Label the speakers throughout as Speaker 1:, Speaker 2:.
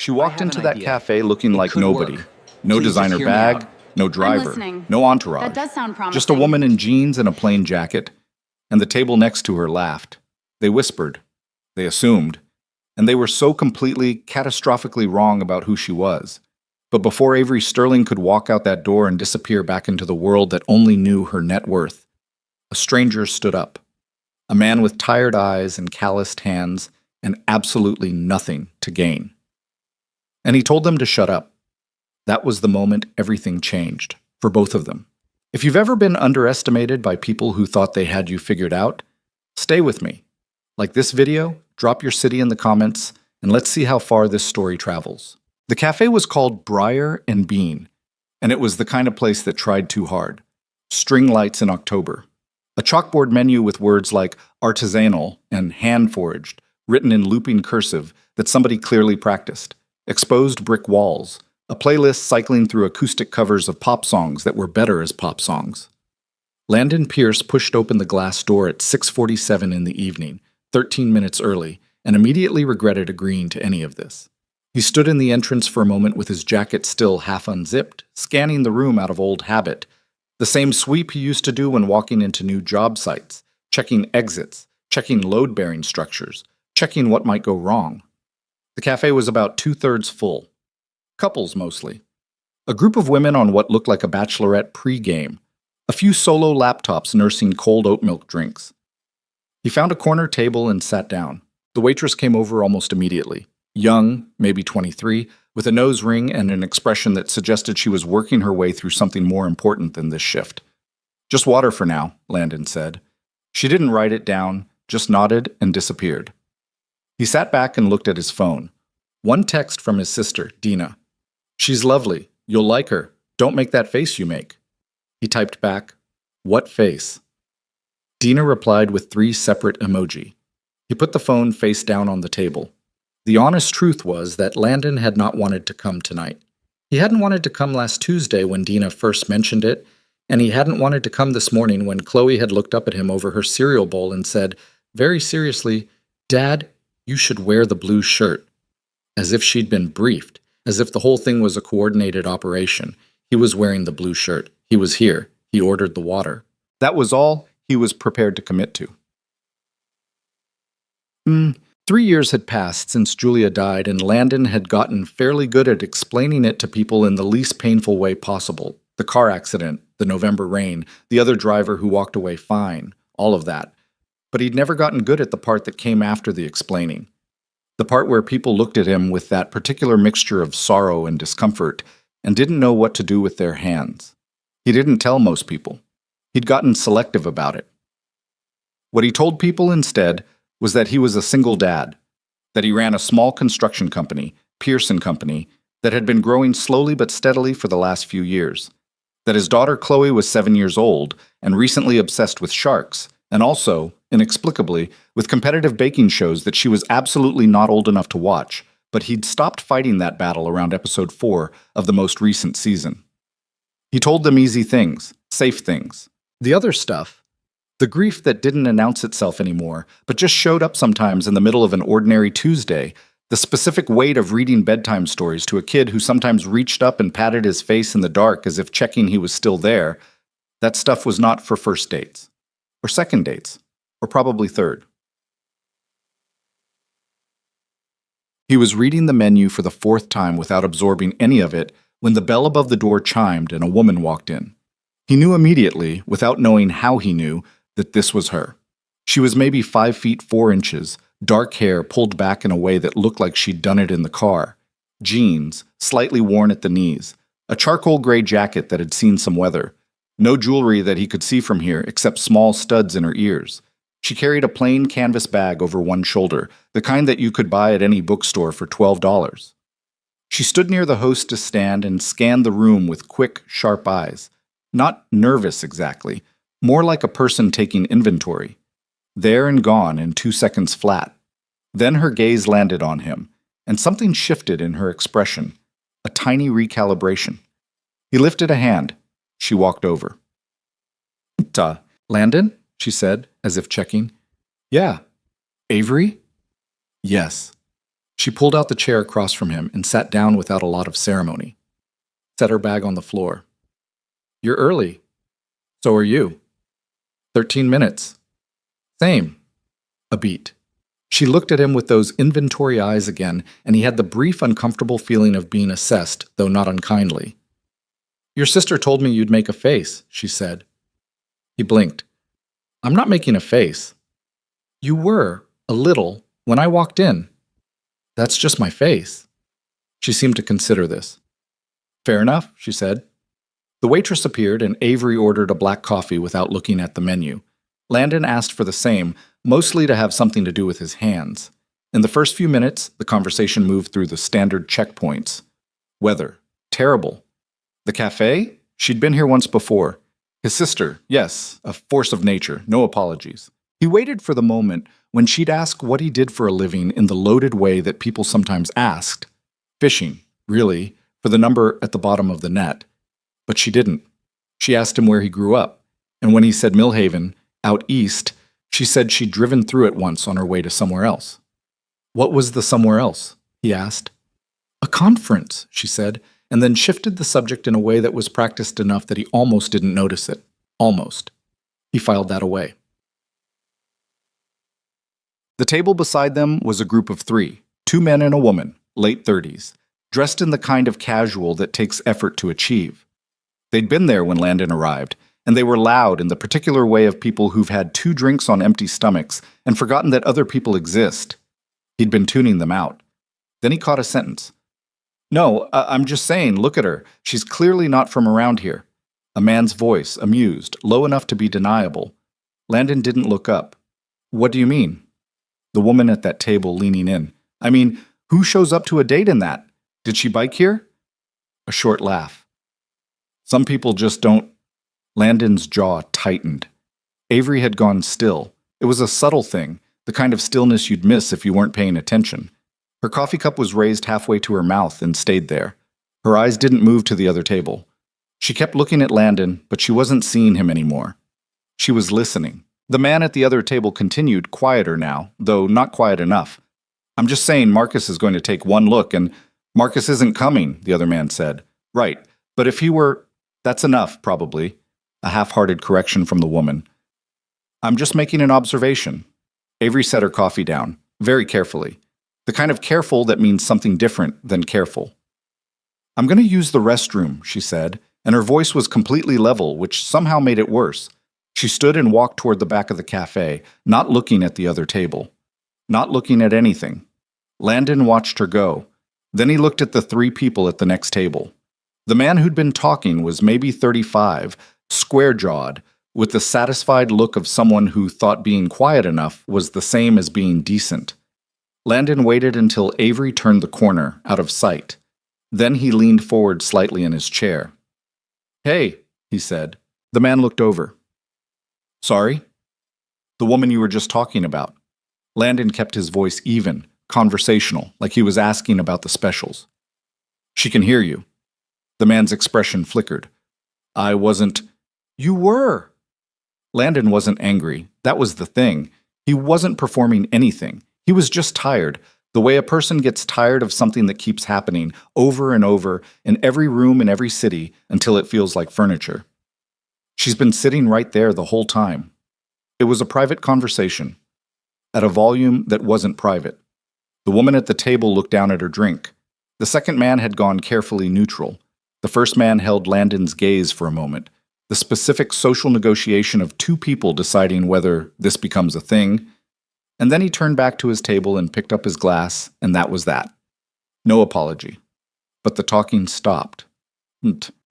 Speaker 1: She walked into that cafe looking like nobody.
Speaker 2: Work.
Speaker 1: No
Speaker 2: Please just
Speaker 1: designer
Speaker 2: hear me
Speaker 1: bag,
Speaker 2: out.
Speaker 1: no driver,
Speaker 3: listening.
Speaker 1: no entourage.
Speaker 3: That does sound promising.
Speaker 1: Just a woman in jeans and a plain jacket, and the table next to her laughed. They whispered. They assumed. And they were so completely, catastrophically wrong about who she was. But before Avery Sterling could walk out that door and disappear back into the world that only knew her net worth, a stranger stood up. A man with tired eyes and calloused hands and absolutely nothing to gain. And he told them to shut up. That was the moment everything changed, for both of them. If you've ever been underestimated by people who thought they had you figured out, stay with me. Like this video, drop your city in the comments, and let's see how far this story travels. The cafe was called Briar and Bean, and it was the kind of place that tried too hard. String lights in October. A chalkboard menu with words like artisanal and hand-forged, written in looping cursive that somebody clearly practiced. Exposed brick walls. A playlist cycling through acoustic covers of pop songs that were better as pop songs. Landon Pierce pushed open the glass door at 6:47 in the evening, 13 minutes early, and immediately regretted agreeing to any of this. He stood in the entrance for a moment with his jacket still half unzipped, scanning the room out of old habit. The same sweep he used to do when walking into new job sites, checking exits, checking load-bearing structures, checking what might go wrong. The cafe was about 2/3 full. Couples mostly. A group of women on what looked like a bachelorette pre-game. A few solo laptops nursing cold oat milk drinks. He found a corner table and sat down. The waitress came over almost immediately. Young, maybe 23, with a nose ring and an expression that suggested she was working her way through something more important than this shift. "Just water for now," Landon said. She didn't write it down, just nodded and disappeared. He sat back and looked at his phone. One text from his sister, Dina. "She's lovely. You'll like her. Don't make that face you make." He typed back, "What face?" Dina replied with 3 separate emoji. He put the phone face down on the table. The honest truth was that Landon had not wanted to come tonight. He hadn't wanted to come last Tuesday when Dina first mentioned it, and he hadn't wanted to come this morning when Chloe had looked up at him over her cereal bowl and said, very seriously, "Dad, you should wear the blue shirt." As if she'd been briefed, as if the whole thing was a coordinated operation. He was wearing the blue shirt. He was here. He ordered the water. That was all he was prepared to commit to. 3 years had passed since Julia died, and Landon had gotten fairly good at explaining it to people in the least painful way possible. The car accident, the November rain, the other driver who walked away fine, all of that. But he'd never gotten good at the part that came after the explaining. The part where people looked at him with that particular mixture of sorrow and discomfort and didn't know what to do with their hands. He didn't tell most people. He'd gotten selective about it. What he told people instead was that he was a single dad, that he ran a small construction company, Pearson Company, that had been growing slowly but steadily for the last few years, that his daughter Chloe was 7 years old and recently obsessed with sharks, and also, inexplicably, with competitive baking shows that she was absolutely not old enough to watch, but he'd stopped fighting that battle around episode 4 of the most recent season. He told them easy things, safe things. The other stuff, the grief that didn't announce itself anymore, but just showed up sometimes in the middle of an ordinary Tuesday, the specific weight of reading bedtime stories to a kid who sometimes reached up and patted his face in the dark as if checking he was still there, that stuff was not for first dates, or second dates, or probably third. He was reading the menu for the 4th time without absorbing any of it when the bell above the door chimed and a woman walked in. He knew immediately, without knowing how he knew, that this was her. She was maybe 5 feet 4 inches, dark hair pulled back in a way that looked like she'd done it in the car, jeans, slightly worn at the knees, a charcoal gray jacket that had seen some weather, no jewelry that he could see from here except small studs in her ears. She carried a plain canvas bag over one shoulder, the kind that you could buy at any bookstore for $12. She stood near the hostess stand and scanned the room with quick, sharp eyes. Not nervous exactly, more like a person taking inventory. There and gone in 2 seconds flat. Then her gaze landed on him, and something shifted in her expression, a tiny recalibration. He lifted a hand. She walked over. Landon?" she said, as if checking. "Yeah." "Avery?" "Yes." She pulled out the chair across from him and sat down without a lot of ceremony. Set her bag on the floor. You're early. So are you. 13 minutes. Same. A beat. She looked at him with those inventory eyes again, and he had the brief, uncomfortable feeling of being assessed, though not unkindly. Your sister told me you'd make a face, she said. He blinked. I'm not making a face. You were, a little, when I walked in. That's just my face. She seemed to consider this. Fair enough, she said. The waitress appeared, and Avery ordered a black coffee without looking at the menu. Landon asked for the same, mostly to have something to do with his hands. In the first few minutes, the conversation moved through the standard checkpoints. Weather. Terrible. The cafe? She'd been here once before. His sister, yes, a force of nature, no apologies. He waited for the moment when she'd ask what he did for a living in the loaded way that people sometimes asked. Fishing, really, for the number at the bottom of the net. But she didn't. She asked him where he grew up, and when he said Millhaven, out east, she said she'd driven through it once on her way to somewhere else. What was the somewhere else? He asked. A conference, she said, and then shifted the subject in a way that was practiced enough that he almost didn't notice it. Almost. He filed that away. The table beside them was a group of 3, 2 men and a woman, late 30s, dressed in the kind of casual that takes effort to achieve. They'd been there when Landon arrived, and they were loud in the particular way of people who've had 2 drinks on empty stomachs and forgotten that other people exist. He'd been tuning them out. Then he caught a sentence. No, I'm just saying, look at her. She's clearly not from around here. A man's voice, amused, low enough to be deniable. Landon didn't look up. What do you mean? The woman at that table leaning in. I mean, who shows up to a date in that? Did she bike here? A short laugh. Some people just don't. Landon's jaw tightened. Avery had gone still. It was a subtle thing, the kind of stillness you'd miss if you weren't paying attention. Her coffee cup was raised halfway to her mouth and stayed there. Her eyes didn't move to the other table. She kept looking at Landon, but she wasn't seeing him anymore. She was listening. The man at the other table continued, quieter now, though not quiet enough. I'm just saying Marcus is going to take one look, and Marcus isn't coming, the other man said. Right, but if he were, that's enough, probably. A half-hearted correction from the woman. I'm just making an observation. Avery set her coffee down, very carefully. The kind of careful that means something different than careful. I'm going to use the restroom, she said, and her voice was completely level, which somehow made it worse. She stood and walked toward the back of the cafe, not looking at the other table. Not looking at anything. Landon watched her go. Then he looked at the 3 people at the next table. The man who'd been talking was maybe 35, square-jawed, with the satisfied look of someone who thought being quiet enough was the same as being decent. Landon waited until Avery turned the corner, out of sight. Then he leaned forward slightly in his chair. Hey, he said. The man looked over. Sorry? The woman you were just talking about. Landon kept his voice even, conversational, like he was asking about the specials. She can hear you. The man's expression flickered. I wasn't. You were. Landon wasn't angry. That was the thing. He wasn't performing anything. He was just tired, the way a person gets tired of something that keeps happening over and over in every room in every city until it feels like furniture. She's been sitting right there the whole time. It was a private conversation, at a volume that wasn't private. The woman at the table looked down at her drink. The second man had gone carefully neutral. The first man held Landon's gaze for a moment, the specific social negotiation of 2 people deciding whether this becomes a thing. And then he turned back to his table and picked up his glass, and that was that. No apology. But the talking stopped.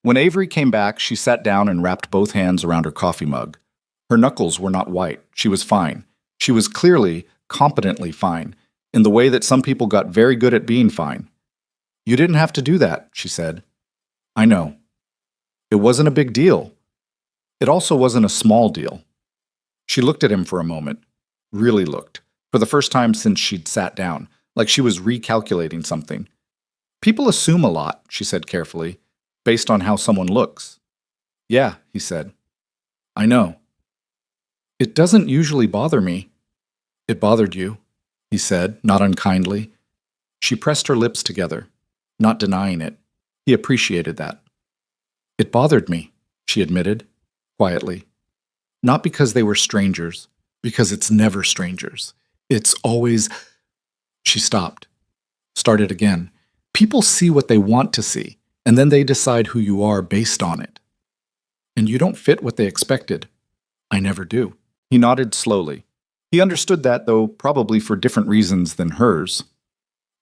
Speaker 1: When Avery came back, she sat down and wrapped both hands around her coffee mug. Her knuckles were not white. She was fine. She was clearly, competently fine, in the way that some people got very good at being fine. You didn't have to do that, she said. I know. It wasn't a big deal. It also wasn't a small deal. She looked at him for a moment. Really looked, for the first time since she'd sat down, like she was recalculating something. People assume a lot, she said carefully, based on how someone looks. Yeah, he said. I know. It doesn't usually bother me. It bothered you, he said, not unkindly. She pressed her lips together, not denying it. He appreciated that. It bothered me, she admitted, quietly. Not because they were strangers, because it's never strangers. It's always... She stopped, started again. People see what they want to see, and then they decide who you are based on it. And you don't fit what they expected. I never do. He nodded slowly. He understood that, though probably for different reasons than hers.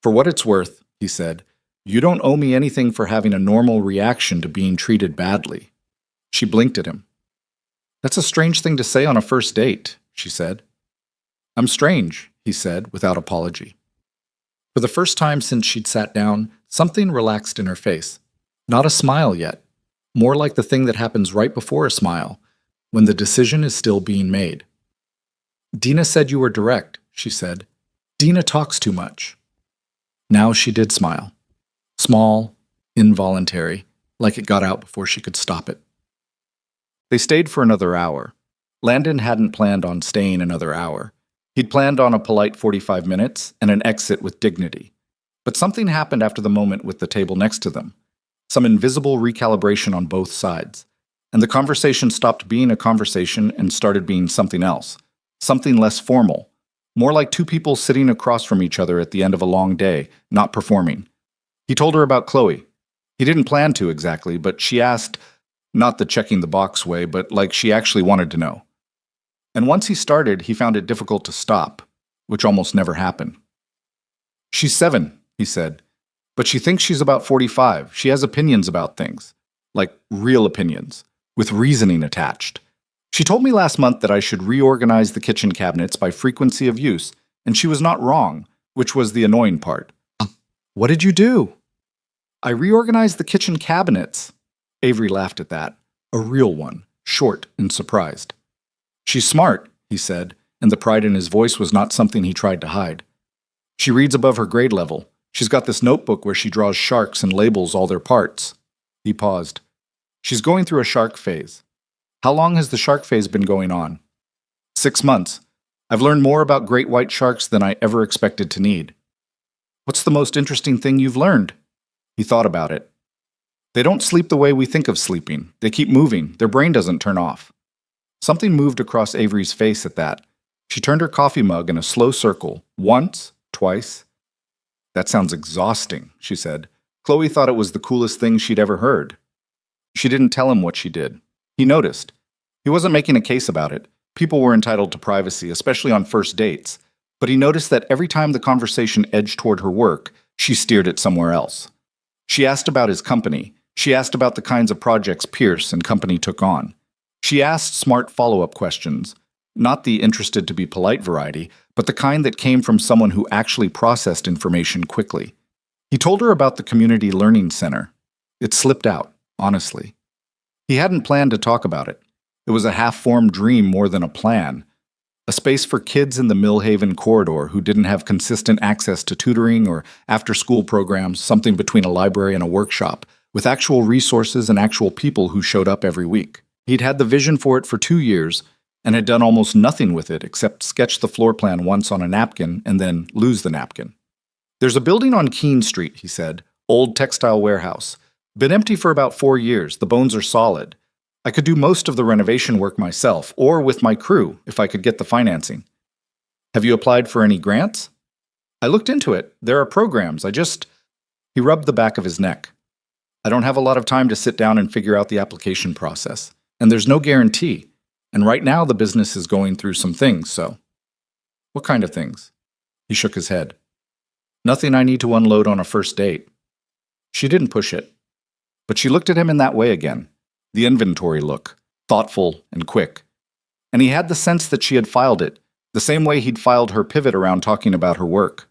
Speaker 1: For what it's worth, he said, you don't owe me anything for having a normal reaction to being treated badly. She blinked at him. That's a strange thing to say on a first date, she said. I'm strange, he said, without apology. For the first time since she'd sat down, something relaxed in her face. Not a smile yet. More like the thing that happens right before a smile, when the decision is still being made. Dina said you were direct, she said. Dina talks too much. Now she did smile. Small, involuntary, like it got out before she could stop it. They stayed for another hour. Landon hadn't planned on staying another hour. He'd planned on a polite 45 minutes and an exit with dignity. But something happened after the moment with the table next to them. Some invisible recalibration on both sides. And the conversation stopped being a conversation and started being something else. Something less formal. More like two people sitting across from each other at the end of a long day, not performing. He told her about Chloe. He didn't plan to exactly, but she asked, not the checking the box way, but like she actually wanted to know. And once he started, he found it difficult to stop, which almost never happened. She's 7, he said, but she thinks she's about 45. She has opinions about things, like real opinions, with reasoning attached. She told me last month that I should reorganize the kitchen cabinets by frequency of use, and she was not wrong, which was the annoying part. What did you do? I reorganized the kitchen cabinets. Avery laughed at that, a real one, short and surprised. She's smart, he said, and the pride in his voice was not something he tried to hide. She reads above her grade level. She's got this notebook where she draws sharks and labels all their parts. He paused. She's going through a shark phase. How long has the shark phase been going on? 6 months. I've learned more about great white sharks than I ever expected to need. What's the most interesting thing you've learned? He thought about it. They don't sleep the way we think of sleeping. They keep moving. Their brain doesn't turn off. Something moved across Avery's face at that. She turned her coffee mug in a slow circle, once, twice. That sounds exhausting, she said. Chloe thought it was the coolest thing she'd ever heard. She didn't tell him what she did. He noticed. He wasn't making a case about it. People were entitled to privacy, especially on first dates. But he noticed that every time the conversation edged toward her work, she steered it somewhere else. She asked about his company. She asked about the kinds of projects Pierce and company took on. She asked smart follow-up questions, not the interested to be polite variety, but the kind that came from someone who actually processed information quickly. He told her about the Community Learning Center. It slipped out, honestly. He hadn't planned to talk about it. It was a half-formed dream more than a plan. A space for kids in the Millhaven corridor who didn't have consistent access to tutoring or after-school programs, something between a library and a workshop, with actual resources and actual people who showed up every week. He'd had the vision for it for 2 years and had done almost nothing with it except sketch the floor plan once on a napkin and then lose the napkin. There's a building on Keene Street, he said, old textile warehouse. Been empty for about 4 years. The bones are solid. I could do most of the renovation work myself, or with my crew, if I could get the financing. Have you applied for any grants? I looked into it. There are programs. He rubbed the back of his neck. I don't have a lot of time to sit down and figure out the application process. And there's no guarantee. And right now the business is going through some things, so. What kind of things? He shook his head. Nothing I need to unload on a first date. She didn't push it. But she looked at him in that way again. The inventory look, thoughtful and quick. And he had the sense that she had filed it, the same way he'd filed her pivot around talking about her work.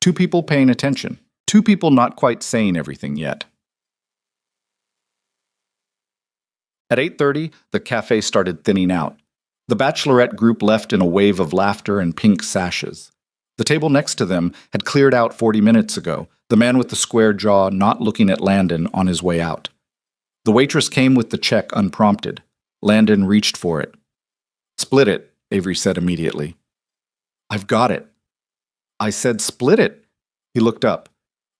Speaker 1: 2 people paying attention. 2 people not quite saying everything yet. At 8:30, the cafe started thinning out. The bachelorette group left in a wave of laughter and pink sashes. The table next to them had cleared out 40 minutes ago, the man with the square jaw not looking at Landon on his way out. The waitress came with the check unprompted. Landon reached for it. Split it, Avery said immediately. I've got it. I said split it. He looked up.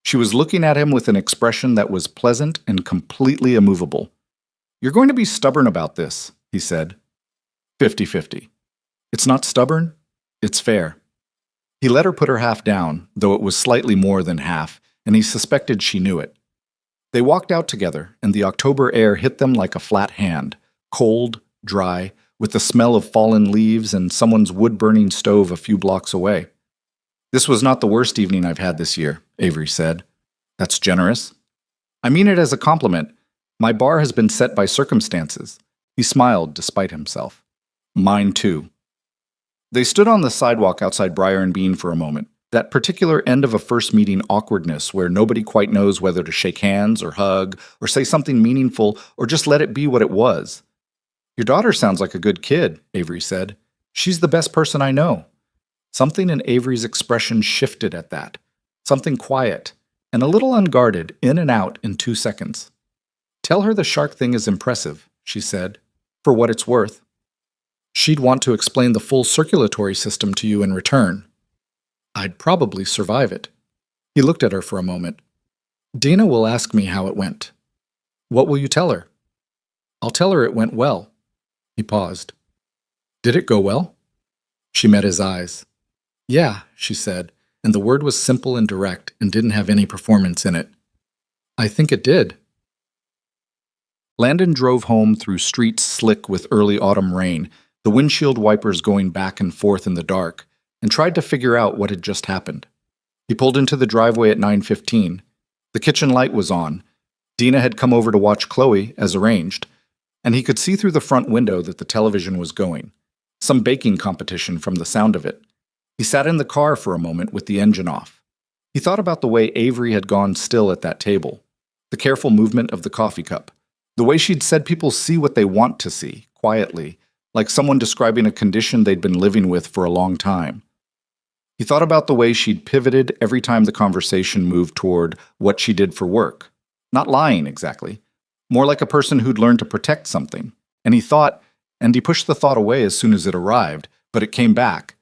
Speaker 1: She was looking at him with an expression that was pleasant and completely immovable. "You're going to be stubborn about this," he said. 50-50. "It's not stubborn, it's fair." He let her put her half down, though it was slightly more than half, and he suspected she knew it. They walked out together, and the October air hit them like a flat hand, cold, dry, with the smell of fallen leaves and someone's wood-burning stove a few blocks away. "This was not the worst evening I've had this year," Avery said. "That's generous." "I mean it as a compliment. My bar has been set by circumstances." He smiled despite himself. "Mine too." They stood on the sidewalk outside Briar and Bean for a moment, that particular end of a first meeting awkwardness where nobody quite knows whether to shake hands or hug or say something meaningful or just let it be what it was. "Your daughter sounds like a good kid," Avery said. "She's the best person I know." Something in Avery's expression shifted at that. Something quiet and a little unguarded, in and out in 2 seconds. "Tell her the shark thing is impressive," she said, "for what it's worth. She'd want to explain the full circulatory system to you in return." "I'd probably survive it." He looked at her for a moment. "Dina will ask me how it went." "What will you tell her?" "I'll tell her it went well." He paused. "Did it go well?" She met his eyes. "Yeah," she said, and the word was simple and direct and didn't have any performance in it. "I think it did." Landon drove home through streets slick with early autumn rain, the windshield wipers going back and forth in the dark, and tried to figure out what had just happened. He pulled into the driveway at 9:15. The kitchen light was on. Dina had come over to watch Chloe, as arranged, and he could see through the front window that the television was going. Some baking competition from the sound of it. He sat in the car for a moment with the engine off. He thought about the way Avery had gone still at that table, the careful movement of the coffee cup, the way she'd said people see what they want to see, quietly, like someone describing a condition they'd been living with for a long time. He thought about the way she'd pivoted every time the conversation moved toward what she did for work. Not lying, exactly. More like a person who'd learned to protect something. And he pushed the thought away as soon as it arrived, but it came back.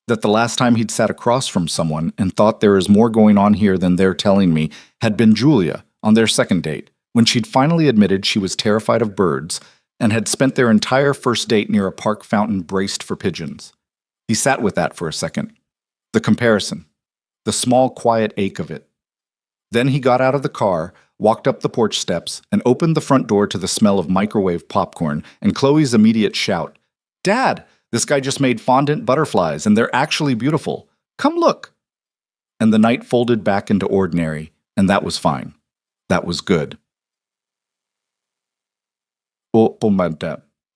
Speaker 1: That the last time he'd sat across from someone and thought there is more going on here than they're telling me had been Julia, on their second date, when she'd finally admitted she was terrified of birds and had spent their entire first date near a park fountain braced for pigeons. He sat with that for a second. The comparison. The small, quiet ache of it. Then he got out of the car, walked up the porch steps, and opened the front door to the smell of microwave popcorn and Chloe's immediate shout, "Dad, this guy just made fondant butterflies, and they're actually beautiful. Come look." And the night folded back into ordinary, and that was fine. That was good.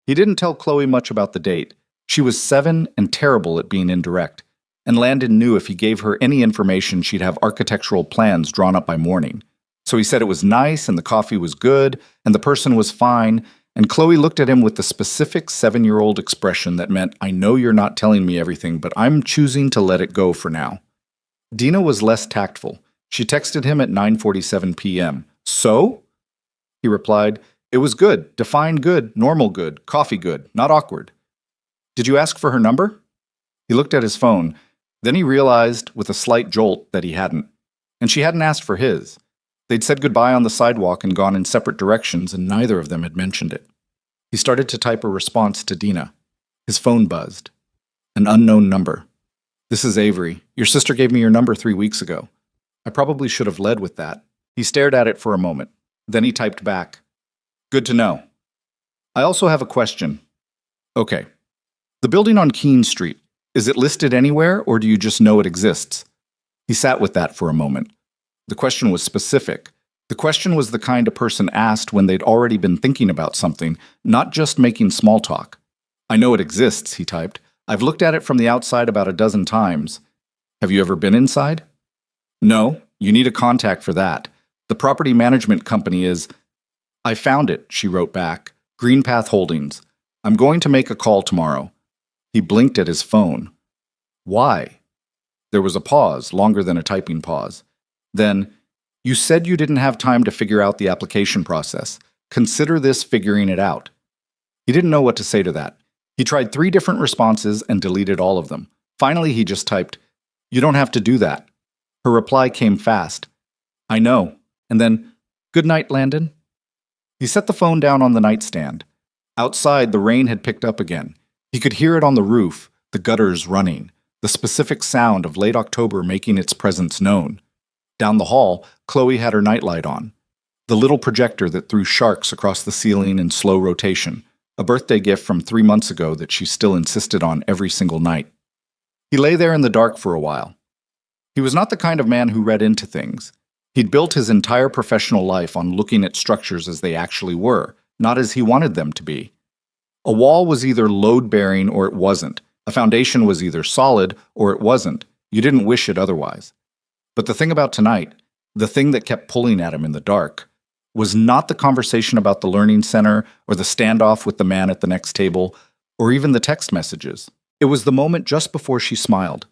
Speaker 1: He didn't tell Chloe much about the date. She was 7 and terrible at being indirect, and Landon knew if he gave her any information she'd have architectural plans drawn up by morning. So he said it was nice, and the coffee was good, and the person was fine, and Chloe looked at him with the specific 7-year-old expression that meant, "I know you're not telling me everything, but I'm choosing to let it go for now." Dina was less tactful. She texted him at 9:47 p.m. "So?" He replied, "It was good, define good, normal good, coffee good, not awkward." "Did you ask for her number?" He looked at his phone. Then he realized, with a slight jolt, that he hadn't. And she hadn't asked for his. They'd said goodbye on the sidewalk and gone in separate directions, and neither of them had mentioned it. He started to type a response to Dina. His phone buzzed. An unknown number. "This is Avery. Your sister gave me your number 3 weeks ago." I probably should have led with that. He stared at it for a moment. Then he typed back. "Good to know. I also have a question." "Okay. The building on Keene Street, is it listed anywhere, or do you just know it exists?" He sat with that for a moment. The question was specific. The question was the kind a person asked when they'd already been thinking about something, not just making small talk. "I know it exists," he typed. "I've looked at it from the outside about a dozen times. Have you ever been inside?" "No, you need a contact for that. The property management company is—" "I found it," she wrote back. "Greenpath Holdings. I'm going to make a call tomorrow." He blinked at his phone. "Why?" There was a pause, longer than a typing pause. Then, "You said you didn't have time to figure out the application process. Consider this figuring it out." He didn't know what to say to that. He tried 3 different responses and deleted all of them. Finally, he just typed, "You don't have to do that." Her reply came fast. I know. And then, good night, Landon. He set the phone down on the nightstand. Outside, the rain had picked up again. He could hear it on the roof, the gutters running, the specific sound of late October making its presence known. Down the hall, Chloe had her nightlight on. The little projector that threw sharks across the ceiling in slow rotation, a birthday gift from 3 months ago that she still insisted on every single night. He lay there in the dark for a while. He was not the kind of man who read into things. He'd built his entire professional life on looking at structures as they actually were, not as he wanted them to be. A wall was either load-bearing or it wasn't. A foundation was either solid or it wasn't. You didn't wish it otherwise. But the thing about tonight, the thing that kept pulling at him in the dark, was not the conversation about the learning center or the standoff with the man at the next table, or even the text messages. It was the moment just before she smiled,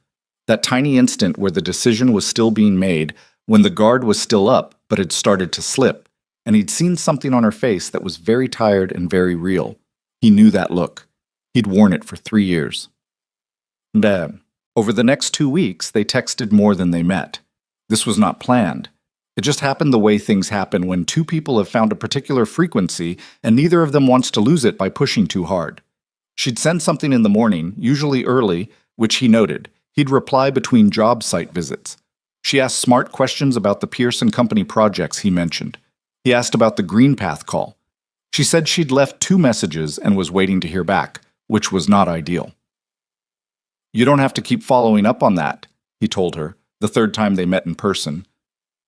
Speaker 1: that tiny instant where the decision was still being made, when the guard was still up but had started to slip, and he'd seen something on her face that was very tired and very real. He knew that look. He'd worn it for 3 years. Over the next 2 weeks, they texted more than they met. This was not planned. It just happened the way things happen when two people have found a particular frequency and neither of them wants to lose it by pushing too hard. She'd send something in the morning, usually early, which he noted. He'd reply between job site visits. She asked smart questions about the Pierce & Company projects he mentioned. He asked about the Green Path call. She said she'd left 2 messages and was waiting to hear back, which was not ideal. You don't have to keep following up on that, he told her, the 3rd time they met in person.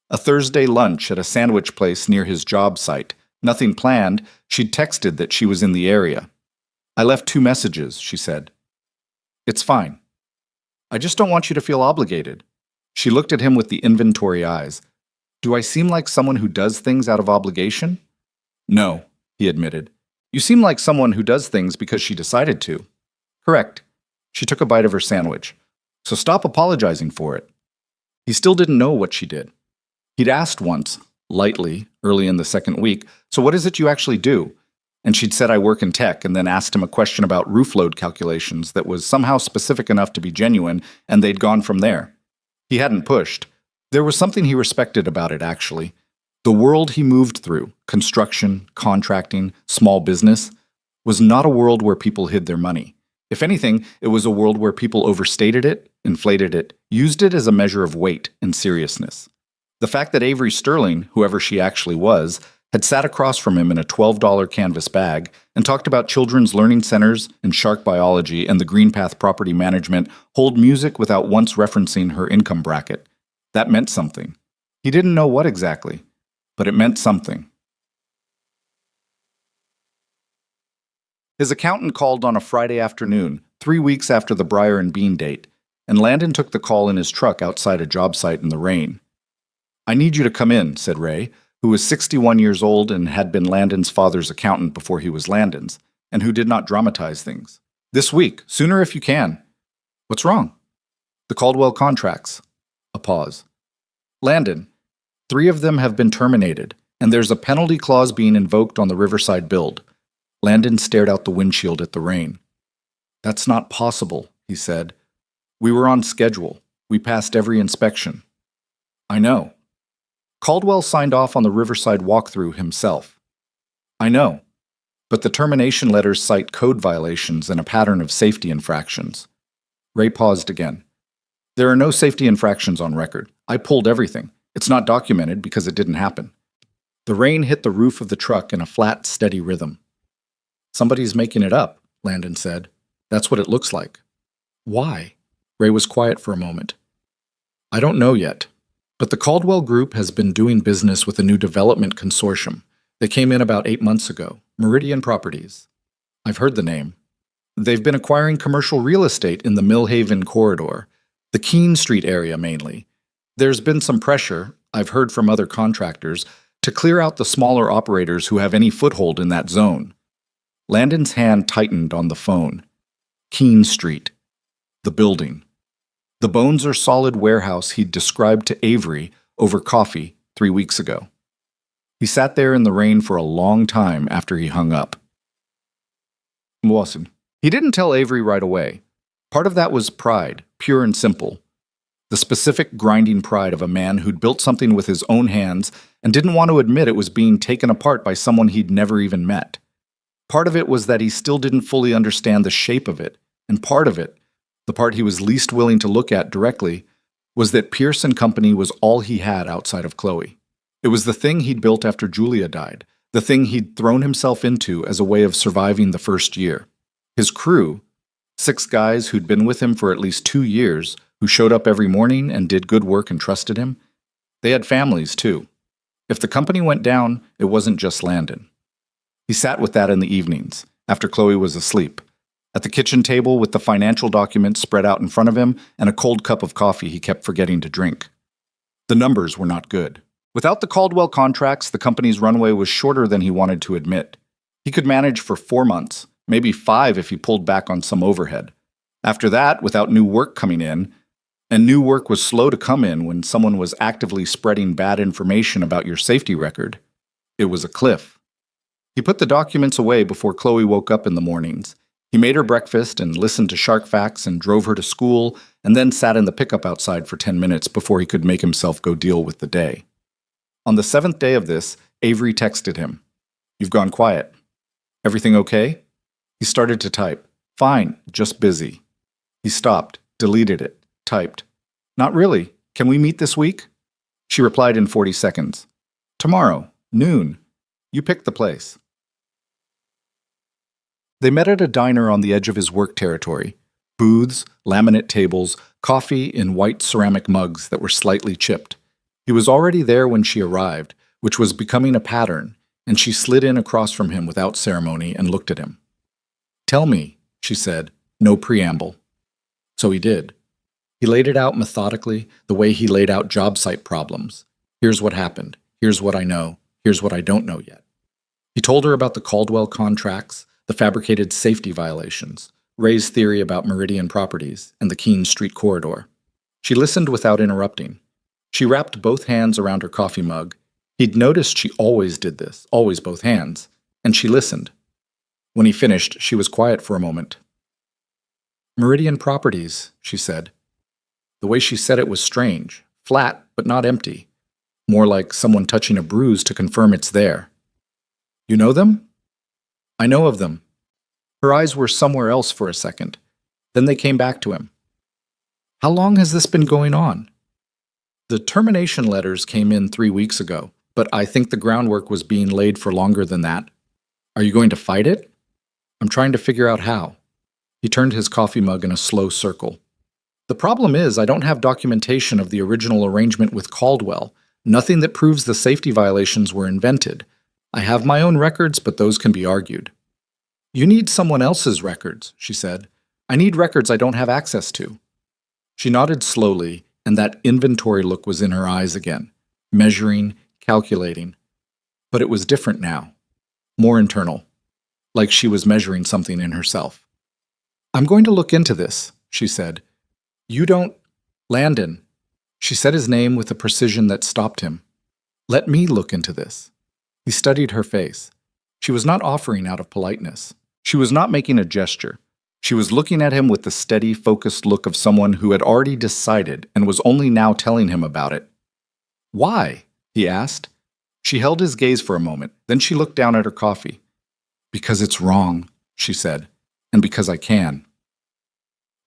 Speaker 1: A Thursday lunch at a sandwich place near his job site. Nothing planned, she'd texted that she was in the area. I left 2 messages, she said. It's fine. I just don't want you to feel obligated. She looked at him with the inventory eyes. Do I seem like someone who does things out of obligation? No, he admitted. You seem like someone who does things because she decided to. Correct. She took a bite of her sandwich. So stop apologizing for it. He still didn't know what she did. He'd asked once, lightly, early in the 2nd week, so what is it you actually do? And she'd said I work in tech, and then asked him a question about roof load calculations that was somehow specific enough to be genuine, and they'd gone from there. He hadn't pushed. There was something he respected about it, actually. The world he moved through, construction, contracting, small business, was not a world where people hid their money. If anything, it was a world where people overstated it, inflated it, used it as a measure of weight and seriousness. The fact that Avery Sterling, whoever she actually was, had sat across from him in a $12 canvas bag and talked about children's learning centers and shark biology and the Green Path property management, hold music without once referencing her income bracket. That meant something. He didn't know what exactly, but it meant something. His accountant called on a Friday afternoon, 3 weeks after the Briar and Bean date, and Landon took the call in his truck outside a job site in the rain. I need you to come in, said Ray, who was 61 years old and had been Landon's father's accountant before he was Landon's, and who did not dramatize things. This week, sooner if you can. What's wrong? The Caldwell contracts. A pause. Landon, 3 of them have been terminated, and there's a penalty clause being invoked on the Riverside build. Landon stared out the windshield at the rain. That's not possible, he said. We were on schedule. We passed every inspection. I know. Caldwell signed off on the Riverside walkthrough himself. I know. But the termination letters cite code violations and a pattern of safety infractions. Ray paused again. There are no safety infractions on record. I pulled everything. It's not documented because it didn't happen. The rain hit the roof of the truck in a flat, steady rhythm. Somebody's making it up, Landon said. That's what it looks like. Why? Ray was quiet for a moment. I don't know yet, but the Caldwell Group has been doing business with a new development consortium. They came in about 8 months ago, Meridian Properties. I've heard the name. They've been acquiring commercial real estate in the Millhaven corridor, the Keene Street area mainly. There's been some pressure, I've heard from other contractors, to clear out the smaller operators who have any foothold in that zone. Landon's hand tightened on the phone. Keene Street. The building. The bones or solid warehouse he'd described to Avery over coffee 3 weeks ago. He sat there in the rain for a long time after he hung up. He didn't tell Avery right away. Part of that was pride, pure and simple. the specific grinding pride of a man who'd built something with his own hands and didn't want to admit it was being taken apart by someone he'd never even met. Part of it was that he still didn't fully understand the shape of it, and part of it, the part he was least willing to look at directly, was that Pierce and Company was all he had outside of Chloe. It was the thing he'd built after Julia died, the thing he'd thrown himself into as a way of surviving the first year. His crew, 6 guys who'd been with him for at least 2 years, who showed up every morning and did good work and trusted him, they had families too. If the company went down, it wasn't just Landon. He sat with that in the evenings, after Chloe was asleep, at the kitchen table with the financial documents spread out in front of him and a cold cup of coffee he kept forgetting to drink. The numbers were not good. Without the Caldwell contracts, the company's runway was shorter than he wanted to admit. He could manage for 4 months, maybe 5 if he pulled back on some overhead. After that, without new work coming in, and new work was slow to come in when someone was actively spreading bad information about your safety record, it was a cliff. He put the documents away before Chloe woke up in the mornings. He made her breakfast and listened to Shark Facts and drove her to school, and then sat in the pickup outside for 10 minutes before he could make himself go deal with the day. On the 7th day of this, Avery texted him. "You've gone quiet. Everything okay?" He started to type. "Fine, just busy." He stopped, deleted it, typed. "Not really. Can we meet this week?" She replied in 40 seconds. "Tomorrow, noon. You pick the place." They met at a diner on the edge of his work territory. Booths, laminate tables, coffee in white ceramic mugs that were slightly chipped. He was already there when she arrived, which was becoming a pattern, and she slid in across from him without ceremony and looked at him. "Tell me," she said, no preamble. So he did. He laid it out methodically, the way he laid out job site problems. Here's what happened. Here's what I know. Here's what I don't know yet. He told her about the Caldwell contracts, the fabricated safety violations, Ray's theory about Meridian properties, and the Keene Street corridor. She listened without interrupting. She wrapped both hands around her coffee mug. He'd noticed she always did this, always both hands, and she listened. When he finished, she was quiet for a moment. "Meridian properties," she said. The way she said it was strange, flat but not empty, more like someone touching a bruise to confirm it's there. "You know them?" "I know of them." Her eyes were somewhere else for a second. Then they came back to him. "How long has this been going on?" "The termination letters came in 3 weeks ago, but I think the groundwork was being laid for longer than that." "Are you going to fight it?" "I'm trying to figure out how." He turned his coffee mug in a slow circle. "The problem is I don't have documentation of the original arrangement with Caldwell, nothing that proves the safety violations were invented. I have my own records, but those can be argued." "You need someone else's records," she said. "I need records I don't have access to." She nodded slowly, and that inventory look was in her eyes again, measuring, calculating. But it was different now, more internal, like she was measuring something in herself. "I'm going to look into this," she said. "You don't—" "Landon." She said his name with a precision that stopped him. "Let me look into this." He studied her face. She was not offering out of politeness. She was not making a gesture. She was looking at him with the steady, focused look of someone who had already decided and was only now telling him about it. "Why?" he asked. She held his gaze for a moment, then she looked down at her coffee. "Because it's wrong," she said, "and because I can."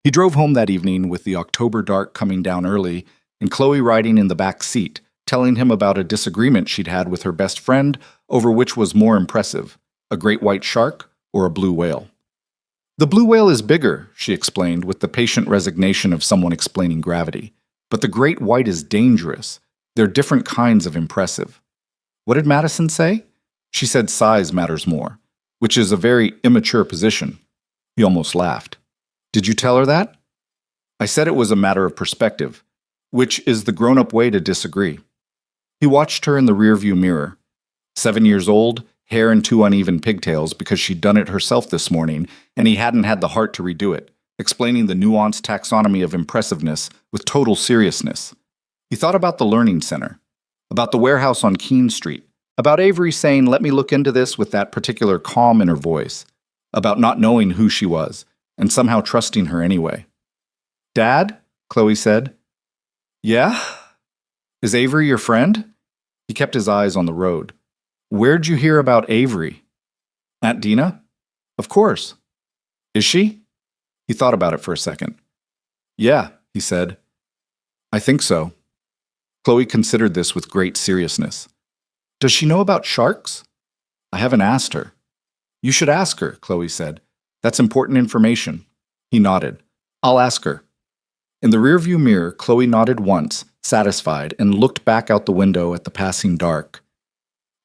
Speaker 1: He drove home that evening with the October dark coming down early and Chloe riding in the back seat, telling him about a disagreement she'd had with her best friend over which was more impressive, a great white shark or a blue whale. "The blue whale is bigger," she explained with the patient resignation of someone explaining gravity. "But the great white is dangerous. They're different kinds of impressive." What did Madison say? She said size matters more, which is a very immature position. He almost laughed. "Did you tell her that?" "I said it was a matter of perspective, which is the grown-up way to disagree." He watched her in the rearview mirror. 7 years old, hair in 2 uneven pigtails because she'd done it herself this morning, and he hadn't had the heart to redo it, explaining the nuanced taxonomy of impressiveness with total seriousness. He thought about the Learning Center, about the warehouse on Keene Street, about Avery saying, "Let me look into this," with that particular calm in her voice, about not knowing who she was, and somehow trusting her anyway. "Dad?" Chloe said. Yeah? Is Avery your friend? He kept his eyes on the road. Where'd you hear about Avery? Aunt Dina? Of course. Is she? He thought about it for a second. Yeah, he said. I think so. Chloe considered this with great seriousness. Does she know about sharks? I haven't asked her. You should ask her, Chloe said. That's important information. He nodded. I'll ask her. In the rearview mirror, Chloe nodded once, satisfied, and looked back out the window at the passing dark.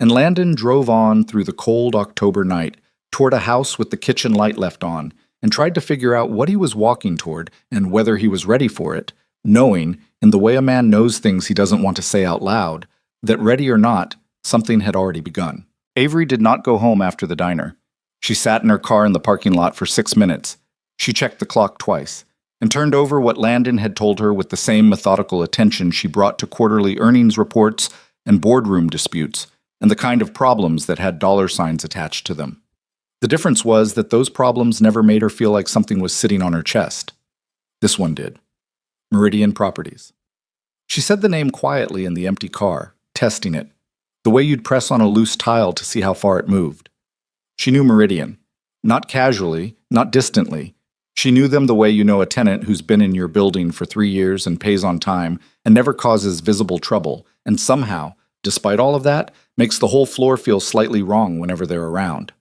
Speaker 1: And Landon drove on through the cold October night, toward a house with the kitchen light left on, and tried to figure out what he was walking toward and whether he was ready for it, knowing, in the way a man knows things he doesn't want to say out loud, that ready or not, something had already begun. Avery did not go home after the diner. She sat in her car in the parking lot for 6 minutes. She checked the clock twice, and turned over what Landon had told her with the same methodical attention she brought to quarterly earnings reports and boardroom disputes, and the kind of problems that had dollar signs attached to them. The difference was that those problems never made her feel like something was sitting on her chest. This one did. Meridian Properties. She said the name quietly in the empty car, testing it, the way you'd press on a loose tile to see how far it moved. She knew Meridian. Not casually, not distantly. She knew them the way you know a tenant who's been in your building for 3 years and pays on time and never causes visible trouble, and somehow, despite all of that, makes the whole floor feel slightly wrong whenever they're around.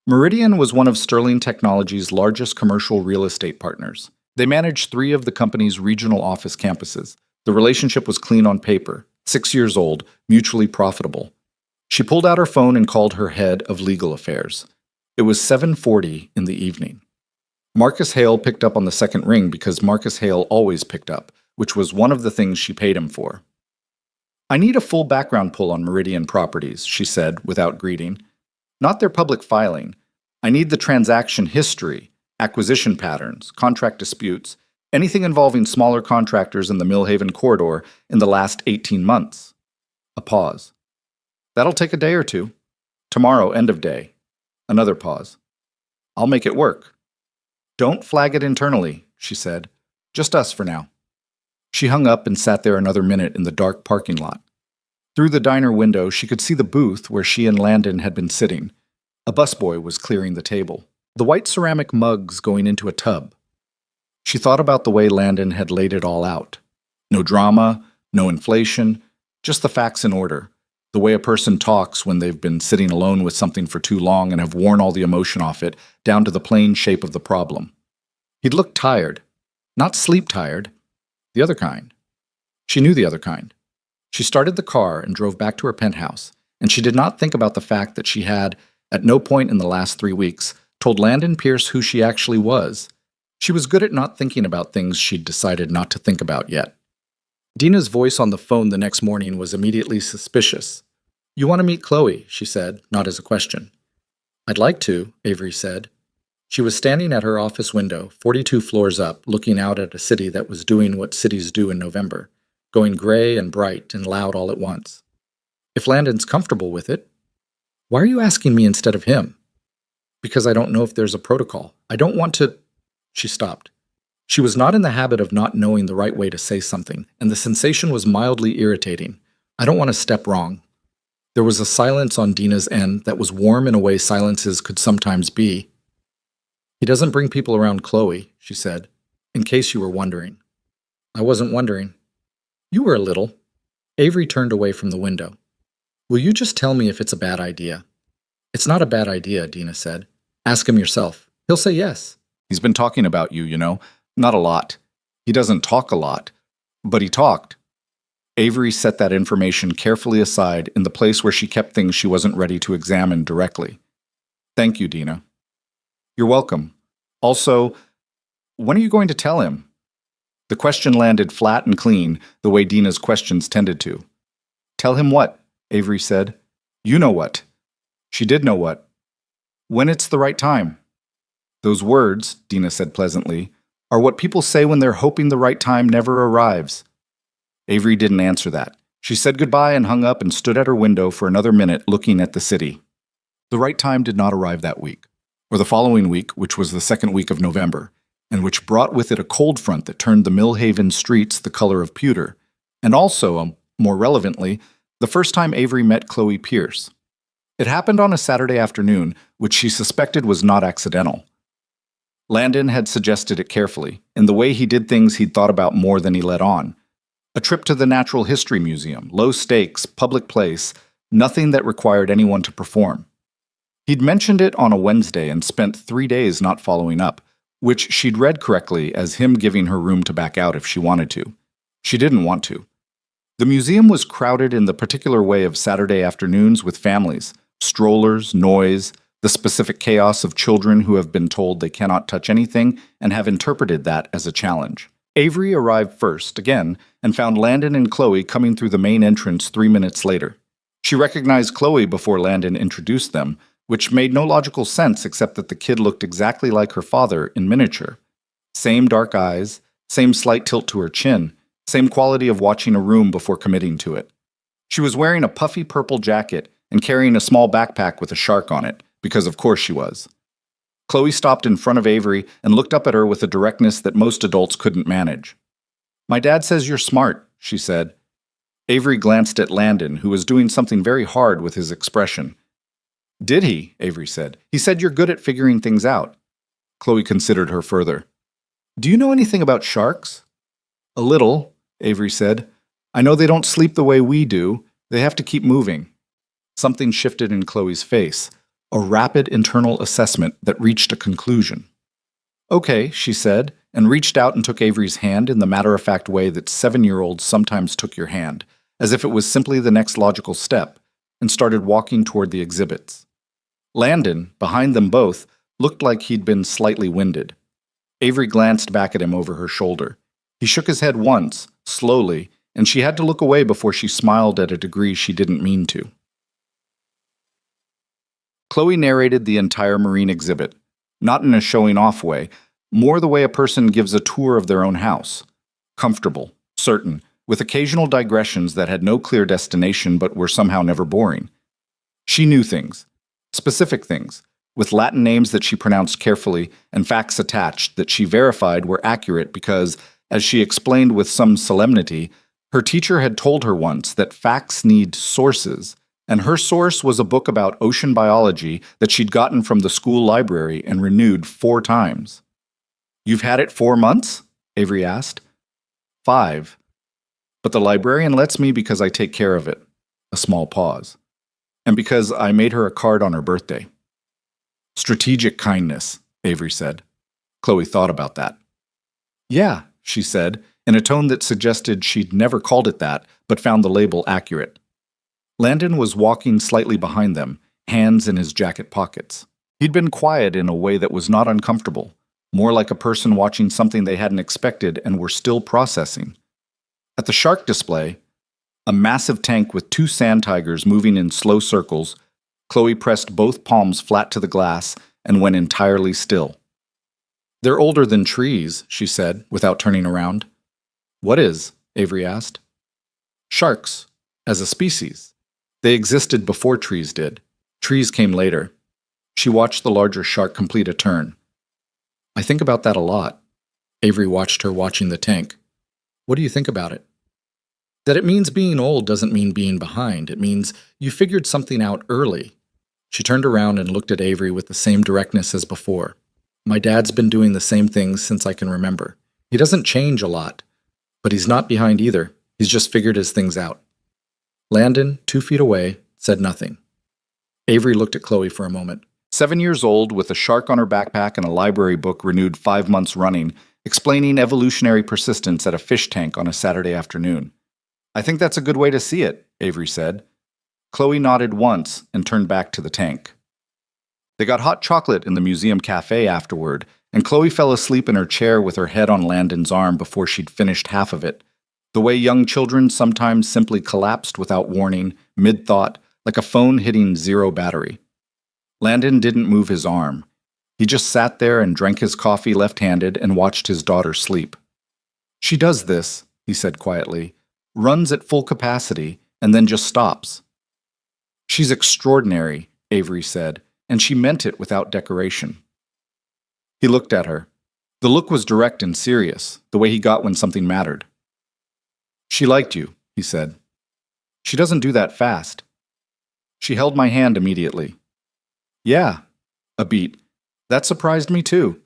Speaker 1: Meridian was one of Sterling Technology's largest commercial real estate partners. They managed 3 of the company's regional office campuses. The relationship was clean on paper, 6 years old, mutually profitable. She pulled out her phone and called her head of legal affairs. It was 7:40 in the evening. Marcus Hale picked up on the second ring because Marcus Hale always picked up, which was one of the things she paid him for. I need a full background pull on Meridian Properties, she said without greeting. Not their public filing. I need the transaction history, acquisition patterns, contract disputes, anything involving smaller contractors in the Millhaven corridor in the last 18 months. A pause. That'll take a day or two. Tomorrow, end of day. Another pause. I'll make it work. Don't flag it internally, she said. Just us for now. She hung up and sat there another minute in the dark parking lot. Through the diner window, she could see the booth where she and Landon had been sitting. A busboy was clearing the table, the white ceramic mugs going into a tub. She thought about the way Landon had laid it all out. No drama, no inflation, just the facts in order. The way a person talks when they've been sitting alone with something for too long and have worn all the emotion off it, down to the plain shape of the problem. He'd looked tired. Not sleep-tired. The other kind. She knew the other kind. She started the car and drove back to her penthouse, and she did not think about the fact that she had, at no point in the last 3 weeks, told Landon Pierce who she actually was. She was good at not thinking about things she'd decided not to think about yet. Dina's voice on the phone the next morning was immediately suspicious. You want to meet Chloe, she said, not as a question. I'd like to, Avery said. She was standing at her office window, 42 floors up, looking out at a city that was doing what cities do in November, going gray and bright and loud all at once. If Landon's comfortable with it. Why are you asking me instead of him? Because I don't know if there's a protocol. I don't want to... She stopped. She was not in the habit of not knowing the right way to say something, and the sensation was mildly irritating. I don't want to step wrong. There was a silence on Dina's end that was warm in a way silences could sometimes be. He doesn't bring people around Chloe, she said, in case you were wondering. I wasn't wondering. You were a little. Avery turned away from the window. Will you just tell me if it's a bad idea? It's not a bad idea, Dina said. Ask him yourself. He'll say yes. He's been talking about you, you know. Not a lot. He doesn't talk a lot. But he talked. Avery set that information carefully aside in the place where she kept things she wasn't ready to examine directly. Thank you, Dina. You're welcome. Also, when are you going to tell him? The question landed flat and clean, the way Dina's questions tended to. Tell him what? Avery said. You know what. She did know what. When it's the right time. Those words, Dina said pleasantly, are what people say when they're hoping the right time never arrives. Avery didn't answer that. She said goodbye and hung up and stood at her window for another minute looking at the city. The right time did not arrive that week, or the following week, which was the second week of November. and which brought with it a cold front that turned the Millhaven streets the color of pewter, and also, more relevantly, the first time Avery met Chloe Pierce. It happened on a Saturday afternoon, which she suspected was not accidental. Landon had suggested it carefully, in the way he did things he'd thought about more than he let on. A trip to the Natural History Museum, low stakes, public place, nothing that required anyone to perform. He'd mentioned it on a Wednesday and spent 3 days not following up, which she'd read correctly as him giving her room to back out if she wanted to. She didn't want to. The museum was crowded in the particular way of Saturday afternoons with families, strollers, noise, the specific chaos of children who have been told they cannot touch anything and have interpreted that as a challenge. Avery arrived first, again, and found Landon and Chloe coming through the main entrance 3 minutes later. She recognized Chloe before Landon introduced them, which made no logical sense except that the kid looked exactly like her father in miniature. Same dark eyes, same slight tilt to her chin, same quality of watching a room before committing to it. She was wearing a puffy purple jacket and carrying a small backpack with a shark on it, because of course she was. Chloe stopped in front of Avery and looked up at her with a directness that most adults couldn't manage. "My dad says you're smart," she said. Avery glanced at Landon, who was doing something very hard with his expression. "Did he?" Avery said. "He said you're good at figuring things out." Chloe considered her further. "Do you know anything about sharks?" "A little," Avery said. "I know they don't sleep the way we do. They have to keep moving." Something shifted in Chloe's face, a rapid internal assessment that reached a conclusion. "Okay," she said, and reached out and took Avery's hand in the matter-of-fact way that 7-year-olds sometimes took your hand, as if it was simply the next logical step, and started walking toward the exhibits. Landon, behind them both, looked like he'd been slightly winded. Avery glanced back at him over her shoulder. He shook his head once, slowly, and she had to look away before she smiled at a degree she didn't mean to. Chloe narrated the entire marine exhibit, not in a showing-off way, more the way a person gives a tour of their own house. Comfortable, certain, with occasional digressions that had no clear destination but were somehow never boring. She knew things, specific things, with Latin names that she pronounced carefully and facts attached that she verified were accurate because, as she explained with some solemnity, her teacher had told her once that facts need sources, and her source was a book about ocean biology that she'd gotten from the school library and renewed 4 times. "You've had it 4 months?" Avery asked. 5. "But the librarian lets me because I take care of it." A small pause. "And because I made her a card on her birthday." "Strategic kindness," Avery said. Chloe thought about that. "Yeah," she said, in a tone that suggested she'd never called it that, but found the label accurate. Landon was walking slightly behind them, hands in his jacket pockets. He'd been quiet in a way that was not uncomfortable, more like a person watching something they hadn't expected and were still processing. At the shark display, a massive tank with 2 sand tigers moving in slow circles, Chloe pressed both palms flat to the glass and went entirely still. "They're older than trees," she said, without turning around. "What is?" Avery asked. "Sharks, as a species. They existed before trees did. Trees came later." She watched the larger shark complete a turn. "I think about that a lot." Avery watched her watching the tank. "What do you think about it?" "That it means being old doesn't mean being behind. It means you figured something out early." She turned around and looked at Avery with the same directness as before. "My dad's been doing the same things since I can remember. He doesn't change a lot, but he's not behind either. He's just figured his things out." Landon, 2 feet away, said nothing. Avery looked at Chloe for a moment. 7 years old, with a shark on her backpack and a library book renewed 5 months running, explaining evolutionary persistence at a fish tank on a Saturday afternoon. "I think that's a good way to see it," Avery said. Chloe nodded once and turned back to the tank. They got hot chocolate in the museum cafe afterward, and Chloe fell asleep in her chair with her head on Landon's arm before she'd finished half of it, the way young children sometimes simply collapsed without warning, mid-thought, like a phone hitting 0 battery. Landon didn't move his arm. He just sat there and drank his coffee left-handed and watched his daughter sleep. "She does this," he said quietly, "runs at full capacity, and then just stops." "She's extraordinary," Avery said, and she meant it without decoration. He looked at her. The look was direct and serious, the way he got when something mattered. She liked you, he said. She doesn't do that fast. She held my hand immediately. Yeah, a beat. That surprised me too.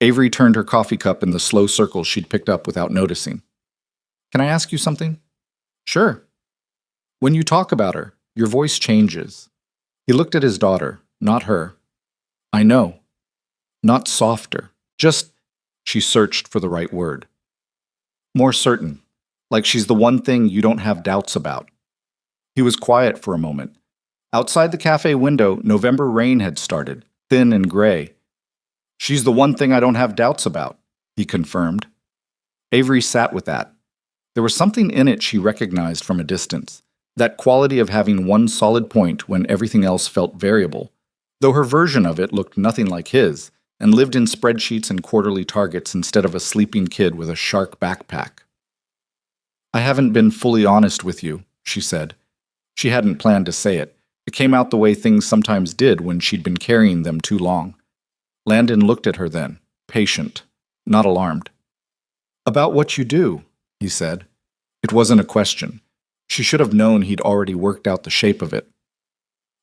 Speaker 1: Avery turned her coffee cup in the slow circle she'd picked up without noticing. Can I ask you something? Sure. When you talk about her, your voice changes. He looked at his daughter, not her. I know. Not softer. Just, she searched for the right word. More certain, like she's the one thing you don't have doubts about. He was quiet for a moment. Outside the cafe window, November rain had started, thin and gray. She's the one thing I don't have doubts about, he confirmed. Avery sat with that. There was something in it she recognized from a distance, that quality of having one solid point when everything else felt variable, though her version of it looked nothing like his, and lived in spreadsheets and quarterly targets instead of a sleeping kid with a shark backpack. I haven't been fully honest with you, she said. She hadn't planned to say it. It came out the way things sometimes did when she'd been carrying them too long. Landon looked at her then, patient, not alarmed. About what you do, he said. It wasn't a question. She should have known he'd already worked out the shape of it.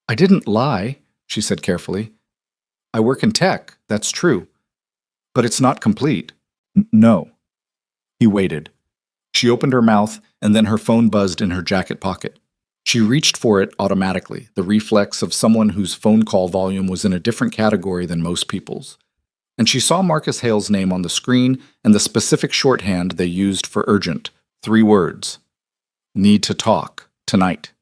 Speaker 1: I didn't lie, she said carefully. I work in tech, that's true. But it's not complete. No. He waited. She opened her mouth, and then her phone buzzed in her jacket pocket. She reached for it automatically, the reflex of someone whose phone call volume was in a different category than most people's. And she saw Marcus Hale's name on the screen and the specific shorthand they used for urgent, 3 words. Need to talk, tonight.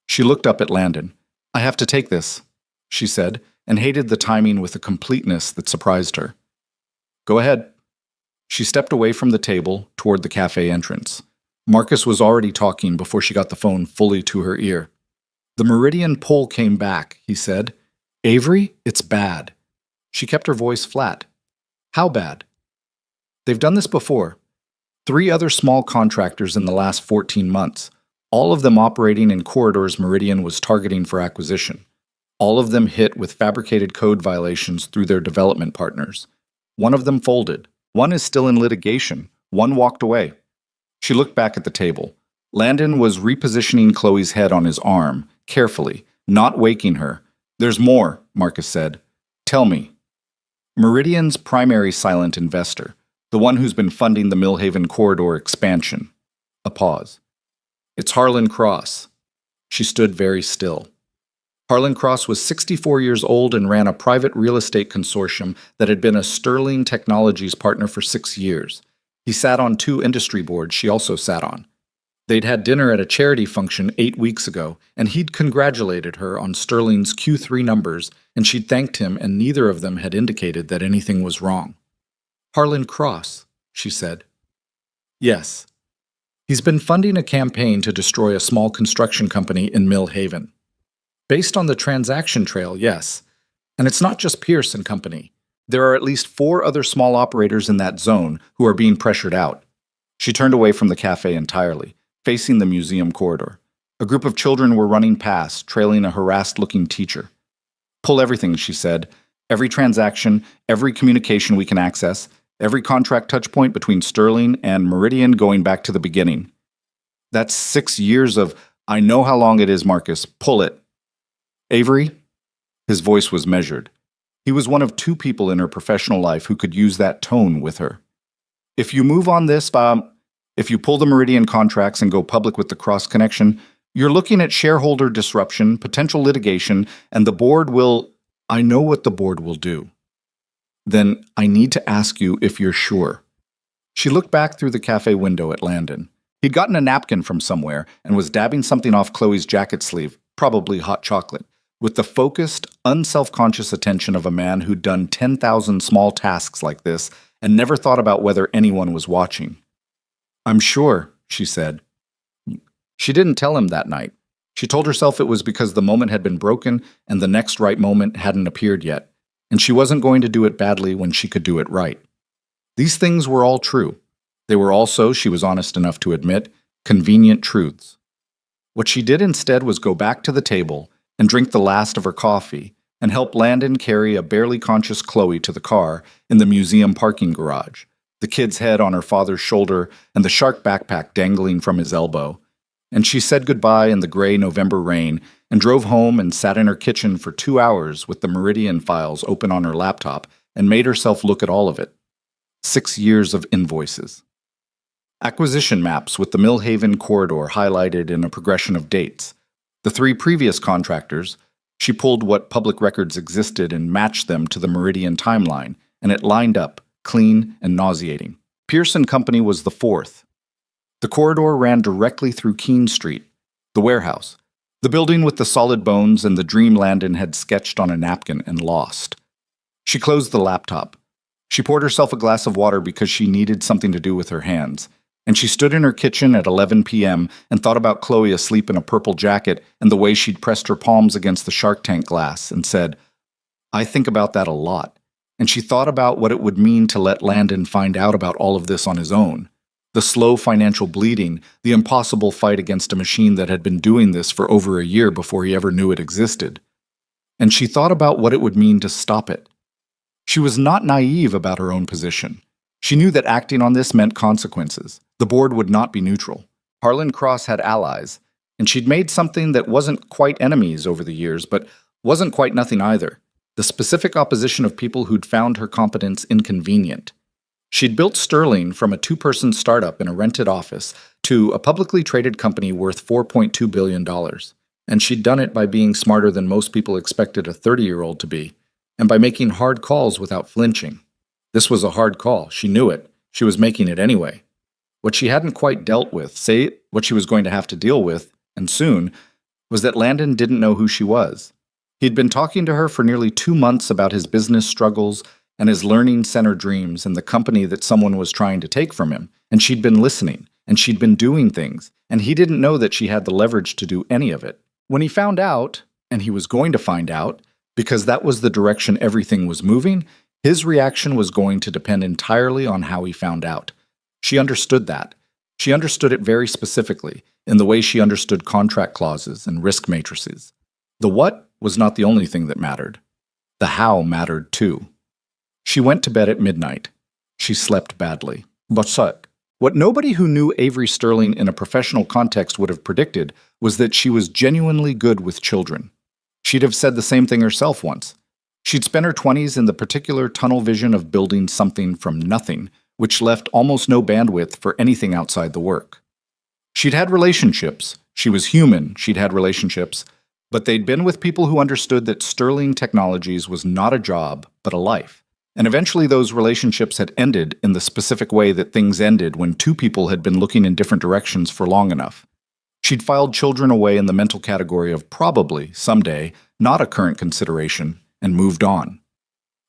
Speaker 1: She looked up at Landon. I have to take this, she said, and hated the timing with a completeness that surprised her. Go ahead. She stepped away from the table toward the cafe entrance. Marcus was already talking before she got the phone fully to her ear. The Meridian pull came back, he said. Avery, it's bad. She kept her voice flat. How bad? They've done this before. 3 other small contractors in the last 14 months, all of them operating in corridors Meridian was targeting for acquisition. All of them hit with fabricated code violations through their development partners. One of them folded. One is still in litigation. One walked away. She looked back at the table. Landon was repositioning Chloe's head on his arm, carefully, not waking her. There's more, Marcus said. Tell me. Meridian's primary silent investor, the one who's been funding the Millhaven corridor expansion. A pause. It's Harlan Cross. She stood very still. Harlan Cross was 64 years old and ran a private real estate consortium that had been a Sterling Technologies partner for 6 years. He sat on 2 industry boards she also sat on. They'd had dinner at a charity function 8 weeks ago, and he'd congratulated her on Sterling's Q3 numbers, and she'd thanked him, and neither of them had indicated that anything was wrong. Harlan Cross, she said. Yes. He's been funding a campaign to destroy a small construction company in Millhaven. Based on the transaction trail, yes. And it's not just Pierce and Company. There are at least 4 other small operators in that zone who are being pressured out. She turned away from the cafe entirely, facing the museum corridor. A group of children were running past, trailing a harassed-looking teacher. Pull everything, she said. Every transaction, every communication we can access, every contract touchpoint between Sterling and Meridian going back to the beginning. That's 6 years of, I know how long it is, Marcus. Pull it. Avery? His voice was measured. He was one of 2 people in her professional life who could use that tone with her. If you move on this, if you pull the Meridian contracts and go public with the cross connection, you're looking at shareholder disruption, potential litigation, and the board will... I know what the board will do. Then I need to ask you if you're sure. She looked back through the cafe window at Landon. He'd gotten a napkin from somewhere and was dabbing something off Chloe's jacket sleeve, probably hot chocolate, with the focused, unself-conscious attention of a man who'd done 10,000 small tasks like this and never thought about whether anyone was watching. I'm sure, she said. She didn't tell him that night. She told herself it was because the moment had been broken and the next right moment hadn't appeared yet, and she wasn't going to do it badly when she could do it right. These things were all true. They were also, she was honest enough to admit, convenient truths. What she did instead was go back to the table and drink the last of her coffee and help Landon carry a barely conscious Chloe to the car in the museum parking garage, the kid's head on her father's shoulder and the shark backpack dangling from his elbow. And she said goodbye in the gray November rain and drove home and sat in her kitchen for 2 hours with the Meridian files open on her laptop and made herself look at all of it. 6 years of invoices. Acquisition maps with the Millhaven corridor highlighted in a progression of dates. The 3 previous contractors, she pulled what public records existed and matched them to the Meridian timeline, and it lined up, clean and nauseating. Pierce & Company was the 4th. The corridor ran directly through Keene Street, the warehouse, the building with the solid bones and the dream Landon had sketched on a napkin and lost. She closed the laptop. She poured herself a glass of water because she needed something to do with her hands, and she stood in her kitchen at 11 p.m. and thought about Chloe asleep in a purple jacket and the way she'd pressed her palms against the Shark Tank glass and said, "I think about that a lot." And she thought about what it would mean to let Landon find out about all of this on his own. The slow financial bleeding, the impossible fight against a machine that had been doing this for over a year before he ever knew it existed. And she thought about what it would mean to stop it. She was not naive about her own position. She knew that acting on this meant consequences. The board would not be neutral. Harlan Cross had allies, and she'd made something that wasn't quite enemies over the years, but wasn't quite nothing either. The specific opposition of people who'd found her competence inconvenient. She'd built Sterling from a 2-person startup in a rented office to a publicly traded company worth $4.2 billion. And she'd done it by being smarter than most people expected a 30-year-old to be, and by making hard calls without flinching. This was a hard call. She knew it. She was making it anyway. What she hadn't quite dealt with, say what she was going to have to deal with, and soon, was that Landon didn't know who she was. He'd been talking to her for nearly 2 months about his business struggles and his learning center dreams and the company that someone was trying to take from him, and she'd been listening, and she'd been doing things, and he didn't know that she had the leverage to do any of it. When he found out, and he was going to find out, because that was the direction everything was moving, his reaction was going to depend entirely on how he found out. She understood that. She understood it very specifically, in the way she understood contract clauses and risk matrices. The what was not the only thing that mattered. The how mattered too. She went to bed at midnight. She slept badly. But what nobody who knew Avery Sterling in a professional context would have predicted was that she was genuinely good with children. She'd have said the same thing herself once. She'd spent her 20s in the particular tunnel vision of building something from nothing, which left almost no bandwidth for anything outside the work. She'd had relationships. She was human. She'd had relationships. But they'd been with people who understood that Sterling Technologies was not a job, but a life. And eventually those relationships had ended in the specific way that things ended when 2 people had been looking in different directions for long enough. She'd filed children away in the mental category of probably, someday, not a current consideration, and moved on.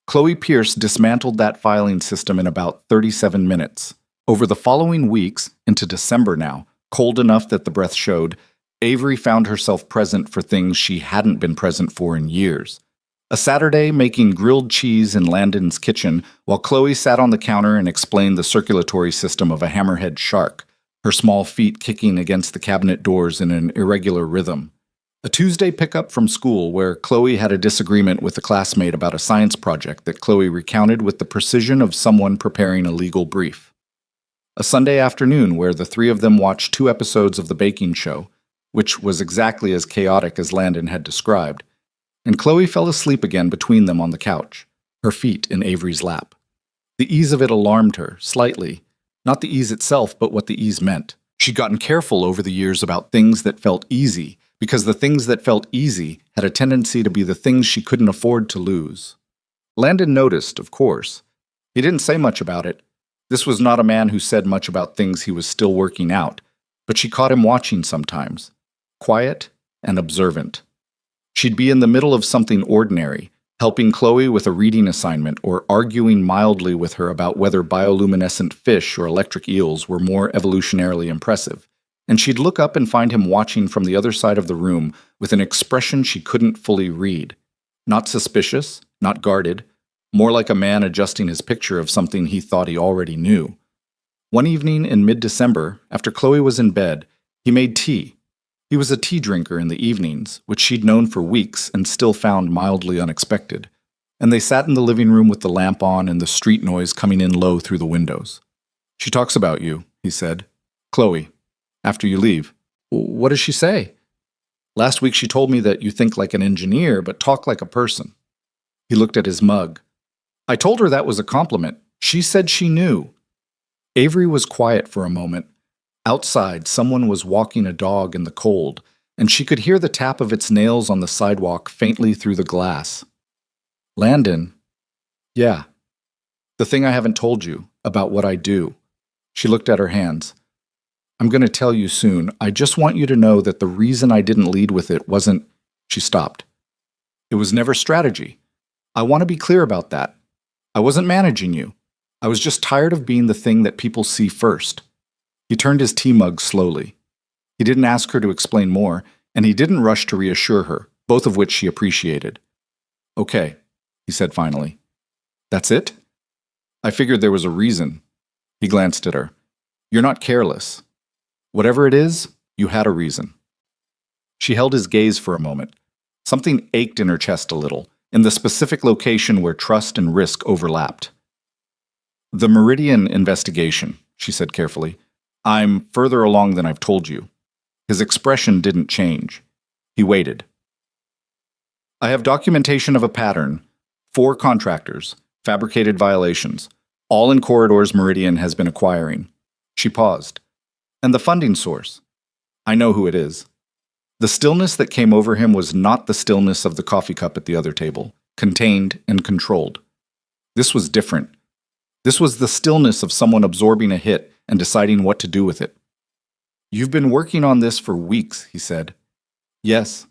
Speaker 1: Chloe Pierce dismantled that filing system in about 37 minutes. Over the following weeks, into December now, cold enough that the breath showed, Avery found herself present for things she hadn't been present for in years. A Saturday making grilled cheese in Landon's kitchen while Chloe sat on the counter and explained the circulatory system of a hammerhead shark, her small feet kicking against the cabinet doors in an irregular rhythm. A Tuesday pickup from school where Chloe had a disagreement with a classmate about a science project that Chloe recounted with the precision of someone preparing a legal brief. A Sunday afternoon where the 3 of them watched 2 episodes of The Baking Show, which was exactly as chaotic as Landon had described, and Chloe fell asleep again between them on the couch, her feet in Avery's lap. The ease of it alarmed her, slightly. Not the ease itself, but what the ease meant. She'd gotten careful over the years about things that felt easy, because the things that felt easy had a tendency to be the things she couldn't afford to lose. Landon noticed, of course. He didn't say much about it. This was not a man who said much about things he was still working out, but she caught him watching sometimes, quiet and observant. She'd be in the middle of something ordinary, helping Chloe with a reading assignment or arguing mildly with her about whether bioluminescent fish or electric eels were more evolutionarily impressive, and she'd look up and find him watching from the other side of the room with an expression she couldn't fully read. Not suspicious, not guarded, more like a man adjusting his picture of something he thought he already knew. One evening in mid-December, after Chloe was in bed, he made tea. He was a tea drinker in the evenings, which she'd known for weeks and still found mildly unexpected, and they sat in the living room with the lamp on and the street noise coming in low through the windows. "She talks about you," he said. "Chloe, after you leave." "What does she say?" "Last week she told me that you think like an engineer but talk like a person." He looked at his mug. "I told her that was a compliment. She said she knew." Avery was quiet for a moment. Outside, someone was walking a dog in the cold, and she could hear the tap of its nails on the sidewalk faintly through the glass. "Landon." "Yeah. The thing I haven't told you, about what I do." She looked at her hands. "I'm going to tell you soon. I just want you to know that the reason I didn't lead with it wasn't—" She stopped. "It was never strategy. I want to be clear about that. I wasn't managing you. I was just tired of being the thing that people see first." He turned his tea mug slowly. He didn't ask her to explain more, and he didn't rush to reassure her, both of which she appreciated. "Okay," he said finally. "That's it? I figured there was a reason." He glanced at her. "You're not careless. Whatever it is, you had a reason." She held his gaze for a moment. Something ached in her chest a little, in the specific location where trust and risk overlapped. "The Meridian investigation," she said carefully. "I'm further along than I've told you." His expression didn't change. He waited. "I have documentation of a pattern. 4 contractors, fabricated violations, all in corridors Meridian has been acquiring." She paused. "And the funding source. I know who it is." The stillness that came over him was not the stillness of the coffee cup at the other table, contained and controlled. This was different. This was the stillness of someone absorbing a hit and deciding what to do with it. "You've been working on this for weeks," he said. "Yes."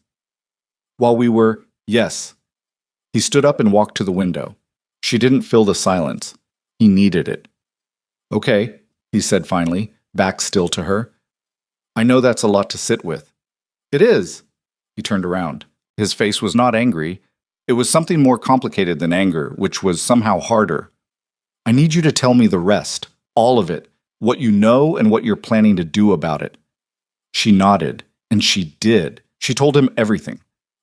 Speaker 1: "While we were—" "Yes." He stood up and walked to the window. She didn't fill the silence. He needed it. "Okay," he said finally, back still to her. "I know that's a lot to sit with." "It is." He turned around. His face was not angry. It was something more complicated than anger, which was somehow harder. "I need you to tell me the rest, all of it, what you know and what you're planning to do about it." She nodded, and she did. She told him everything.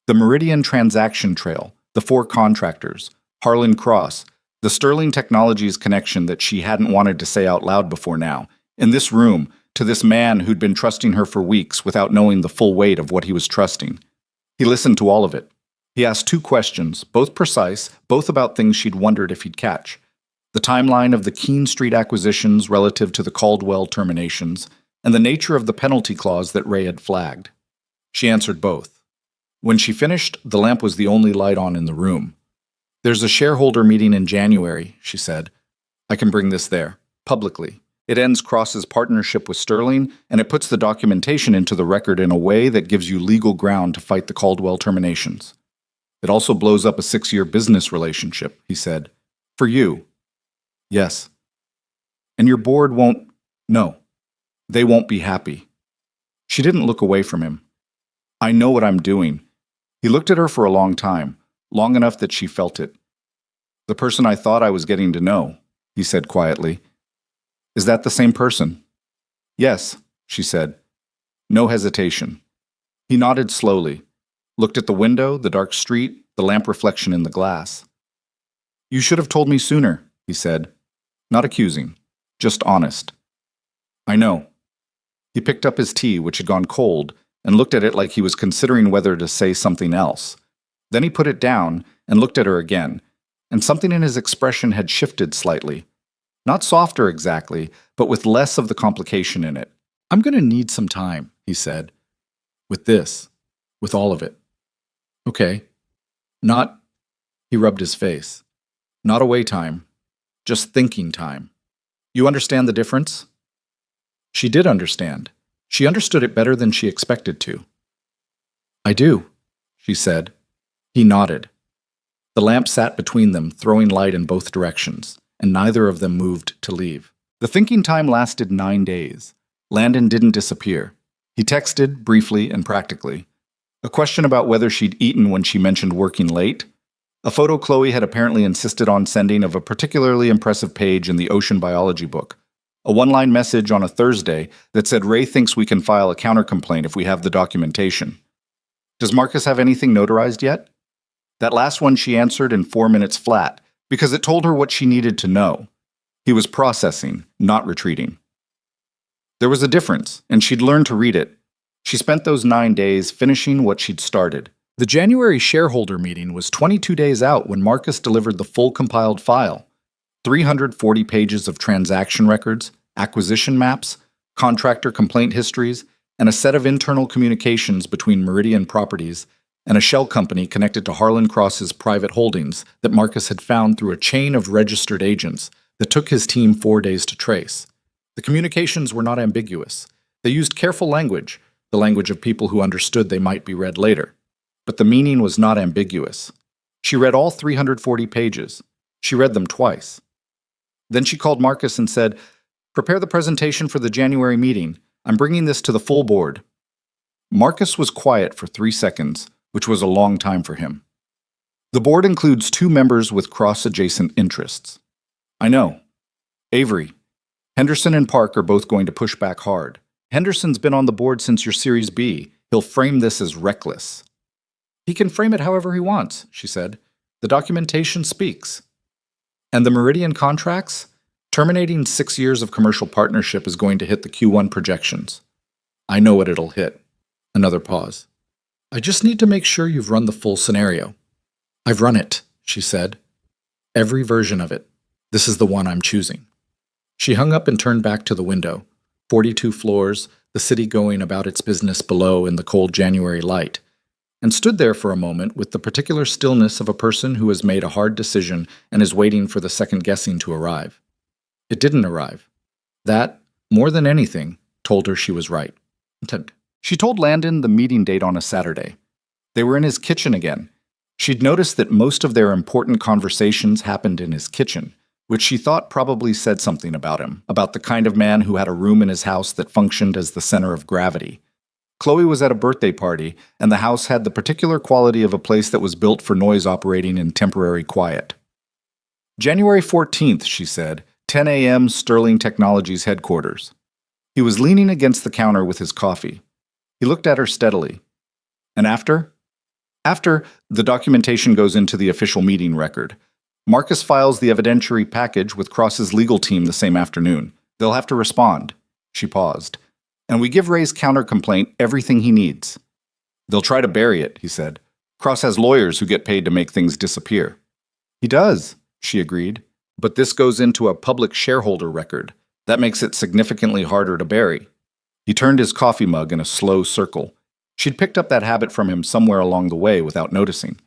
Speaker 1: The Meridian transaction trail, the 4 contractors, Harlan Cross, the Sterling Technologies connection that she hadn't wanted to say out loud before now, in this room, to this man who'd been trusting her for weeks without knowing the full weight of what he was trusting. He listened to all of it. He asked 2 questions, both precise, both about things she'd wondered if he'd catch. The timeline of the Keene Street acquisitions relative to the Caldwell terminations, and the nature of the penalty clause that Ray had flagged. She answered both. When she finished, the lamp was the only light on in the room. "There's a shareholder meeting in January," she said. "I can bring this there, publicly. It ends Cross's partnership with Sterling, and it puts the documentation into the record in a way that gives you legal ground to fight the Caldwell terminations. It also blows up a 6-year business relationship," he said. "For you." "Yes." "And your board won't—" "No. They won't be happy." She didn't look away from him. "I know what I'm doing." He looked at her for a long time, long enough that she felt it. "The person I thought I was getting to know," he said quietly. "Is that the same person?" "Yes," she said. No hesitation. He nodded slowly, looked at the window, the dark street, the lamp reflection in the glass. "You should have told me sooner," he said. Not accusing, just honest. "I know." He picked up his tea, which had gone cold, and looked at it like he was considering whether to say something else. Then he put it down and looked at her again, and something in his expression had shifted slightly. Not softer exactly, but with less of the complication in it. "I'm going to need some time," he said. "With this. With all of it." "Okay. Not—" He rubbed his face. "Not away time. Just thinking time. You understand the difference?" She did understand. She understood it better than she expected to. "I do," she said. He nodded. The lamp sat between them, throwing light in both directions, and neither of them moved to leave. The thinking time lasted 9 days. Landon didn't disappear. He texted, briefly and practically. A question about whether she'd eaten when she mentioned working late. A photo Chloe had apparently insisted on sending of a particularly impressive page in the ocean biology book. A one-line message on a Thursday that said Ray thinks we can file a countercomplaint if we have the documentation. Does Marcus have anything notarized yet? That last one she answered in 4 minutes flat, because it told her what she needed to know. He was processing, not retreating. There was a difference, and she'd learned to read it. She spent those 9 days finishing what she'd started. The January shareholder meeting was 22 days out when Marcus delivered the full compiled file. 340 pages of transaction records, acquisition maps, contractor complaint histories, and a set of internal communications between Meridian Properties and a shell company connected to Harlan Cross's private holdings that Marcus had found through a chain of registered agents that took his team 4 days to trace. The communications were not ambiguous. They used careful language, the language of people who understood they might be read later. But the meaning was not ambiguous. She read all 340 pages. She read them twice. Then she called Marcus and said, "Prepare the presentation for the January meeting. I'm bringing this to the full board." Marcus was quiet for 3 seconds, which was a long time for him. The board includes 2 members with cross-adjacent interests. I know. Avery. Henderson and Park are both going to push back hard. Henderson's been on the board since your Series B. He'll frame this as reckless. He can frame it however he wants, she said. The documentation speaks. And the Meridian contracts? Terminating 6 years of commercial partnership is going to hit the Q1 projections. I know what it'll hit. Another pause. I just need to make sure you've run the full scenario. I've run it, she said. Every version of it. This is the one I'm choosing. She hung up and turned back to the window. 42 floors, the city going about its business below in the cold January light, and stood there for a moment with the particular stillness of a person who has made a hard decision and is waiting for the second guessing to arrive. It didn't arrive. That, more than anything, told her she was right. She told Landon the meeting date on a Saturday. They were in his kitchen again. She'd noticed that most of their important conversations happened in his kitchen, which she thought probably said something about him, about the kind of man who had a room in his house that functioned as the center of gravity. Chloe was at a birthday party, and the house had the particular quality of a place that was built for noise operating in temporary quiet. January 14th, she said, 10 a.m. Sterling Technologies headquarters. He was leaning against the counter with his coffee. He looked at her steadily. And after? After, the documentation goes into the official meeting record. Marcus files the evidentiary package with Cross's legal team the same afternoon. They'll have to respond. She paused. And we give Ray's countercomplaint everything he needs. They'll try to bury it, he said. Cross has lawyers who get paid to make things disappear. He does, she agreed. But this goes into a public shareholder record. That makes it significantly harder to bury. He turned his coffee mug in a slow circle. She'd picked up that habit from him somewhere along the way without noticing.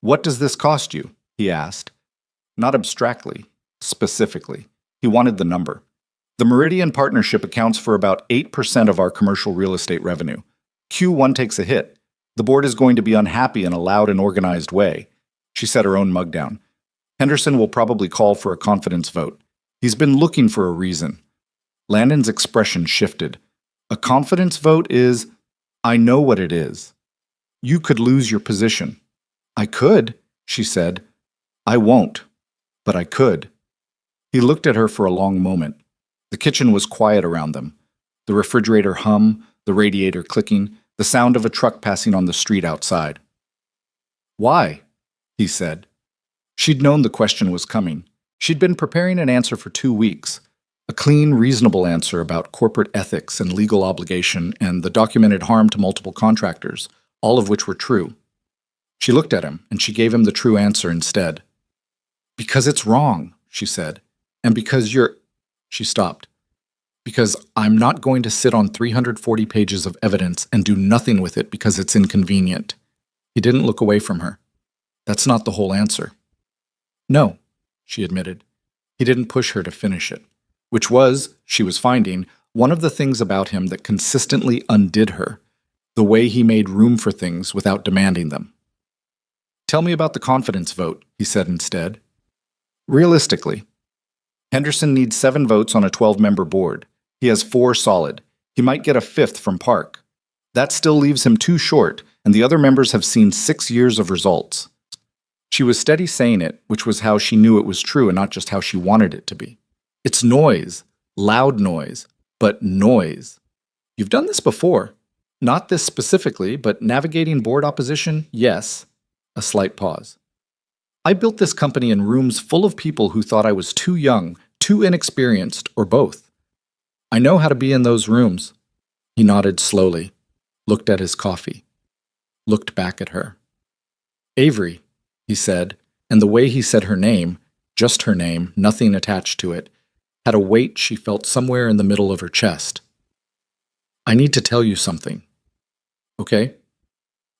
Speaker 1: What does this cost you? He asked. Not abstractly, specifically. He wanted the number. The Meridian partnership accounts for about 8% of our commercial real estate revenue. Q1 takes a hit. The board is going to be unhappy in a loud and organized way. She set her own mug down. Henderson will probably call for a confidence vote. He's been looking for a reason. Landon's expression shifted. A confidence vote is, I know what it is. You could lose your position. I could, she said. I won't, but I could. He looked at her for a long moment. The kitchen was quiet around them. The refrigerator hum, the radiator clicking, the sound of a truck passing on the street outside. Why? He said. She'd known the question was coming. She'd been preparing an answer for 2 weeks. A clean, reasonable answer about corporate ethics and legal obligation and the documented harm to multiple contractors, all of which were true. She looked at him, and she gave him the true answer instead. Because it's wrong, she said, and because you're... She stopped. Because I'm not going to sit on 340 pages of evidence and do nothing with it because it's inconvenient. He didn't look away from her. That's not the whole answer. No, she admitted. He didn't push her to finish it, which was, she was finding, one of the things about him that consistently undid her, the way he made room for things without demanding them. Tell me about the confidence vote, he said instead. Realistically, Henderson needs 7 votes on a 12-member board. He has 4 solid. He might get a 5th from Park. That still leaves him 2 short, and the other members have seen 6 years of results. She was steady saying it, which was how she knew it was true and not just how she wanted it to be. It's noise, loud noise, but noise. You've done this before. Not this specifically, but navigating board opposition, yes. A slight pause. I built this company in rooms full of people who thought I was too young, too inexperienced, or both. I know how to be in those rooms. He nodded slowly, looked at his coffee, looked back at her. Avery, he said, and the way he said her name, just her name, nothing attached to it, had a weight she felt somewhere in the middle of her chest. I need to tell you something. Okay?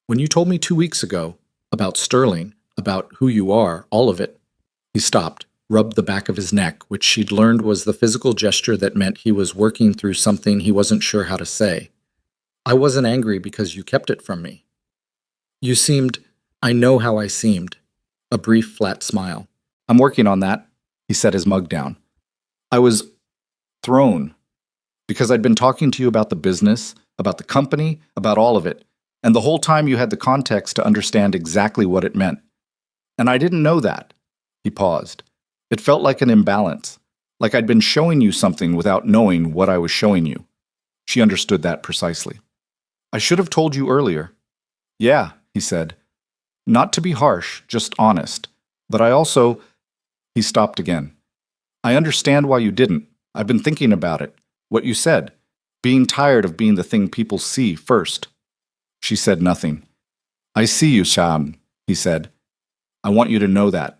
Speaker 1: When you told me 2 weeks ago about Sterling, about who you are, all of it, he stopped, rubbed the back of his neck, which she'd learned was the physical gesture that meant he was working through something he wasn't sure how to say. I wasn't angry because you kept it from me. You seemed, I know how I seemed. A brief, flat smile. I'm working on that, he set his mug down. I was thrown because I'd been talking to you about the business, about the company, about all of it, and the whole time you had the context to understand exactly what it meant. And I didn't know that. He paused. It felt like an imbalance, like I'd been showing you something without knowing what I was showing you. She understood that precisely. I should have told you earlier. Yeah, he said. Not to be harsh, just honest. But I also... He stopped again. I understand why you didn't. I've been thinking about it. What you said. Being tired of being the thing people see first. She said nothing. I see you, Sham, he said. I want you to know that.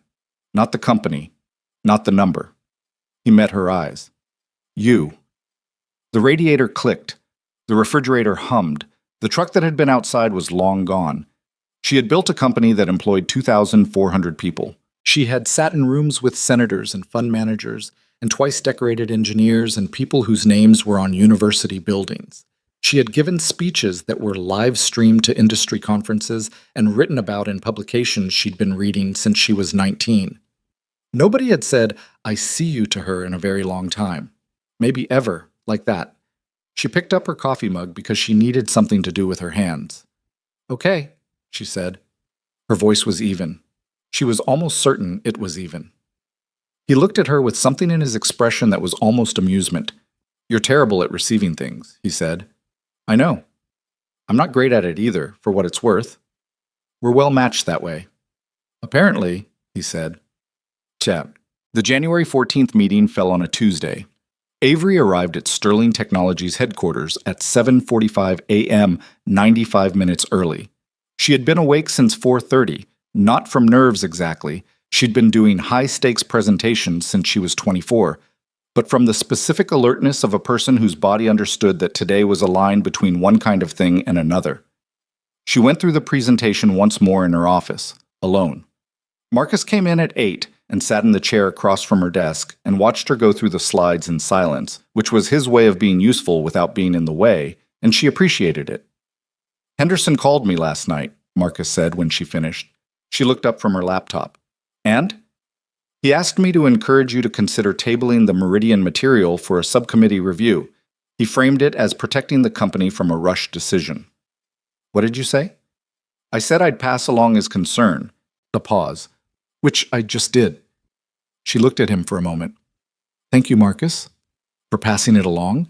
Speaker 1: Not the company. Not the number. He met her eyes. You. The radiator clicked. The refrigerator hummed. The truck that had been outside was long gone. She had built a company that employed 2,400 people. She had sat in rooms with senators and fund managers, and twice decorated engineers and people whose names were on university buildings. She had given speeches that were live-streamed to industry conferences and written about in publications she'd been reading since she was 19. Nobody had said, I see you to her in a very long time. Maybe ever, like that. She picked up her coffee mug because she needed something to do with her hands. Okay, she said. Her voice was even. She was almost certain it was even. He looked at her with something in his expression that was almost amusement. You're terrible at receiving things, he said. I know. I'm not great at it either, for what it's worth. We're well matched that way. Apparently, he said. Chat. The January 14th meeting fell on a Tuesday. Avery arrived at Sterling Technologies headquarters at 7:45 a.m., 95 minutes early. She had been awake since 4:30, not from nerves exactly. She'd been doing high-stakes presentations since she was 24, but from the specific alertness of a person whose body understood that today was a line between one kind of thing and another. She went through the presentation once more in her office, alone. Marcus came in at 8 and sat in the chair across from her desk and watched her go through the slides in silence, which was his way of being useful without being in the way, and she appreciated it. Henderson called me last night, Marcus said when she finished. She looked up from her laptop. And? He asked me to encourage you to consider tabling the Meridian material for a subcommittee review. He framed it as protecting the company from a rushed decision. What did you say? I said I'd pass along his concern. A pause. Which I just did. She looked at him for a moment. Thank you, Marcus, for passing it along,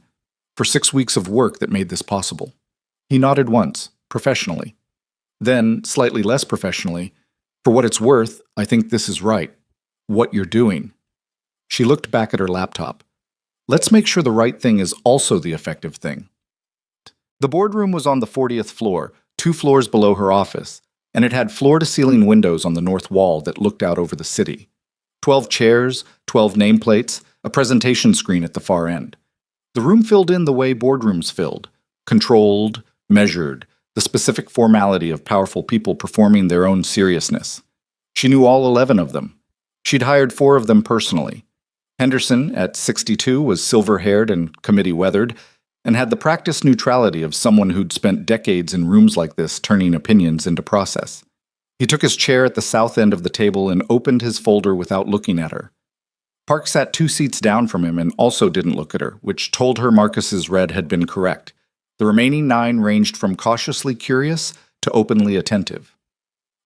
Speaker 1: for 6 weeks of work that made this possible. He nodded once, professionally. Then, slightly less professionally, for what it's worth, I think this is right. What you're doing. She looked back at her laptop. Let's make sure the right thing is also the effective thing. The boardroom was on the 40th floor, 2 floors below her office, and it had floor-to-ceiling windows on the north wall that looked out over the city. 12 chairs, 12 nameplates, a presentation screen at the far end. The room filled in the way boardrooms filled, controlled, measured, the specific formality of powerful people performing their own seriousness. She knew all 11 of them. She'd hired 4 of them personally. Henderson, at 62, was silver-haired and committee-weathered, and had the practiced neutrality of someone who'd spent decades in rooms like this turning opinions into process. He took his chair at the south end of the table and opened his folder without looking at her. Park sat 2 seats down from him and also didn't look at her, which told her Marcus's read had been correct. The remaining 9 ranged from cautiously curious to openly attentive.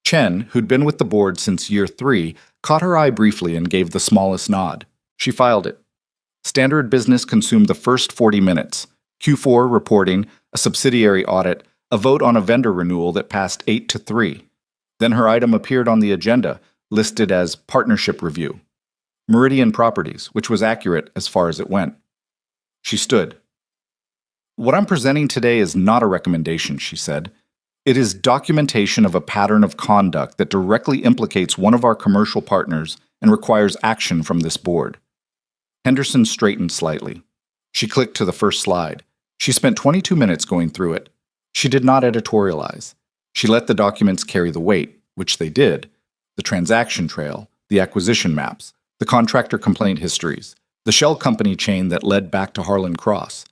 Speaker 1: Chen, who'd been with the board since year 3, caught her eye briefly and gave the smallest nod. She filed it. Standard business consumed the first 40 minutes. Q4 reporting, a subsidiary audit, a vote on a vendor renewal that passed 8-3. Then her item appeared on the agenda, listed as partnership review. Meridian Properties, which was accurate as far as it went. She stood. What I'm presenting today is not a recommendation, she said. It is documentation of a pattern of conduct that directly implicates one of our commercial partners and requires action from this board. Henderson straightened slightly. She clicked to the first slide. She spent 22 minutes going through it. She did not editorialize. She let the documents carry the weight, which they did. The transaction trail, the acquisition maps, the contractor complaint histories, the shell company chain that led back to Harlan Cross.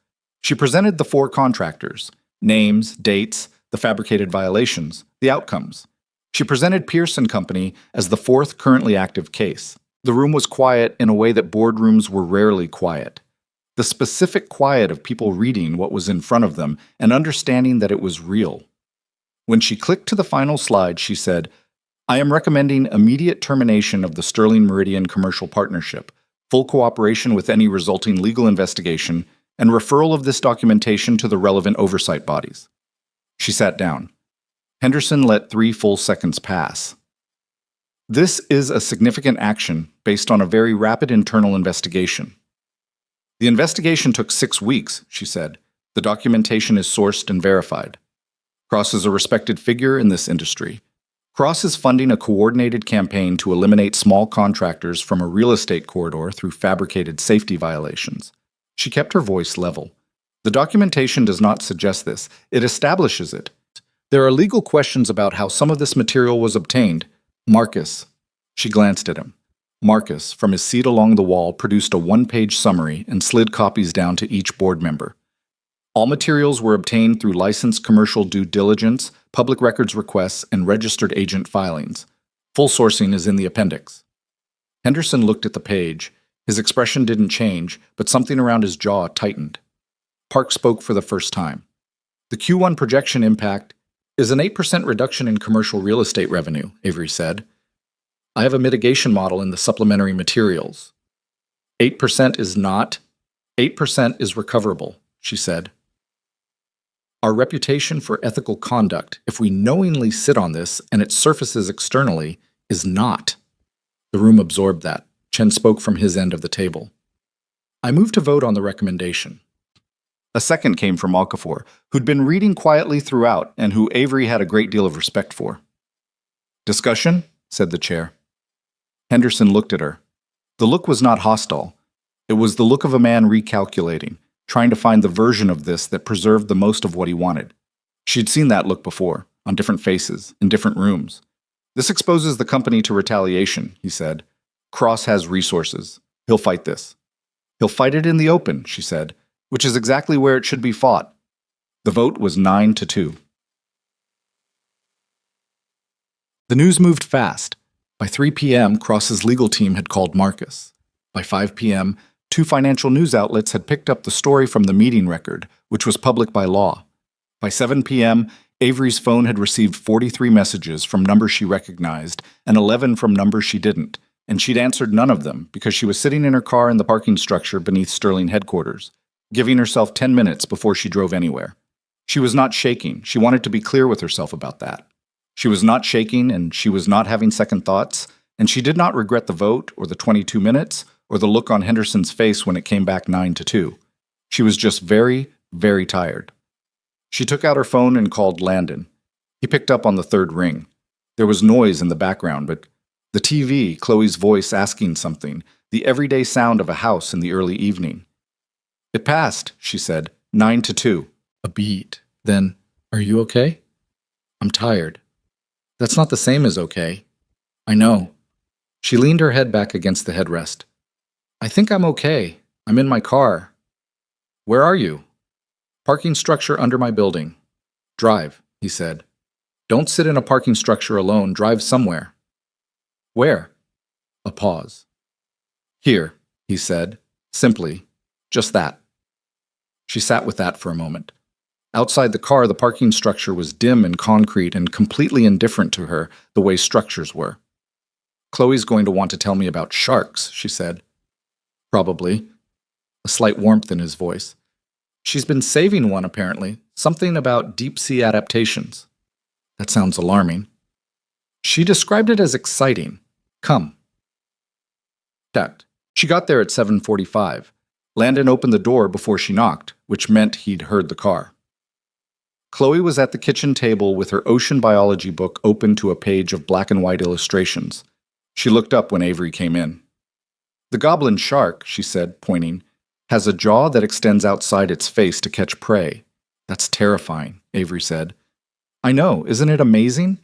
Speaker 1: She presented the 4 contractors, names, dates, the fabricated violations, the outcomes. She presented Pierce & Company as the 4th currently active case. The room was quiet in a way that boardrooms were rarely quiet. The specific quiet of people reading what was in front of them and understanding that it was real. When she clicked to the final slide, she said, I am recommending immediate termination of the Sterling Meridian Commercial Partnership, full cooperation with any resulting legal investigation, and referral of this documentation to the relevant oversight bodies. She sat down. Henderson let 3 full seconds pass. This is a significant action based on a very rapid internal investigation. The investigation took 6 weeks, she said. The documentation is sourced and verified. Cross is a respected figure in this industry. Cross is funding a coordinated campaign to eliminate small contractors from a real estate corridor through fabricated safety violations. She kept her voice level. The documentation does not suggest this. It establishes it. There are legal questions about how some of this material was obtained. Marcus. She glanced at him. Marcus, from his seat along the wall, produced a 1-page summary and slid copies down to each board member. All materials were obtained through licensed commercial due diligence, public records requests, and registered agent filings. Full sourcing is in the appendix. Henderson looked at the page. His expression didn't change, but something around his jaw tightened. Park spoke for the first time. The Q1 projection impact is an 8% reduction in commercial real estate revenue, Avery said. I have a mitigation model in the supplementary materials. 8% is not. 8% is recoverable, she said. Our reputation for ethical conduct, if we knowingly sit on this and it surfaces externally, is not. The room absorbed that. Chen spoke from his end of the table. I moved to vote on the recommendation. A second came from Okafor, who'd been reading quietly throughout and who Avery had a great deal of respect for. Discussion? Said the chair. Henderson looked at her. The look was not hostile. It was the look of a man recalculating, trying to find the version of this that preserved the most of what he wanted. She'd seen that look before, on different faces, in different rooms. This exposes the company to retaliation, he said. Cross has resources. He'll fight this. He'll fight it in the open, she said, which is exactly where it should be fought. The vote was 9-2. The news moved fast. By 3 p.m., Cross's legal team had called Marcus. By 5 p.m., 2 financial news outlets had picked up the story from the meeting record, which was public by law. By 7 p.m., Avery's phone had received 43 messages from numbers she recognized and 11 from numbers she didn't, and she'd answered none of them because she was sitting in her car in the parking structure beneath Sterling headquarters, giving herself 10 minutes before she drove anywhere. She was not shaking. She wanted to be clear with herself about that. She was not shaking, and she was not having second thoughts, and she did not regret the vote or the 22 minutes or the look on Henderson's face when it came back 9-2. She was just very, very tired. She took out her phone and called Landon. He picked up on the 3rd ring. There was noise in the background, but the TV, Chloe's voice asking something, the everyday sound of a house in the early evening. It passed, she said, 9-2. A beat. Then, are you okay? I'm tired. That's not the same as okay. I know. She leaned her head back against the headrest. I think I'm okay. I'm in my car. Where are you? Parking structure under my building. Drive, he said. Don't sit in a parking structure alone. Drive somewhere. Where? A pause. Here, he said, simply, just that. She sat with that for a moment. Outside the car, the parking structure was dim and concrete and completely indifferent to her, the way structures were. Chloe's going to want to tell me about sharks, she said. Probably. a slight warmth in his voice. She's been saving one, apparently. Something about deep-sea adaptations. That sounds alarming. She described it as exciting. Come. Checked. She got there at 7:45. Landon opened the door before she knocked, which meant he'd heard the car. Chloe was at the kitchen table with her ocean biology book open to a page of black and white illustrations. She looked up when Avery came in. The goblin shark, she said, pointing, has a jaw that extends outside its face to catch prey. That's terrifying, Avery said. I know, isn't it amazing?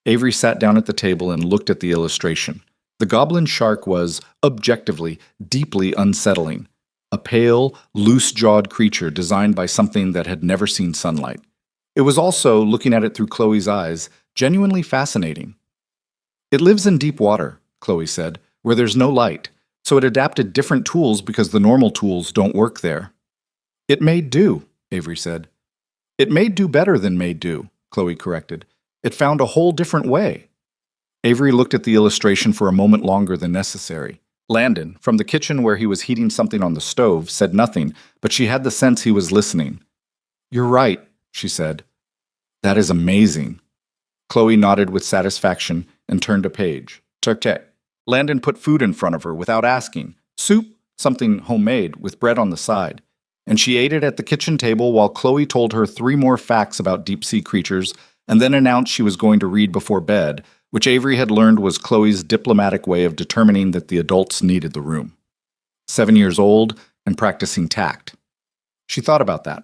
Speaker 1: Avery sat down at the table and looked at the illustration. The goblin shark was, objectively, deeply unsettling. A pale, loose-jawed creature designed by something that had never seen sunlight. It was also, looking at it through Chloe's eyes, genuinely fascinating. It lives in deep water, Chloe said, where there's no light, so it adapted different tools because the normal tools don't work there. It made do, Avery said. It made do better than made do, Chloe corrected. It found a whole different way. Avery looked at the illustration for a moment longer than necessary. Landon, from the kitchen where he was heating something on the stove, said nothing, but she had the sense he was listening. You're right, she said. That is amazing. Chloe nodded with satisfaction and turned a page. Turkey. Landon put food in front of her without asking. Soup, something homemade, with bread on the side. And she ate it at the kitchen table while Chloe told her 3 more facts about deep-sea creatures and then announced she was going to read before bed, which Avery had learned was Chloe's diplomatic way of determining that the adults needed the room. 7 years old and practicing tact. She thought about that.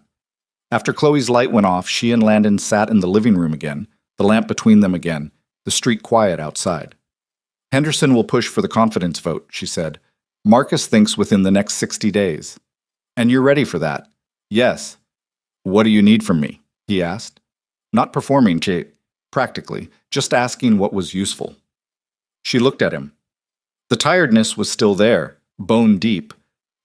Speaker 1: After Chloe's light went off, she and Landon sat in the living room again, the lamp between them again, the street quiet outside. Henderson will push for the confidence vote, she said. Marcus thinks within the next 60 days. And you're ready for that? Yes. What do you need from me? He asked. Not performing, practically, just asking what was useful. She looked at him. The tiredness was still there, bone deep,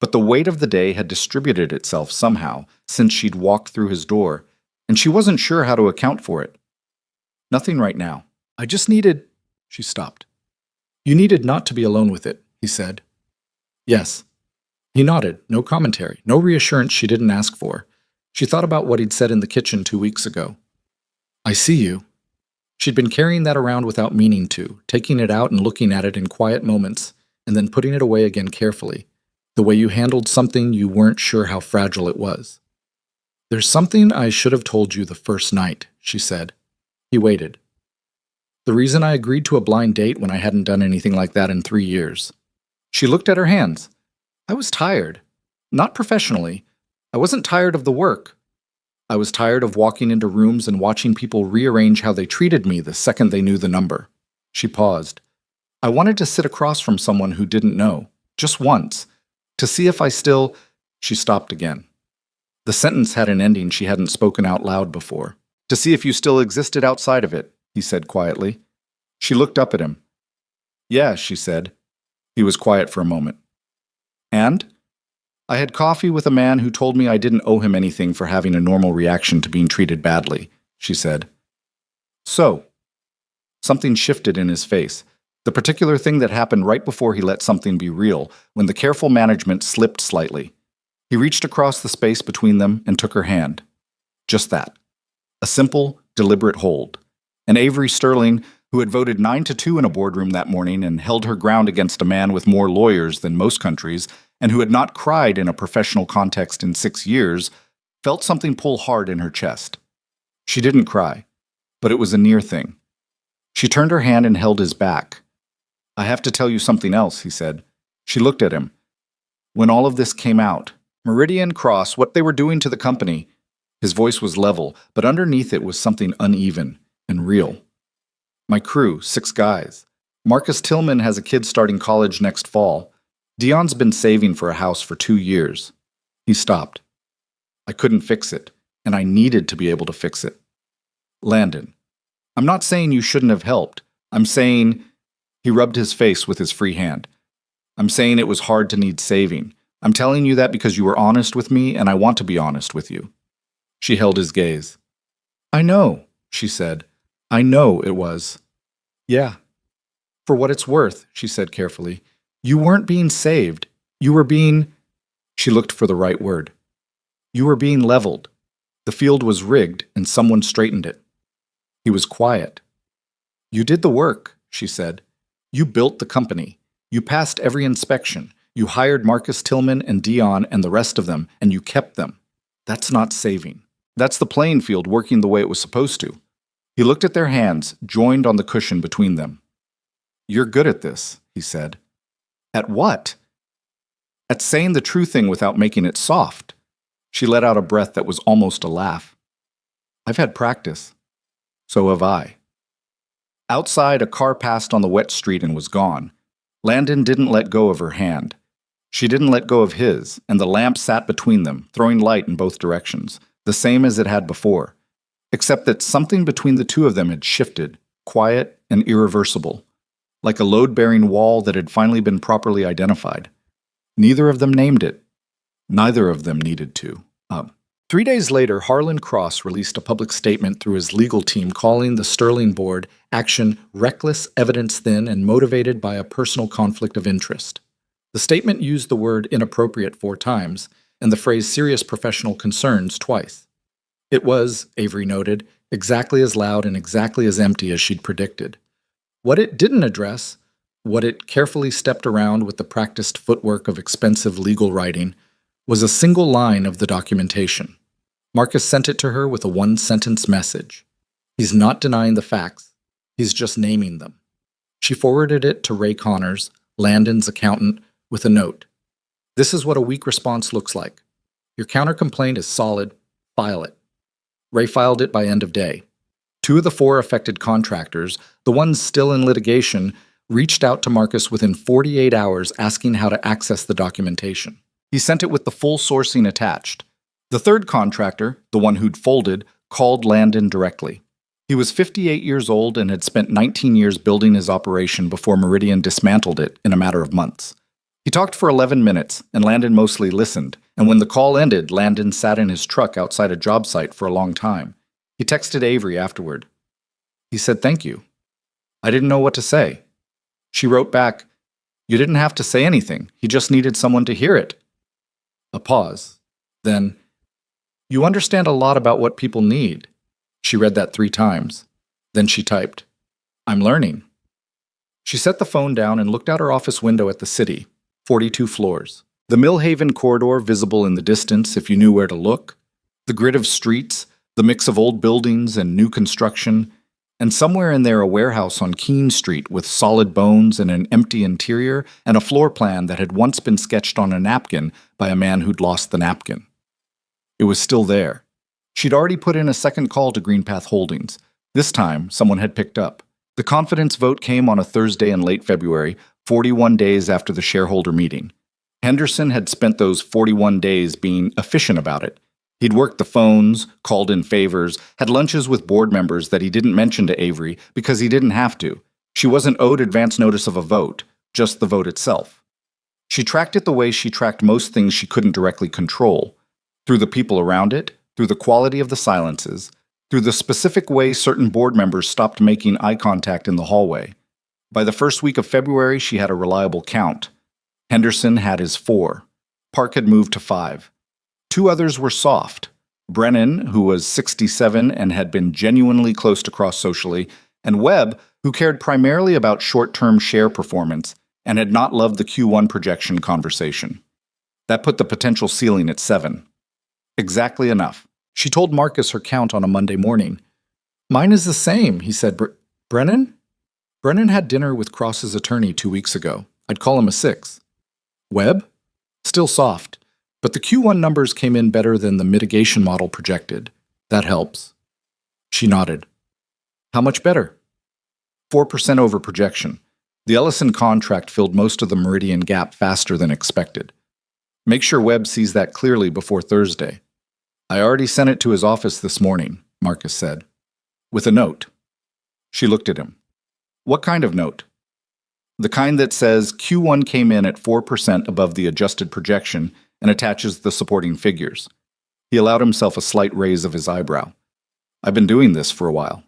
Speaker 1: but the weight of the day had distributed itself somehow since she'd walked through his door, and she wasn't sure how to account for it. Nothing right now. I just needed... She stopped. You needed not to be alone with it, he said. Yes. He nodded, no commentary, no reassurance she didn't ask for. She thought about what he'd said in the kitchen 2 weeks ago. I see you. She'd been carrying that around without meaning to, taking it out and looking at it in quiet moments, and then putting it away again carefully, the way you handled something you weren't sure how fragile it was. There's something I should have told you the first night, she said. He waited. The reason I agreed to a blind date when I hadn't done anything like that in 3 years. She looked at her hands. I was tired. Not professionally. I wasn't tired of the work. I was tired of walking into rooms and watching people rearrange how they treated me the second they knew the number. She paused. I wanted to sit across from someone who didn't know, just once, to see if I still... She stopped again. The sentence had an ending she hadn't spoken out loud before. To see if you still existed outside of it, he said quietly. She looked up at him. Yeah, she said. He was quiet for a moment. And? I had coffee with a man who told me I didn't owe him anything for having a normal reaction to being treated badly, she said. So? Something shifted in his face, the particular thing that happened right before he let something be real, when the careful management slipped slightly. He reached across the space between them and took her hand. Just that. A simple, deliberate hold. And Avery Sterling, who had voted 9-2 in a boardroom that morning and held her ground against a man with more lawyers than most countries, and who had not cried in a professional context in 6 years, felt something pull hard in her chest. She didn't cry, but it was a near thing. She turned her hand and held his back. I have to tell you something else, he said. She looked at him. When all of this came out, Meridian Cross, what they were doing to the company, his voice was level, but underneath it was something uneven and real. My crew, 6 guys. Marcus Tillman has a kid starting college next fall. Dion's been saving for a house for 2 years. He stopped. I couldn't fix it, and I needed to be able to fix it. Landon, I'm not saying you shouldn't have helped. I'm saying... He rubbed his face with his free hand. I'm saying it was hard to need saving. I'm telling you that because you were honest with me, and I want to be honest with you. She held his gaze. I know, she said. I know it was. Yeah. For what it's worth, she said carefully, you weren't being saved. You were being... She looked for the right word. You were being leveled. The field was rigged, and someone straightened it. He was quiet. You did the work, she said. You built the company. You passed every inspection. You hired Marcus Tillman and Dion and the rest of them, and you kept them. That's not saving. That's the playing field working the way it was supposed to. He looked at their hands, joined on the cushion between them. You're good at this, he said. At what? At saying the true thing without making it soft. She let out a breath that was almost a laugh. I've had practice. So have I. Outside, a car passed on the wet street and was gone. Landon didn't let go of her hand. She didn't let go of his, and the lamp sat between them, throwing light in both directions, the same as it had before, except that something between the two of them had shifted, quiet and irreversible, like a load-bearing wall that had finally been properly identified. Neither of them named it. Neither of them needed to. 3 days later, Harlan Cross released a public statement through his legal team calling the Sterling Board action reckless, evidence-thin, and motivated by a personal conflict of interest. The statement used the word inappropriate 4 times and the phrase serious professional concerns twice. It was, Avery noted, exactly as loud and exactly as empty as she'd predicted. What it didn't address, what it carefully stepped around with the practiced footwork of expensive legal writing, was a single line of the documentation. Marcus sent it to her with a 1-sentence message. He's not denying the facts. He's just naming them. She forwarded it to Ray Connors, Landon's accountant, with a note. This is what a weak response looks like. Your counter-complaint is solid. File it. Ray filed it by end of day. 2 of the 4 affected contractors, the ones still in litigation, reached out to Marcus within 48 hours asking how to access the documentation. He sent it with the full sourcing attached. The 3rd contractor, the one who'd folded, called Landon directly. He was 58 years old and had spent 19 years building his operation before Meridian dismantled it in a matter of months. He talked for 11 minutes, and Landon mostly listened, and when the call ended, Landon sat in his truck outside a job site for a long time. He texted Avery afterward. He said thank you. I didn't know what to say. She wrote back, You didn't have to say anything. He just needed someone to hear it. A pause. Then, You understand a lot about what people need. She read that 3 times. Then she typed, I'm learning. She set the phone down and looked out her office window at the city, 42 floors. The Millhaven corridor visible in the distance if you knew where to look, the grid of streets, the mix of old buildings and new construction, and somewhere in there a warehouse on Keene Street with solid bones and an empty interior and a floor plan that had once been sketched on a napkin by a man who'd lost the napkin. It was still there. She'd already put in a second call to Greenpath Holdings. This time, someone had picked up. The confidence vote came on a Thursday in late February, 41 days after the shareholder meeting. Henderson had spent those 41 days being efficient about it. He'd worked the phones, called in favors, had lunches with board members that he didn't mention to Avery because he didn't have to. She wasn't owed advance notice of a vote, just the vote itself. She tracked it the way she tracked most things she couldn't directly control, through the people around it, through the quality of the silences, through the specific way certain board members stopped making eye contact in the hallway. By the first week of February, she had a reliable count. Henderson had his 4. Park had moved to 5. 2 others were soft. Brennan, who was 67 and had been genuinely close to Cross socially, and Webb, who cared primarily about short-term share performance and had not loved the Q1 projection conversation. That put the potential ceiling at 7. Exactly enough. She told Marcus her count on a Monday morning. Mine is the same, he said. Brennan? Brennan had dinner with Cross's attorney 2 weeks ago. I'd call him a 6. Webb? Still soft. But the Q1 numbers came in better than the mitigation model projected. That helps. She nodded. How much better? 4% over projection. The Ellison contract filled most of the Meridian gap faster than expected. Make sure Webb sees that clearly before Thursday. I already sent it to his office this morning, Marcus said. With a note. She looked at him. What kind of note? The kind that says Q1 came in at 4% above the adjusted projection and attaches the supporting figures. He allowed himself a slight raise of his eyebrow. I've been doing this for a while.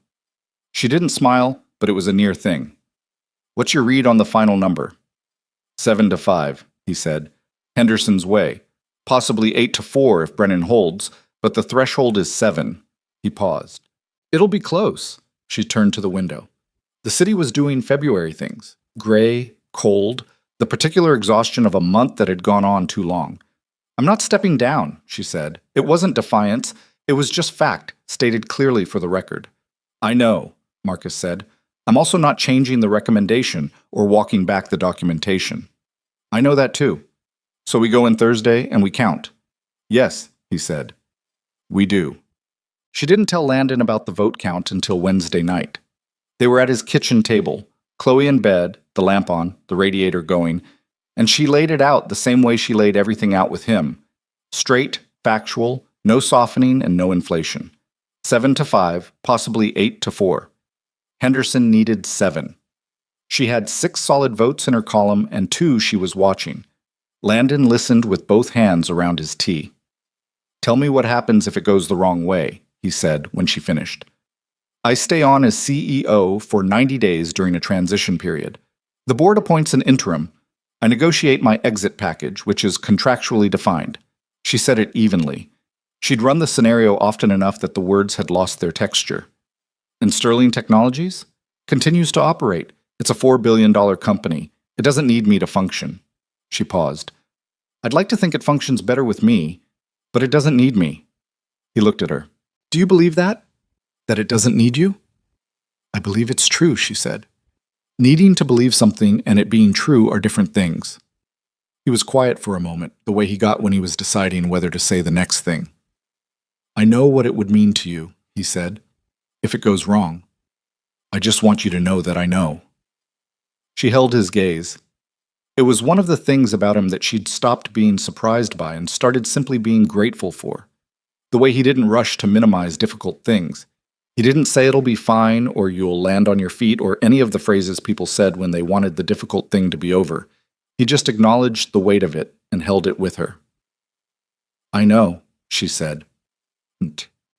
Speaker 1: She didn't smile, but it was a near thing. What's your read on the final number? 7 to 5, he said. Henderson's way. Possibly 8-4 if Brennan holds, but the threshold is 7. He paused. It'll be close. She turned to the window. The city was doing February things. Gray, cold, the particular exhaustion of a month that had gone on too long. I'm not stepping down, she said. It wasn't defiance. It was just fact, stated clearly for the record. I know, Marcus said. I'm also not changing the recommendation or walking back the documentation. I know that too. So we go in Thursday and we count. Yes, he said. We do. She didn't tell Landon about the vote count until Wednesday night. They were at his kitchen table, Chloe in bed, the lamp on, the radiator going, and she laid it out the same way she laid everything out with him. Straight, factual, no softening and no inflation. 7-5, possibly 8-4. Henderson needed 7. She had 6 solid votes in her column and 2 she was watching. Landon listened with both hands around his tea. Tell me what happens if it goes the wrong way, he said when she finished. I stay on as CEO for 90 days during a transition period. The board appoints an interim. I negotiate my exit package, which is contractually defined. She said it evenly. She'd run the scenario often enough that the words had lost their texture. And Sterling Technologies? Continues to operate. It's a $4 billion company. It doesn't need me to function. She paused. I'd like to think it functions better with me, but it doesn't need me. He looked at her. Do you believe that? That it doesn't need you? I believe it's true, she said. Needing to believe something and it being true are different things. He was quiet for a moment, the way he got when he was deciding whether to say the next thing. I know what it would mean to you, he said, if it goes wrong. I just want you to know that I know. She held his gaze. It was one of the things about him that she'd stopped being surprised by and started simply being grateful for. The way he didn't rush to minimize difficult things. He didn't say it'll be fine or you'll land on your feet or any of the phrases people said when they wanted the difficult thing to be over. He just acknowledged the weight of it and held it with her. I know, she said.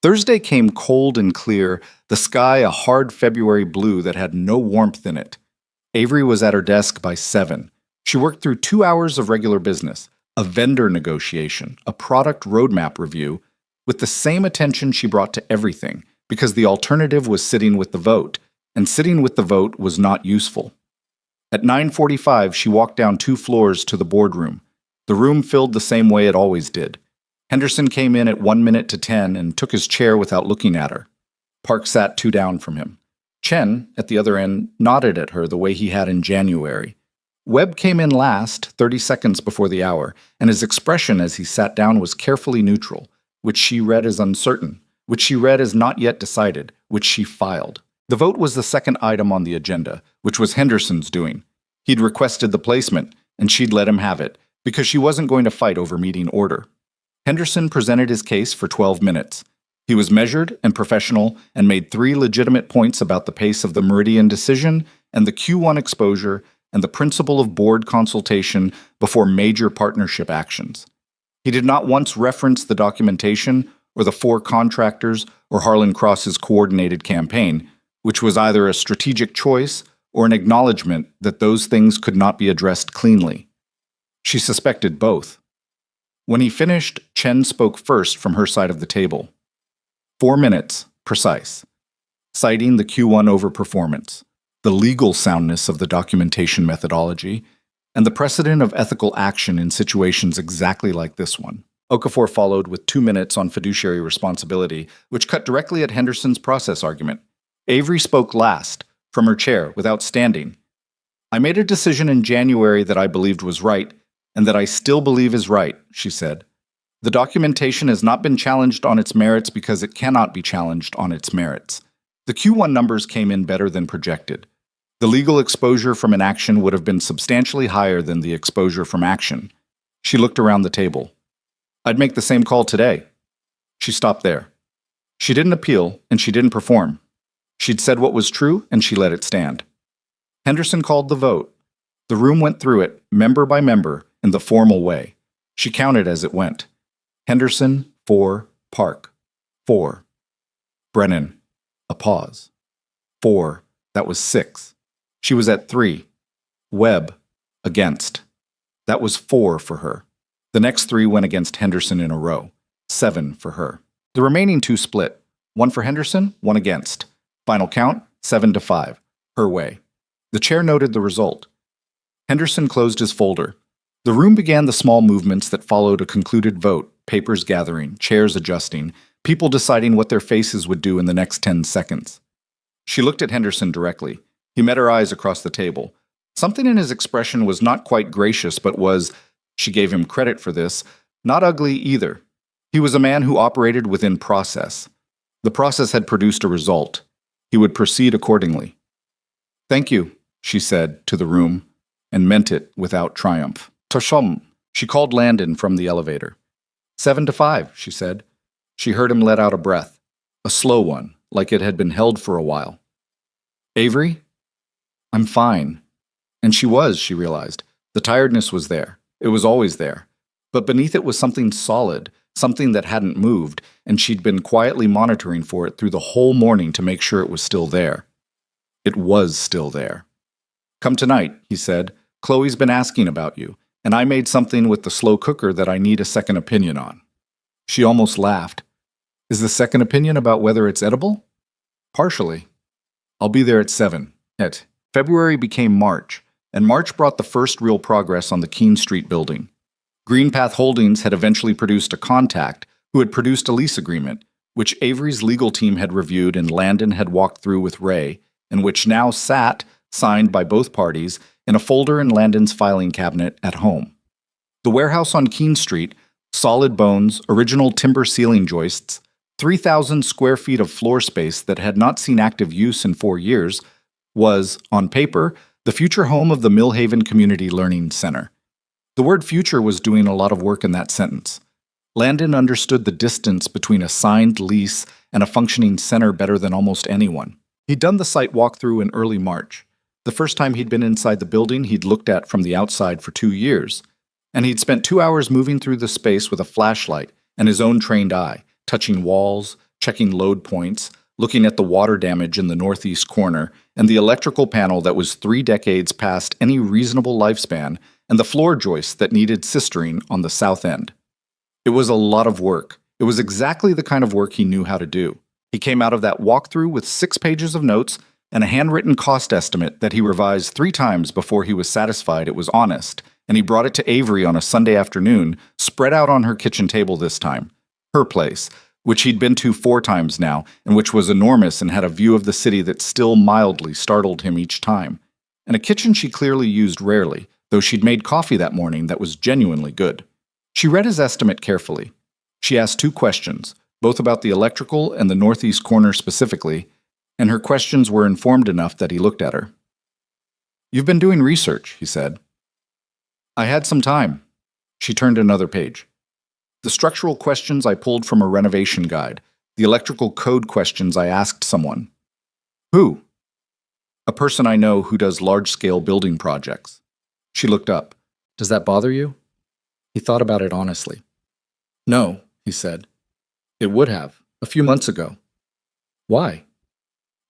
Speaker 1: Thursday came cold and clear, the sky a hard February blue that had no warmth in it. Avery was at her desk by 7. She worked through 2 hours of regular business, a vendor negotiation, a product roadmap review, with the same attention she brought to everything, because the alternative was sitting with the vote, and sitting with the vote was not useful. At 9:45, she walked down 2 floors to the boardroom. The room filled the same way it always did. Henderson came in at 1 minute to 10 and took his chair without looking at her. Park sat 2 down from him. Chen, at the other end, nodded at her the way he had in January. Webb came in last, 30 seconds before the hour, and his expression as he sat down was carefully neutral, which she read as uncertain, which she read as not yet decided, which she filed. The vote was the second item on the agenda, which was Henderson's doing. He'd requested the placement, and she'd let him have it, because she wasn't going to fight over meeting order. Henderson presented his case for 12 minutes. He was measured and professional and made 3 legitimate points about the pace of the Meridian decision and the Q1 exposure and the principle of board consultation before major partnership actions. He did not once reference the documentation or the 4 contractors or Harlan Cross's coordinated campaign, which was either a strategic choice or an acknowledgement that those things could not be addressed cleanly. She suspected both. When he finished, Chen spoke first from her side of the table. 4 minutes, precise, citing the Q1 overperformance, the legal soundness of the documentation methodology, and the precedent of ethical action in situations exactly like this one. Okafor followed with 2 minutes on fiduciary responsibility, which cut directly at Henderson's process argument. Avery spoke last, from her chair, without standing. I made a decision in January that I believed was right, and that I still believe is right, she said. The documentation has not been challenged on its merits because it cannot be challenged on its merits. The Q1 numbers came in better than projected. The legal exposure from inaction would have been substantially higher than the exposure from action. She looked around the table. I'd make the same call today. She stopped there. She didn't appeal, and she didn't perform. She'd said what was true, and she let it stand. Henderson called the vote. The room went through it, member by member, in the formal way. She counted as it went. Henderson, 4. Park, 4. Brennan, a pause. 4. That was 6. She was at 3. Webb, against. That was 4 for her. The next 3 went against Henderson in a row. 7 for her. The remaining 2 split. 1 for Henderson, 1 against. Final count, 7-5. Her way. The chair noted the result. Henderson closed his folder. The room began the small movements that followed a concluded vote, papers gathering, chairs adjusting, people deciding what their faces would do in the next 10 seconds. She looked at Henderson directly. He met her eyes across the table. Something in his expression was not quite gracious, but was, she gave him credit for this, not ugly either. He was a man who operated within process. The process had produced a result. He would proceed accordingly. "Thank you," she said to the room, and meant it without triumph. "Toshom," she called Landon from the elevator. 7-5, she said. She heard him let out a breath, a slow one, like it had been held for a while. "Avery?" "I'm fine." And she was, she realized. The tiredness was there. It was always there. But beneath it was something solid, something that hadn't moved, and she'd been quietly monitoring for it through the whole morning to make sure it was still there. It was still there. "Come tonight," he said. "Chloe's been asking about you, and I made something with the slow cooker that I need a second opinion on." She almost laughed. "Is the second opinion about whether it's edible?" "Partially. I'll be there at 7. February became March, and March brought the first real progress on the Keene Street building. Greenpath Holdings had eventually produced a contact who had produced a lease agreement, which Avery's legal team had reviewed and Landon had walked through with Ray, and which now sat, signed by both parties, in a folder in Landon's filing cabinet at home. The warehouse on Keene Street, solid bones, original timber ceiling joists, 3,000 square feet of floor space that had not seen active use in 4 years, was, on paper, the future home of the Millhaven Community Learning Center. The word future was doing a lot of work in that sentence. Landon understood the distance between a signed lease and a functioning center better than almost anyone. He'd done the site walkthrough in early March. The first time he'd been inside the building he'd looked at from the outside for 2 years. And he'd spent 2 hours moving through the space with a flashlight and his own trained eye, touching walls, checking load points, looking at the water damage in the northeast corner, and the electrical panel that was 3 decades past any reasonable lifespan, and the floor joists that needed sistering on the south end. It was a lot of work. It was exactly the kind of work he knew how to do. He came out of that walkthrough with 6 pages of notes and a handwritten cost estimate that he revised 3 times before he was satisfied it was honest, and he brought it to Avery on a Sunday afternoon, spread out on her kitchen table this time. Her place, which he'd been to 4 times now, and which was enormous and had a view of the city that still mildly startled him each time. And a kitchen she clearly used rarely, though she'd made coffee that morning that was genuinely good. She read his estimate carefully. She asked 2 questions, both about the electrical and the northeast corner specifically, and her questions were informed enough that he looked at her. "You've been doing research," he said. "I had some time." She turned another page. "The structural questions I pulled from a renovation guide, the electrical code questions I asked someone." "Who?" "A person I know who does large-scale building projects." She looked up. "Does that bother you?" He thought about it honestly. "No," he said. "It would have, a few months ago." "Why?"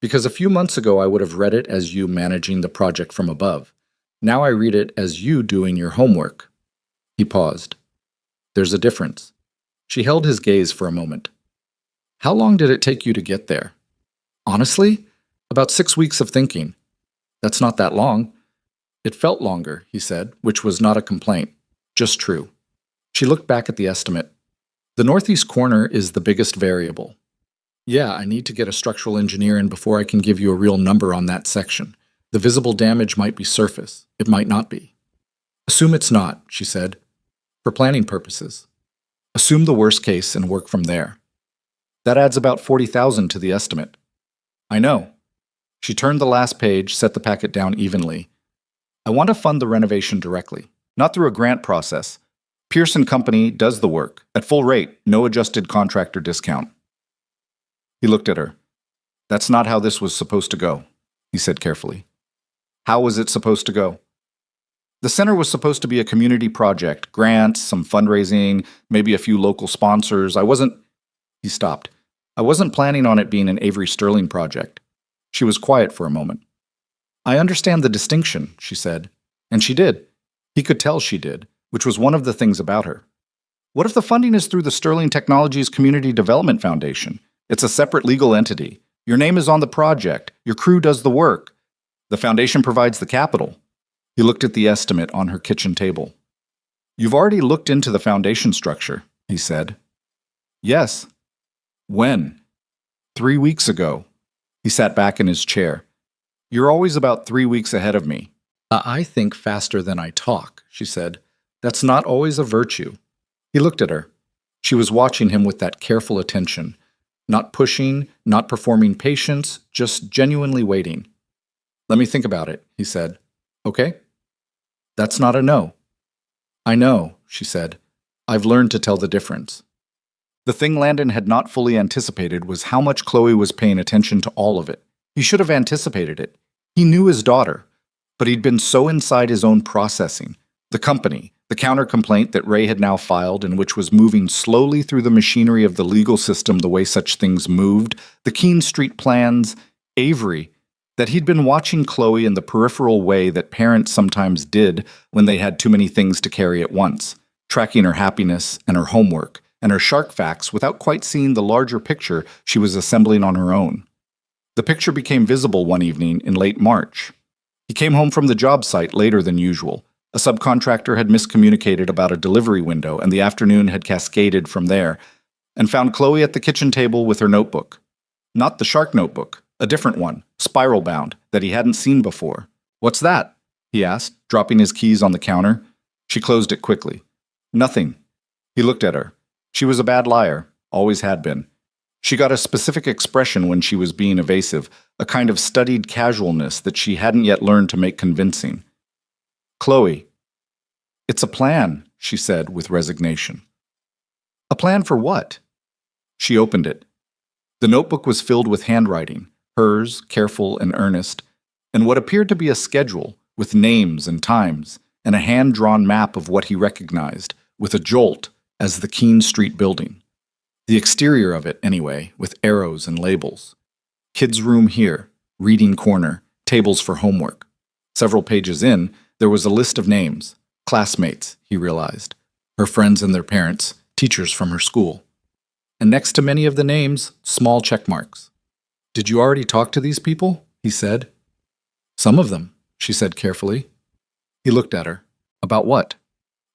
Speaker 1: "Because a few months ago I would have read it as you managing the project from above. Now I read it as you doing your homework." He paused. "There's a difference." She held his gaze for a moment. "How long did it take you to get there?" "Honestly, about 6 weeks of thinking." "That's not that long." "It felt longer," he said, which was not a complaint, just true. She looked back at the estimate. "The northeast corner is the biggest variable." "Yeah, I need to get a structural engineer in before I can give you a real number on that section. The visible damage might be surface. It might not be." "Assume it's not," she said. "For planning purposes. Assume the worst case and work from there. That adds about 40,000 to the estimate." "I know." She turned the last page, set the packet down evenly. "I want to fund the renovation directly, not through a grant process. Pearson Company does the work, at full rate, no adjusted contractor discount." He looked at her. "That's not how this was supposed to go," he said carefully. "How was it supposed to go?" "The center was supposed to be a community project, grants, some fundraising, maybe a few local sponsors. He stopped. "I wasn't planning on it being an Avery Sterling project." She was quiet for a moment. "I understand the distinction," she said. And she did. He could tell she did, which was one of the things about her. What if the funding is through the Sterling Technologies Community Development Foundation? It's a separate legal entity. Your name is on the project. Your crew does the work. The foundation provides the capital. He looked at the estimate on her kitchen table. You've already looked into the foundation structure, he said. Yes. When? 3 weeks ago. He sat back in his chair. You're always about 3 weeks ahead of me. I think faster than I talk, she said. That's not always a virtue. He looked at her. She was watching him with that careful attention. Not pushing, not performing patience, just genuinely waiting. Let me think about it, he said. Okay? That's not a no. I know, she said. I've learned to tell the difference. The thing Landon had not fully anticipated was how much Chloe was paying attention to all of it. He should have anticipated it. He knew his daughter, but he'd been so inside his own processing. The company, the counter-complaint that Ray had now filed and which was moving slowly through the machinery of the legal system the way such things moved, the Keene Street plans, Avery, that he'd been watching Chloe in the peripheral way that parents sometimes did when they had too many things to carry at once, tracking her happiness and her homework and her shark facts without quite seeing the larger picture she was assembling on her own. The picture became visible one evening in late March. He came home from the job site later than usual. A subcontractor had miscommunicated about a delivery window, and the afternoon had cascaded from there, and found Chloe at the kitchen table with her notebook. Not the shark notebook, a different one, spiral-bound, that he hadn't seen before. What's that? He asked, dropping his keys on the counter. She closed it quickly. Nothing. He looked at her. She was a bad liar, always had been. She got a specific expression when she was being evasive, a kind of studied casualness that she hadn't yet learned to make convincing. Chloe. It's a plan, she said with resignation. A plan for what? She opened it. The notebook was filled with handwriting, hers, careful and earnest, and what appeared to be a schedule with names and times, and a hand-drawn map of what he recognized, with a jolt, as the Keene Street building. The exterior of it, anyway, with arrows and labels. Kids' room here, reading corner, tables for homework. Several pages in, there was a list of names. Classmates, he realized. Her friends and their parents, teachers from her school. And next to many of the names, small check marks. Did you already talk to these people? He said. Some of them, she said carefully. He looked at her. About what?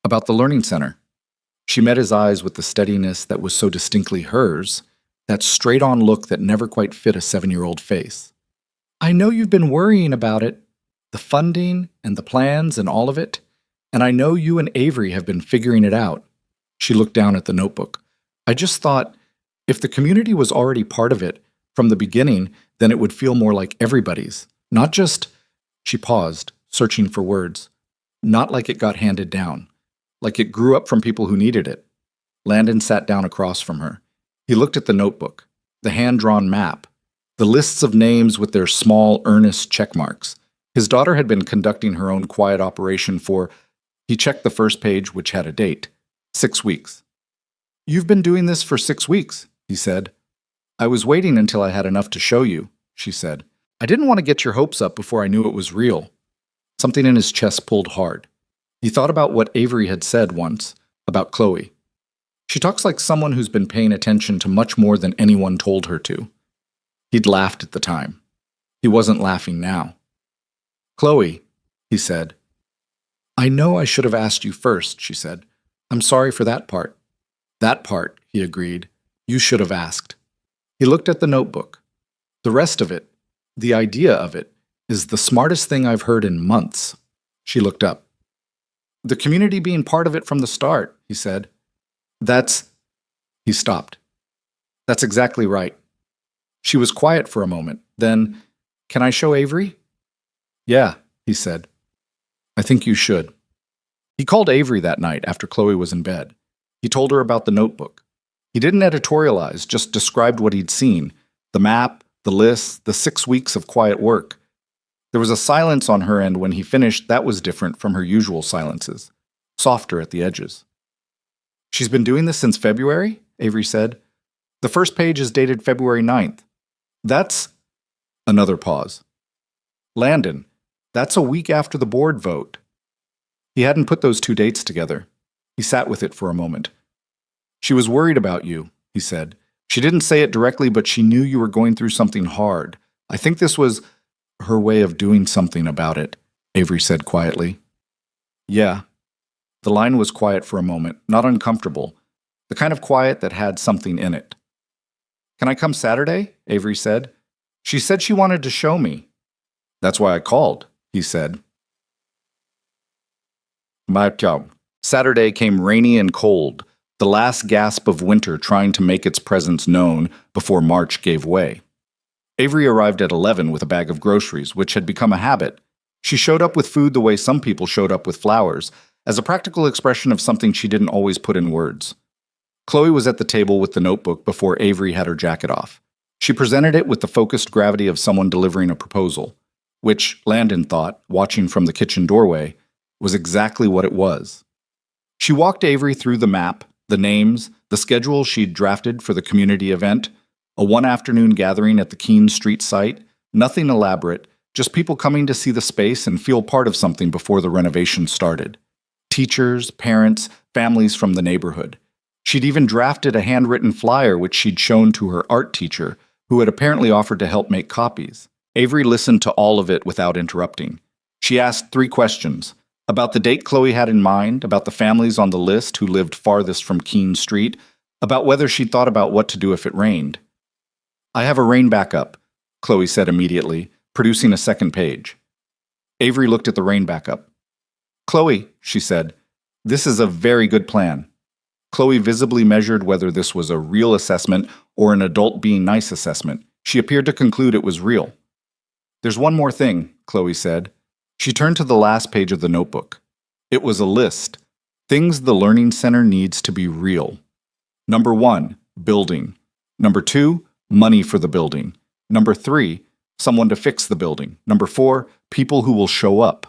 Speaker 1: About the learning center. She met his eyes with the steadiness that was so distinctly hers, that straight-on look that never quite fit a 7-year-old face. I know you've been worrying about it, the funding and the plans and all of it, and I know you and Avery have been figuring it out. She looked down at the notebook. I just thought, if the community was already part of it from the beginning, then it would feel more like everybody's, not just, she paused, searching for words, not like it got handed down. Like it grew up from people who needed it. Landon sat down across from her. He looked at the notebook, the hand-drawn map, the lists of names with their small, earnest check marks. His daughter had been conducting her own quiet operation for, he checked the first page, which had a date, 6 weeks. You've been doing this for 6 weeks, he said. I was waiting until I had enough to show you, she said. I didn't want to get your hopes up before I knew it was real. Something in his chest pulled hard. He thought about what Avery had said once, about Chloe. She talks like someone who's been paying attention to much more than anyone told her to. He'd laughed at the time. He wasn't laughing now. Chloe, he said. I know I should have asked you first, she said. I'm sorry for that part. That part, he agreed. You should have asked. He looked at the notebook. The rest of it, the idea of it, is the smartest thing I've heard in months. She looked up. The community being part of it from the start, he said. He stopped. That's exactly right. She was quiet for a moment. Then, can I show Avery? Yeah, he said. I think you should. He called Avery that night after Chloe was in bed. He told her about the notebook. He didn't editorialize, just described what he'd seen, the map, the lists, the 6 weeks of quiet work. There was a silence on her end when he finished that was different from her usual silences, softer at the edges. She's been doing this since February, Avery said. The first page is dated February 9th. That's... Another pause. Landon, that's a week after the board vote. He hadn't put those two dates together. He sat with it for a moment. She was worried about you, he said. She didn't say it directly, but she knew you were going through something hard. I think this was her way of doing something about it, Avery said quietly. Yeah. The line was quiet for a moment, not uncomfortable, the kind of quiet that had something in it. Can I come Saturday? Avery said. She said she wanted to show me. That's why I called, he said. Saturday came rainy and cold, the last gasp of winter trying to make its presence known before March gave way. Avery arrived at 11 with a bag of groceries, which had become a habit. She showed up with food the way some people showed up with flowers, as a practical expression of something she didn't always put in words. Chloe was at the table with the notebook before Avery had her jacket off. She presented it with the focused gravity of someone delivering a proposal, which, Landon thought, watching from the kitchen doorway, was exactly what it was. She walked Avery through the map, the names, the schedule she'd drafted for the community event, a one-afternoon gathering at the Keene Street site, nothing elaborate, just people coming to see the space and feel part of something before the renovation started. Teachers, parents, families from the neighborhood. She'd even drafted a handwritten flyer which she'd shown to her art teacher, who had apparently offered to help make copies. Avery listened to all of it without interrupting. She asked 3 questions. About the date Chloe had in mind, about the families on the list who lived farthest from Keene Street, about whether she'd thought about what to do if it rained. I have a rain backup, Chloe said immediately, producing a second page. Avery looked at the rain backup. Chloe, she said, this is a very good plan. Chloe visibly measured whether this was a real assessment or an adult being nice assessment. She appeared to conclude it was real. There's one more thing, Chloe said. She turned to the last page of the notebook. It was a list. Things the Learning Center needs to be real. Number 1, building. Number 2, money for the building. Number 3, someone to fix the building. Number 4, people who will show up.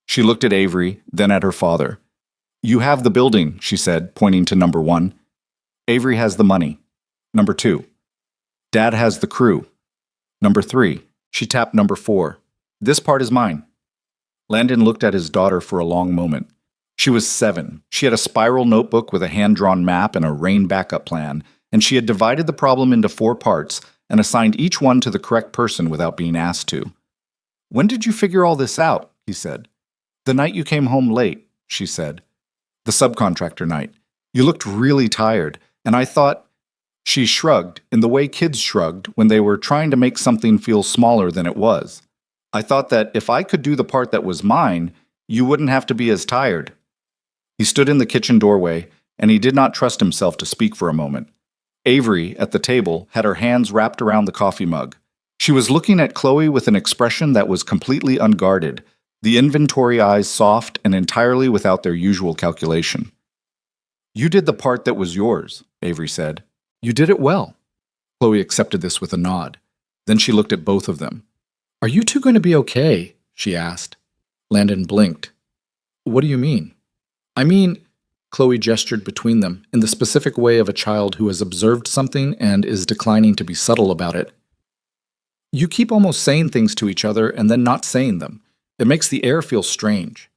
Speaker 1: She looked at Avery, then at her father. You have the building, she said, pointing to number 1. Avery has the money. Number 2. Dad has the crew. Number 3. She tapped number 4. This part is mine. Landon looked at his daughter for a long moment. She was 7. She had a spiral notebook with a hand-drawn map and a rain backup plan, and she had divided the problem into 4 parts and assigned each one to the correct person without being asked to. When did you figure all this out? He said. The night you came home late, she said. The subcontractor night. You looked really tired, and I thought... She shrugged in the way kids shrugged when they were trying to make something feel smaller than it was. I thought that if I could do the part that was mine, you wouldn't have to be as tired. He stood in the kitchen doorway, and he did not trust himself to speak for a moment. Avery, at the table, had her hands wrapped around the coffee mug. She was looking at Chloe with an expression that was completely unguarded, the inventory eyes soft and entirely without their usual calculation. You did the part that was yours, Avery said. You did it well. Chloe accepted this with a nod. Then she looked at both of them. Are you two going to be okay? She asked. Landon blinked. What do you mean? I mean, Chloe gestured between them in the specific way of a child who has observed something and is declining to be subtle about it. You keep almost saying things to each other and then not saying them. It makes the air feel strange.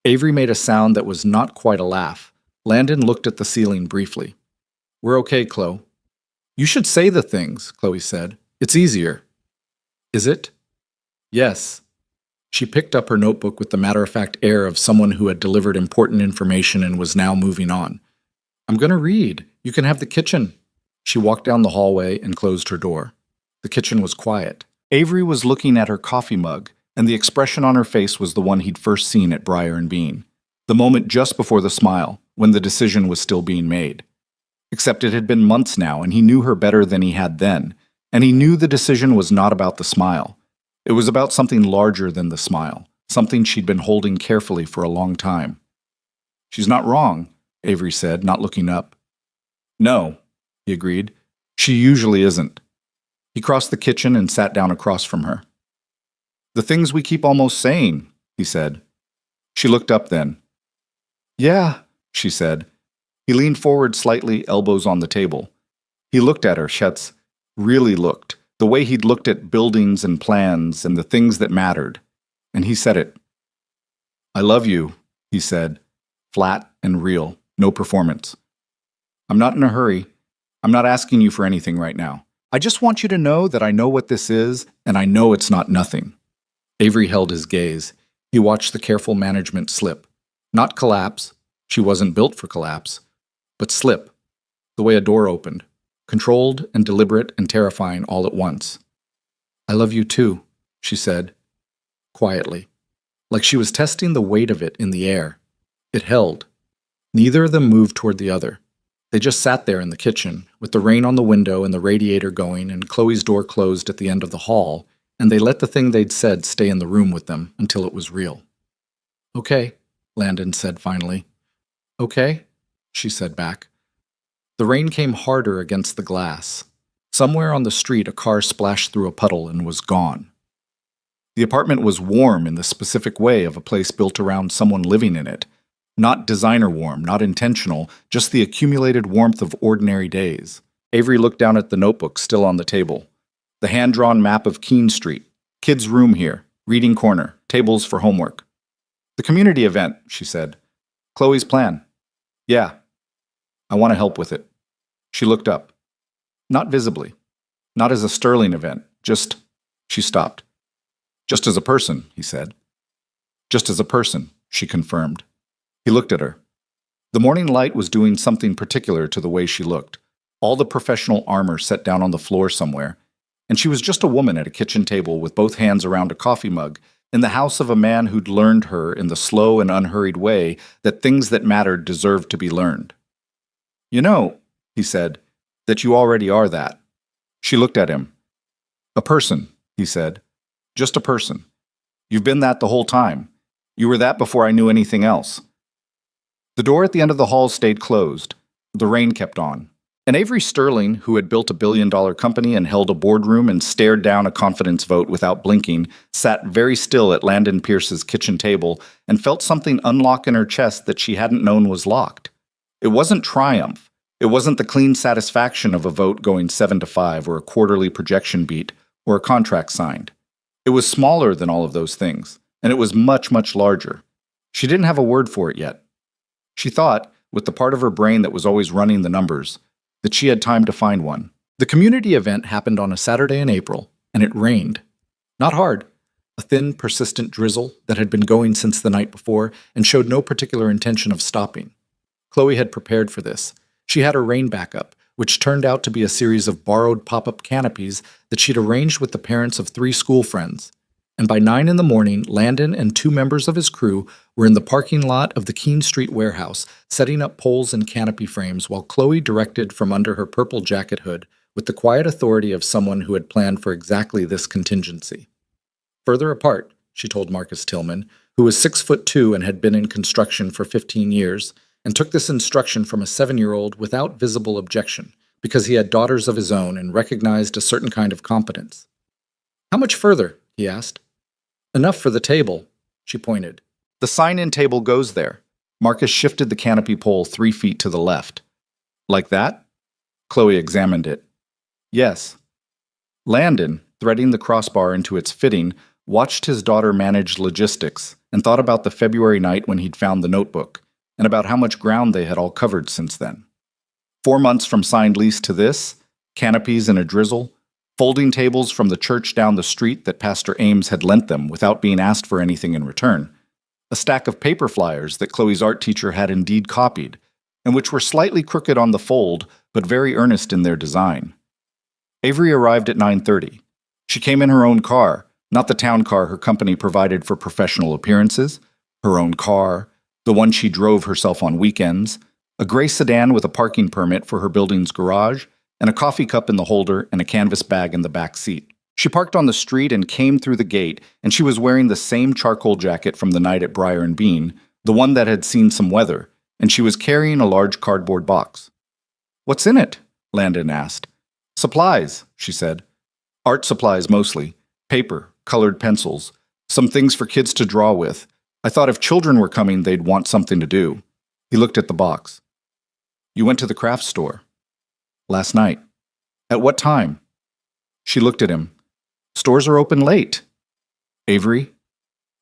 Speaker 1: Avery made a sound that was not quite a laugh. Landon looked at the ceiling briefly. We're okay, Chloe. You should say the things, Chloe said. It's easier. Is it? Yes. She picked up her notebook with the matter-of-fact air of someone who had delivered important information and was now moving on. I'm going to read. You can have the kitchen. She walked down the hallway and closed her door. The kitchen was quiet. Avery was looking at her coffee mug, and the expression on her face was the one he'd first seen at Briar and Bean. The moment just before the smile, when the decision was still being made. Except it had been months now, and he knew her better than he had then, and he knew the decision was not about the smile. It was about something larger than the smile, something she'd been holding carefully for a long time. She's not wrong, Avery said, not looking up. No, he agreed. She usually isn't. He crossed the kitchen and sat down across from her. The things we keep almost saying, he said. She looked up then. Yeah, she said. He leaned forward slightly, elbows on the table. He looked at her, Schetz, really looked, the way he'd looked at buildings and plans and the things that mattered. And he said it. I love you, he said, flat and real, no performance. I'm not in a hurry. I'm not asking you for anything right now. I just want you to know that I know what this is, and I know it's not nothing." Avery held his gaze. He watched the careful management slip. Not collapse. She wasn't built for collapse. But slip. The way a door opened. Controlled and deliberate and terrifying all at once. "I love you too," she said, quietly, like she was testing the weight of it in the air. It held. Neither of them moved toward the other. They just sat there in the kitchen, with the rain on the window and the radiator going and Chloe's door closed at the end of the hall, and they let the thing they'd said stay in the room with them until it was real. "Okay," Landon said finally. "Okay," she said back. The rain came harder against the glass. Somewhere on the street, a car splashed through a puddle and was gone. The apartment was warm in the specific way of a place built around someone living in it. Not designer warm, not intentional, just the accumulated warmth of ordinary days. Avery looked down at the notebook still on the table. The hand-drawn map of Keene Street. Kids' room here. Reading corner. Tables for homework. "The community event," she said. "Chloe's plan." "Yeah. I want to help with it." She looked up. Not visibly. Not as a Sterling event. Just... She stopped. "Just as a person," he said. "Just as a person," she confirmed. He looked at her. The morning light was doing something particular to the way she looked. All the professional armor set down on the floor somewhere. And she was just a woman at a kitchen table with both hands around a coffee mug, in the house of a man who'd learned her in the slow and unhurried way that things that mattered deserved to be learned. "You know," he said, "that you already are that." She looked at him. "A person," he said. "Just a person. You've been that the whole time. You were that before I knew anything else." The door at the end of the hall stayed closed. The rain kept on. And Avery Sterling, who had built a billion-dollar company and held a boardroom and stared down a confidence vote without blinking, sat very still at Landon Pierce's kitchen table and felt something unlock in her chest that she hadn't known was locked. It wasn't triumph. It wasn't the clean satisfaction of a vote going 7-5 or a quarterly projection beat or a contract signed. It was smaller than all of those things, and it was much, much larger. She didn't have a word for it yet. She thought, with the part of her brain that was always running the numbers, that she had time to find one. The community event happened on a Saturday in April, and it rained. Not hard. A thin, persistent drizzle that had been going since the night before and showed no particular intention of stopping. Chloe had prepared for this. She had her rain backup, which turned out to be a series of borrowed pop-up canopies that she'd arranged with the parents of 3 school friends. And by 9 in the morning, Landon and 2 members of his crew were in the parking lot of the Keene Street warehouse, setting up poles and canopy frames while Chloe directed from under her purple jacket hood with the quiet authority of someone who had planned for exactly this contingency. Further apart, she told Marcus Tillman, who was 6'2" and had been in construction for 15 years, and took this instruction from a 7-year-old without visible objection, because he had daughters of his own and recognized a certain kind of competence. "How much further?" he asked. "Enough for the table," she pointed. "The sign-in table goes there." Marcus shifted the canopy pole 3 feet to the left. "Like that?" Chloe examined it. "Yes." Landon, threading the crossbar into its fitting, watched his daughter manage logistics and thought about the February night when he'd found the notebook, and about how much ground they had all covered since then. 4 months from signed lease to this, canopies in a drizzle, folding tables from the church down the street that Pastor Ames had lent them without being asked for anything in return, a stack of paper flyers that Chloe's art teacher had indeed copied, and which were slightly crooked on the fold but very earnest in their design. Avery arrived at 9:30. She came in her own car, not the town car her company provided for professional appearances, her own car, the one she drove herself on weekends, a gray sedan with a parking permit for her building's garage, and a coffee cup in the holder and a canvas bag in the back seat. She parked on the street and came through the gate, and she was wearing the same charcoal jacket from the night at Briar and Bean, the one that had seen some weather, and she was carrying a large cardboard box. "What's in it?" Landon asked. "Supplies," she said. "Art supplies mostly. Paper, colored pencils, some things for kids to draw with. I thought if children were coming, they'd want something to do." He looked at the box. "You went to the craft store." "Last night." "At what time?" She looked at him. "Stores are open late." "Avery?"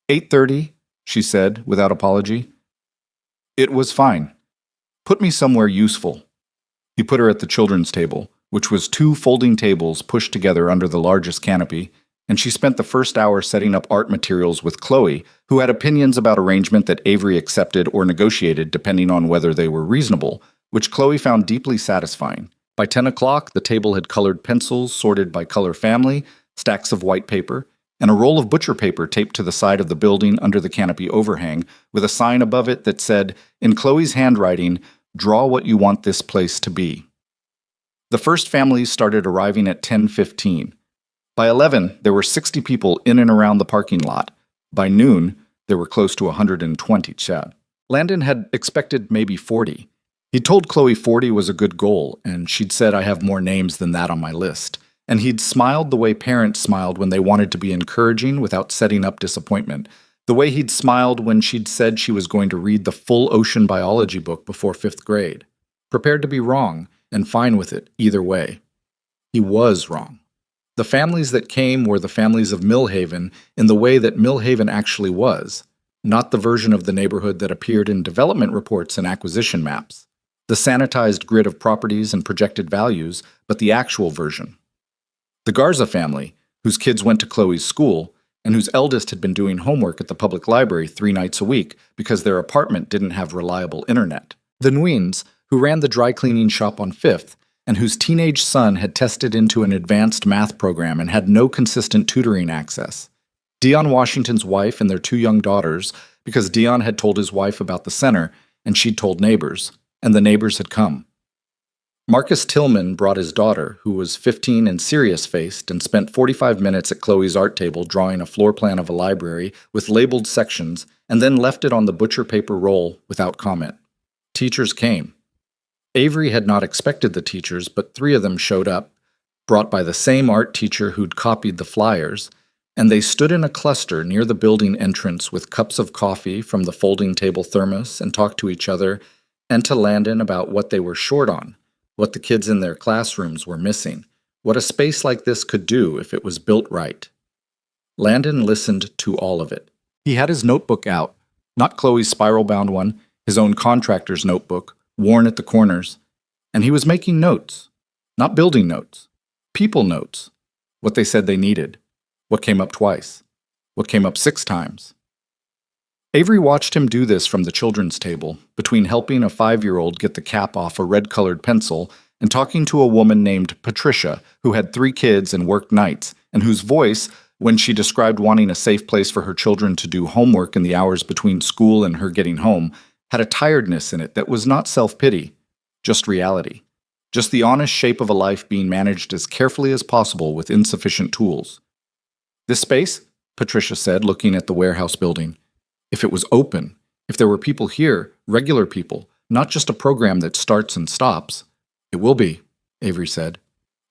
Speaker 1: 8:30, she said, without apology. "It was fine. Put me somewhere useful." He put her at the children's table, which was two folding tables pushed together under the largest canopy, and she spent the first hour setting up art materials with Chloe, who had opinions about arrangement that Avery accepted or negotiated depending on whether they were reasonable, which Chloe found deeply satisfying. By 10 o'clock, the table had colored pencils sorted by color family, stacks of white paper, and a roll of butcher paper taped to the side of the building under the canopy overhang, with a sign above it that said, in Chloe's handwriting, "Draw what you want this place to be." The first families started arriving at 10:15. By 11, there were 60 people in and around the parking lot. By noon, there were close to 120 Chad. Landon had expected maybe 40. He told Chloe 40 was a good goal, and she'd said, "I have more names than that on my list." And he'd smiled the way parents smiled when they wanted to be encouraging without setting up disappointment, the way he'd smiled when she'd said she was going to read the full ocean biology book before 5th grade, prepared to be wrong and fine with it either way. He was wrong. The families that came were the families of Millhaven in the way that Millhaven actually was, not the version of the neighborhood that appeared in development reports and acquisition maps, the sanitized grid of properties and projected values, but the actual version. The Garza family, whose kids went to Chloe's school, and whose eldest had been doing homework at the public library 3 nights a week because their apartment didn't have reliable internet. The Nguyen's, who ran the dry cleaning shop on 5th, and whose teenage son had tested into an advanced math program and had no consistent tutoring access. Dion Washington's wife and their 2 young daughters, because Dion had told his wife about the center, and she'd told neighbors, and the neighbors had come. Marcus Tillman brought his daughter, who was 15 and serious-faced, and spent 45 minutes at Chloe's art table drawing a floor plan of a library with labeled sections, and then left it on the butcher paper roll without comment. Teachers came. Avery had not expected the teachers, but 3 of them showed up, brought by the same art teacher who'd copied the flyers, and they stood in a cluster near the building entrance with cups of coffee from the folding table thermos and talked to each other and to Landon about what they were short on, what the kids in their classrooms were missing, what a space like this could do if it was built right. Landon listened to all of it. He had his notebook out, not Chloe's spiral-bound one, his own contractor's notebook, worn at the corners, and he was making notes, not building notes, people notes, what they said they needed, what came up twice, what came up 6 times. Avery watched him do this from the children's table, between helping a 5-year-old get the cap off a red-colored pencil and talking to a woman named Patricia, who had 3 kids and worked nights, and whose voice, when she described wanting a safe place for her children to do homework in the hours between school and her getting home, had a tiredness in it that was not self-pity, just reality, just the honest shape of a life being managed as carefully as possible with insufficient tools. "This space," Patricia said, looking at the warehouse building, "if it was open, if there were people here, regular people, not just a program that starts and stops." "It will be," Avery said.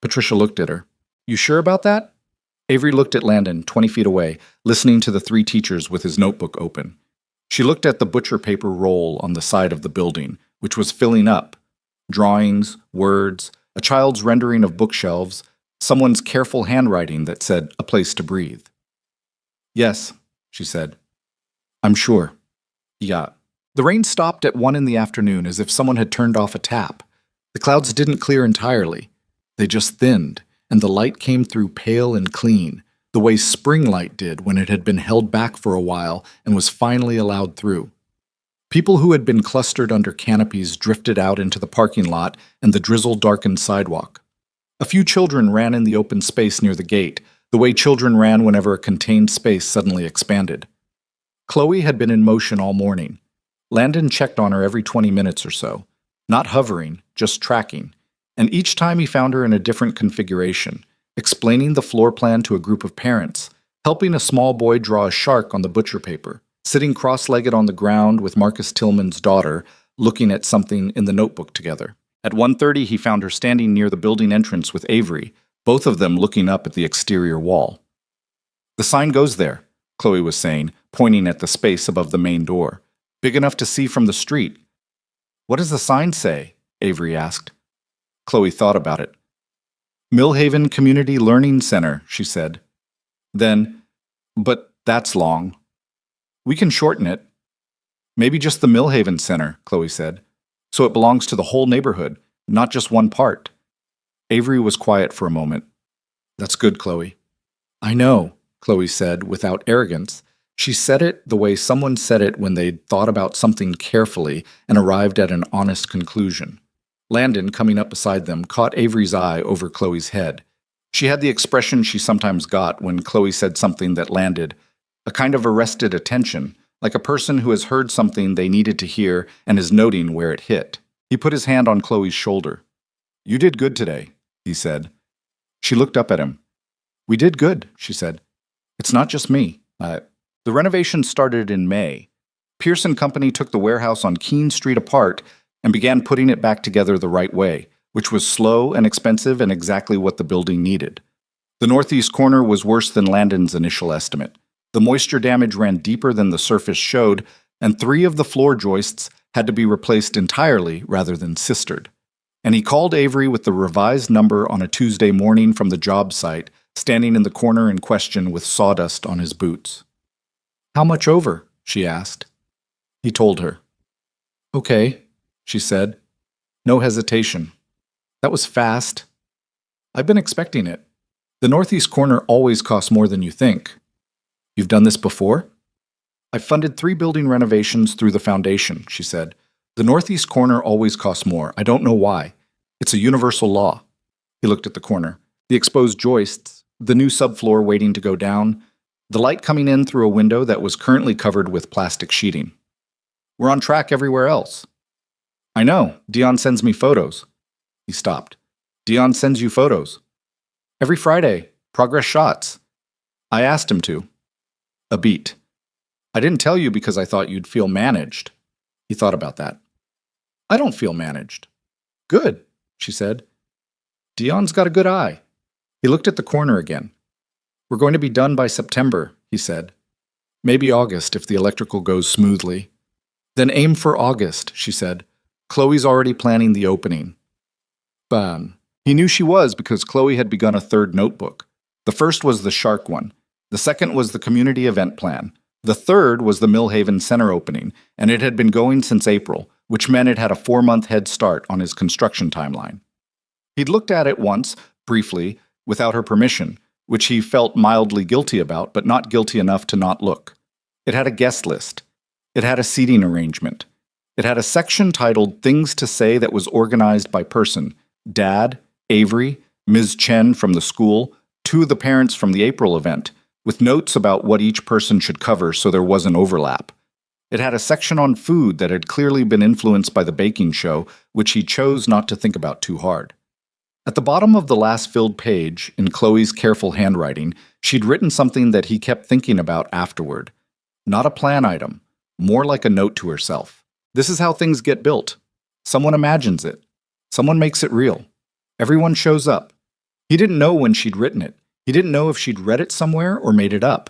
Speaker 1: Patricia looked at her. "You sure about that?" Avery looked at Landon, 20 feet away, listening to the 3 teachers with his notebook open. She looked at the butcher paper roll on the side of the building, which was filling up. Drawings, words, a child's rendering of bookshelves, someone's careful handwriting that said, "A place to breathe." "Yes," she said. "I'm sure." "Yeah." The rain stopped at 1 in the afternoon as if someone had turned off a tap. The clouds didn't clear entirely. They just thinned, and the light came through pale and clean, the way spring light did when it had been held back for a while and was finally allowed through. People who had been clustered under canopies drifted out into the parking lot and the drizzle-darkened sidewalk. A few children ran in the open space near the gate, the way children ran whenever a contained space suddenly expanded. Chloe had been in motion all morning. Landon checked on her every 20 minutes or so, not hovering, just tracking, and each time he found her in a different configuration, explaining the floor plan to a group of parents, helping a small boy draw a shark on the butcher paper, sitting cross-legged on the ground with Marcus Tillman's daughter, looking at something in the notebook together. At 1:30, he found her standing near the building entrance with Avery, both of them looking up at the exterior wall. "The sign goes there," Chloe was saying, pointing at the space above the main door. "Big enough to see from the street." "What does the sign say?" Avery asked. Chloe thought about it. "Millhaven Community Learning Center," she said. Then, "But that's long. We can shorten it." "Maybe just the Millhaven Center," Chloe said. "So it belongs to the whole neighborhood. not just one part. Avery was quiet for a moment. That's good, Chloe. I know, Chloe said without arrogance. She said it the way someone said it when they'd thought about something carefully and arrived at an honest conclusion. Landon, coming up beside them, caught Avery's eye over Chloe's head. She had the expression she sometimes got when Chloe said something that landed, a kind of arrested attention, like a person who has heard something they needed to hear and is noting where it hit. He put his hand on Chloe's shoulder. You did good today, he said. She looked up at him. We did good, she said. It's not just me. The renovation started in May. Pearson Company took the warehouse on Keene Street apart and began putting it back together the right way, which was slow and expensive and exactly what the building needed. The northeast corner was worse than Landon's initial estimate. The moisture damage ran deeper than the surface showed, and 3 of the floor joists had to be replaced entirely rather than sistered. And he called Avery with the revised number on a Tuesday morning from the job site, standing in the corner in question with sawdust on his boots. How much over? She asked. He told her. Okay, she said. No hesitation. That was fast. I've been expecting it. The northeast corner always costs more than you think. You've done this before? I've funded 3 building renovations through the foundation, she said. The northeast corner always costs more. I don't know why. It's a universal law. He looked at the corner. The exposed joists, the new subfloor waiting to go down, the light coming in through a window that was currently covered with plastic sheeting. We're on track everywhere else. I know. Dion sends me photos. He stopped. Dion sends you photos. Every Friday. Progress shots. I asked him to. A beat. I didn't tell you because I thought you'd feel managed. He thought about that. I don't feel managed. Good, she said. Dion's got a good eye. He looked at the corner again. We're going to be done by September, he said. Maybe August if the electrical goes smoothly. Then aim for August, she said. Chloe's already planning the opening. Bam. He knew she was because Chloe had begun a 3rd notebook. The first was the shark one. The second was the community event plan. The third was the Millhaven Center opening, and it had been going since April, which meant it had a 4-month head start on his construction timeline. He'd looked at it once, briefly, without her permission, which he felt mildly guilty about, but not guilty enough to not look. It had a guest list. It had a seating arrangement. It had a section titled Things to Say that was organized by person. Dad, Avery, Ms. Chen from the school, 2 of the parents from the April event, with notes about what each person should cover so there wasn't overlap. It had a section on food that had clearly been influenced by the baking show, which he chose not to think about too hard. At the bottom of the last filled page, in Chloe's careful handwriting, she'd written something that he kept thinking about afterward. Not a plan item, more like a note to herself. This is how things get built. Someone imagines it. Someone makes it real. Everyone shows up. He didn't know when she'd written it. He didn't know if she'd read it somewhere or made it up.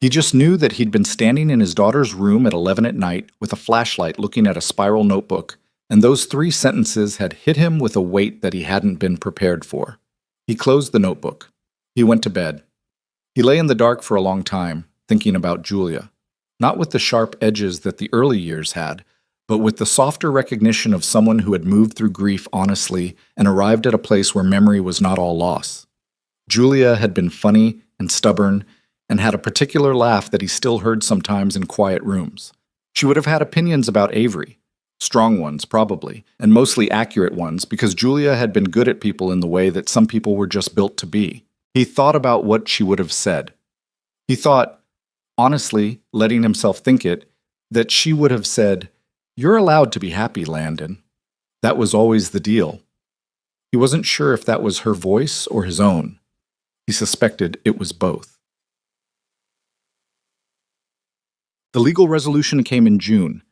Speaker 1: He just knew that he'd been standing in his daughter's room at 11 at night with a flashlight looking at a spiral notebook, and those 3 sentences had hit him with a weight that he hadn't been prepared for. He closed the notebook. He went to bed. He lay in the dark for a long time, thinking about Julia, not with the sharp edges that the early years had, but with the softer recognition of someone who had moved through grief honestly and arrived at a place where memory was not all loss. Julia had been funny and stubborn and had a particular laugh that he still heard sometimes in quiet rooms. She would have had opinions about Avery. Strong ones, probably, and mostly accurate ones, because Julia had been good at people in the way that some people were just built to be. He thought about what she would have said. He thought, honestly, letting himself think it, that she would have said, "You're allowed to be happy, Landon." That was always the deal. He wasn't sure if that was her voice or his own. He suspected it was both. The legal resolution came in June.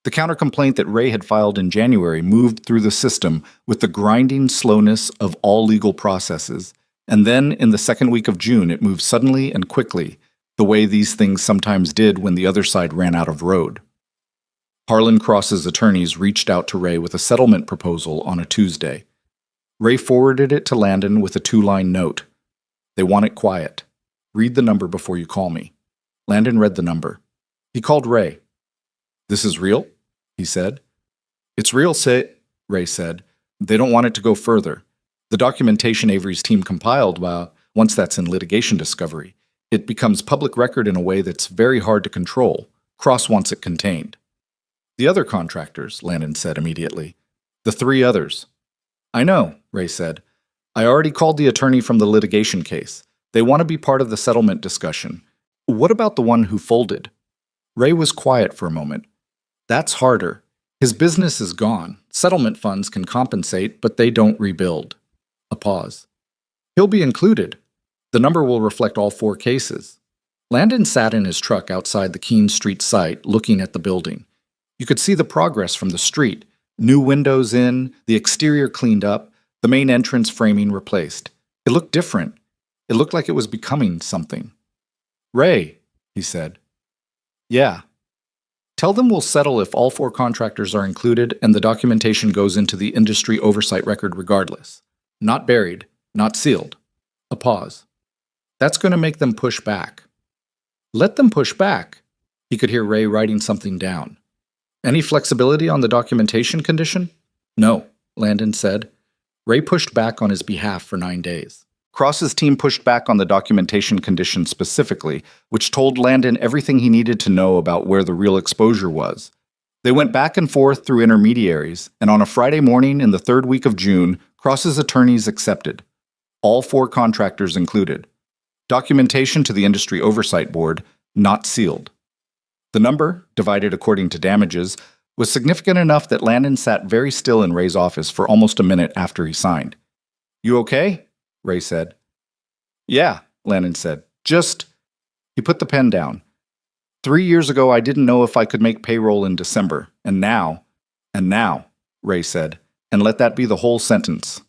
Speaker 1: The countercomplaint that Ray had filed in January moved through the system with the grinding slowness of all legal processes, and then in the second week of June it moved suddenly and quickly, the way these things sometimes did when the other side ran out of road. Harlan Cross's attorneys reached out to Ray with a settlement proposal on a Tuesday. Ray forwarded it to Landon with a 2-line note. They want it quiet. Read the number before you call me. Landon read the number. He called Ray. "This is real?" he said. "It's real, Ray said. They don't want it to go further. The documentation Avery's team compiled, once that's in litigation discovery, it becomes public record in a way that's very hard to control. Cross wants it contained. The other contractors, Landon said immediately. The three others. I know, Ray said. I already called the attorney from the litigation case. They want to be part of the settlement discussion. What about the one who folded? Ray was quiet for a moment. That's harder. His business is gone. Settlement funds can compensate, but they don't rebuild. A pause. He'll be included. The number will reflect all 4 cases. Landon sat in his truck outside the Keene Street site, looking at the building. You could see the progress from the street. New windows in, the exterior cleaned up, the main entrance framing replaced. It looked different. It looked like it was becoming something. Ray, he said. Yeah. Tell them we'll settle if all 4 contractors are included and the documentation goes into the industry oversight record regardless. Not buried, not sealed. A pause. That's going to make them push back. Let them push back. He could hear Ray writing something down. Any flexibility on the documentation condition? No, Landon said. Ray pushed back on his behalf for 9 days. Cross's team pushed back on the documentation condition specifically, which told Landon everything he needed to know about where the real exposure was. They went back and forth through intermediaries, and on a Friday morning in the 3rd week of June, Cross's attorneys accepted. All 4 contractors included. Documentation to the Industry Oversight Board, not sealed. The number, divided according to damages, was significant enough that Landon sat very still in Ray's office for almost a minute after he signed. You okay? Ray said. Yeah, Landon said. Just... He put the pen down. 3 years ago, I didn't know if I could make payroll in December. And now, Ray said, and let that be the whole sentence.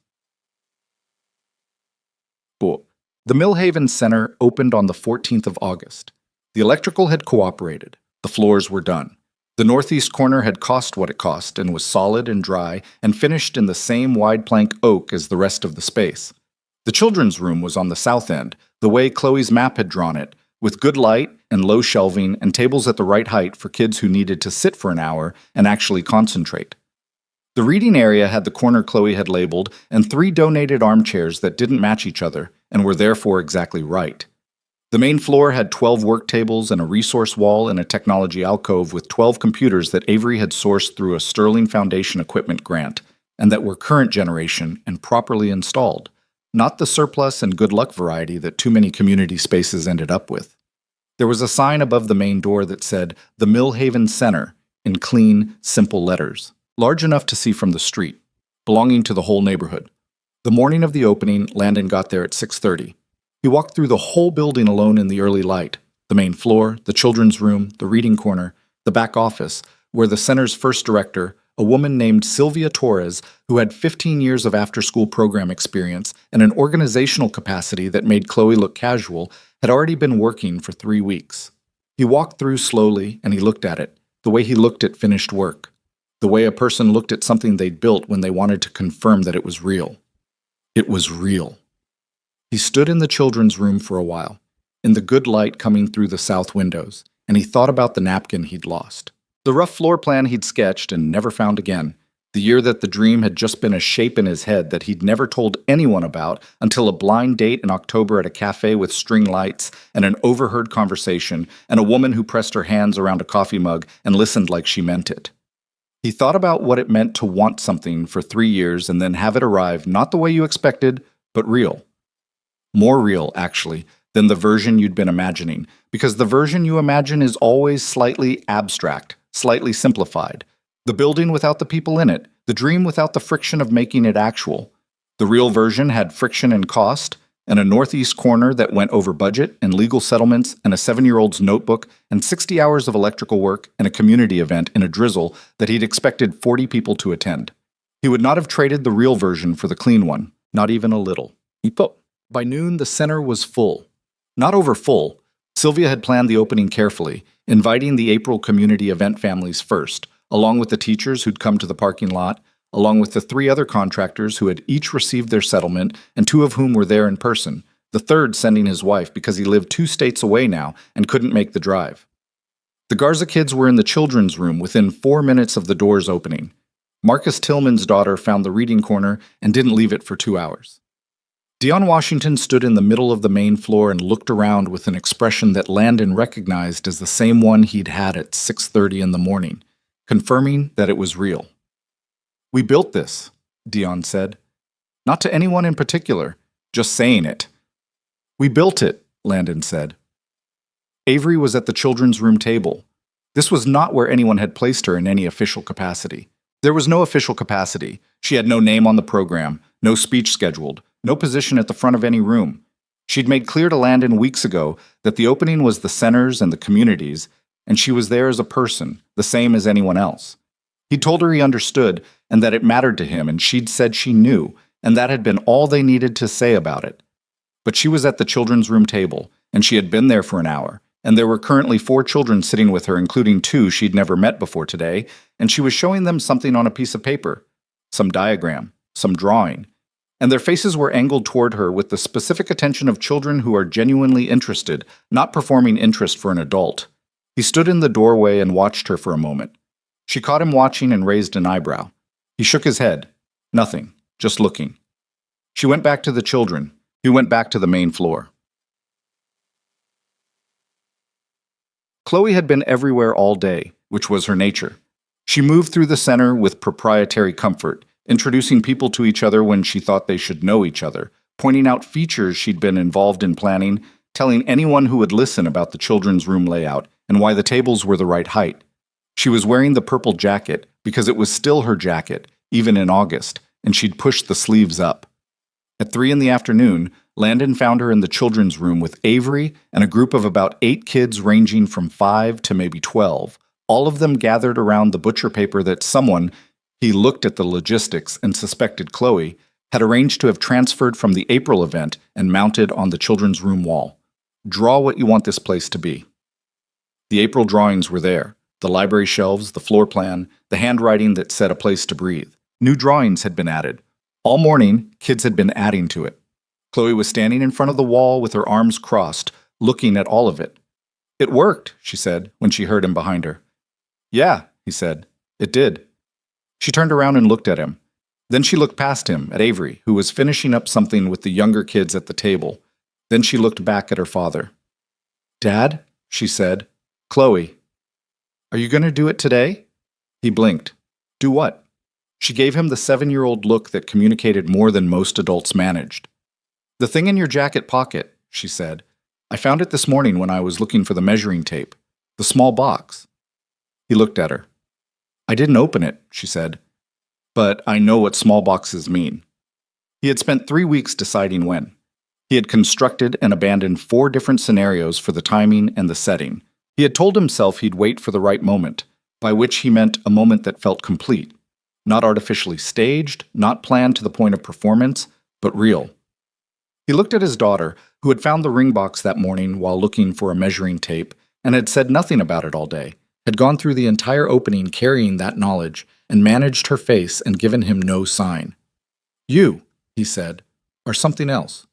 Speaker 1: The Millhaven Center opened on the 14th of August. The electrical had cooperated. The floors were done. The northeast corner had cost what it cost and was solid and dry and finished in the same wide plank oak as the rest of the space. The children's room was on the south end, the way Chloe's map had drawn it, with good light and low shelving and tables at the right height for kids who needed to sit for an hour and actually concentrate. The reading area had the corner Chloe had labeled and 3 donated armchairs that didn't match each other and were therefore exactly right. The main floor had 12 work tables and a resource wall and a technology alcove with 12 computers that Avery had sourced through a Sterling Foundation equipment grant and that were current generation and properly installed. Not the surplus and good luck variety that too many community spaces ended up with. There was a sign above the main door that said, The Millhaven Center, in clean, simple letters, large enough to see from the street, belonging to the whole neighborhood. The morning of the opening, Landon got there at 6:30. He walked through the whole building alone in the early light, the main floor, the children's room, the reading corner, the back office, where the center's first director, a woman named Sylvia Torres, who had 15 years of after-school program experience and an organizational capacity that made Chloe look casual, had already been working for 3 weeks. He walked through slowly and he looked at it, the way he looked at finished work, the way a person looked at something they'd built when they wanted to confirm that it was real. It was real. He stood in the children's room for a while, in the good light coming through the south windows, and he thought about the napkin he'd lost. The rough floor plan he'd sketched and never found again, the year that the dream had just been a shape in his head that he'd never told anyone about until a blind date in October at a cafe with string lights and an overheard conversation and a woman who pressed her hands around a coffee mug and listened like she meant it. He thought about what it meant to want something for 3 years and then have it arrive not the way you expected, but real. More real, actually, than the version you'd been imagining, because the version you imagine is always slightly abstract, slightly simplified. The building without the people in it, the dream without the friction of making it actual. The real version had friction and cost, and a northeast corner that went over budget and legal settlements and a 7-year-old's notebook and 60 hours of electrical work and a community event in a drizzle that he'd expected 40 people to attend. He would not have traded the real version for the clean one, not even a little. By noon, the center was full. Not over full. Sylvia had planned the opening carefully, inviting the April community event families first, along with the teachers who'd come to the parking lot, along with the 3 other contractors who had each received their settlement and 2 of whom were there in person, the third sending his wife because he lived 2 states away now and couldn't make the drive. The Garza kids were in the children's room within 4 minutes of the doors opening. Marcus Tillman's daughter found the reading corner and didn't leave it for 2 hours. Dionne Washington stood in the middle of the main floor and looked around with an expression that Landon recognized as the same one he'd had at 6:30 in the morning, confirming that it was real. "We built this," Dionne said. "Not to anyone in particular, just saying it." "We built it," Landon said. Avery was at the children's room table. This was not where anyone had placed her in any official capacity. There was no official capacity. She had no name on the program, no speech scheduled, no position at the front of any room. She'd made clear to Landon weeks ago that the opening was the centers and the communities, and she was there as a person, the same as anyone else. He told her he understood and that it mattered to him, and she'd said she knew, and that had been all they needed to say about it. But she was at the children's room table, and she had been there for an hour, and there were currently 4 children sitting with her, including 2 she'd never met before today, and she was showing them something on a piece of paper, some diagram, some drawing, and their faces were angled toward her with the specific attention of children who are genuinely interested, not performing interest for an adult. He stood in the doorway and watched her for a moment. She caught him watching and raised an eyebrow. He shook his head. Nothing, just looking. She went back to the children. He went back to the main floor. Chloe had been everywhere all day, which was her nature. She moved through the center with proprietary comfort, introducing people to each other when she thought they should know each other, pointing out features she'd been involved in planning, telling anyone who would listen about the children's room layout and why the tables were the right height. She was wearing the purple jacket because it was still her jacket, even in August, and she'd pushed the sleeves up. At 3 in the afternoon, Landon found her in the children's room with Avery and a group of about 8 kids ranging from 5 to maybe 12, all of them gathered around the butcher paper that someone, he looked at the logistics and suspected Chloe, had arranged to have transferred from the April event and mounted on the children's room wall. Draw what you want this place to be. The April drawings were there, the library shelves, the floor plan, the handwriting that said a place to breathe. New drawings had been added. All morning, kids had been adding to it. Chloe was standing in front of the wall with her arms crossed, looking at all of it. "It worked," she said, when she heard him behind her. "Yeah," he said. "It did." She turned around and looked at him. Then she looked past him, at Avery, who was finishing up something with the younger kids at the table. Then she looked back at her father. "Dad," she said. "Chloe. Are you going to do it today?" He blinked. "Do what?" She gave him the 7-year-old look that communicated more than most adults managed. "The thing in your jacket pocket," she said. "I found it this morning when I was looking for the measuring tape. The small box." He looked at her. "I didn't open it," she said. "But I know what small boxes mean." He had spent 3 weeks deciding when. He had constructed and abandoned 4 different scenarios for the timing and the setting. He had told himself he'd wait for the right moment, by which he meant a moment that felt complete. Not artificially staged, not planned to the point of performance, but real. He looked at his daughter, who had found the ring box that morning while looking for a measuring tape, and had said nothing about it all day, had gone through the entire opening carrying that knowledge, and managed her face and given him no sign. "You," he said, "are something else."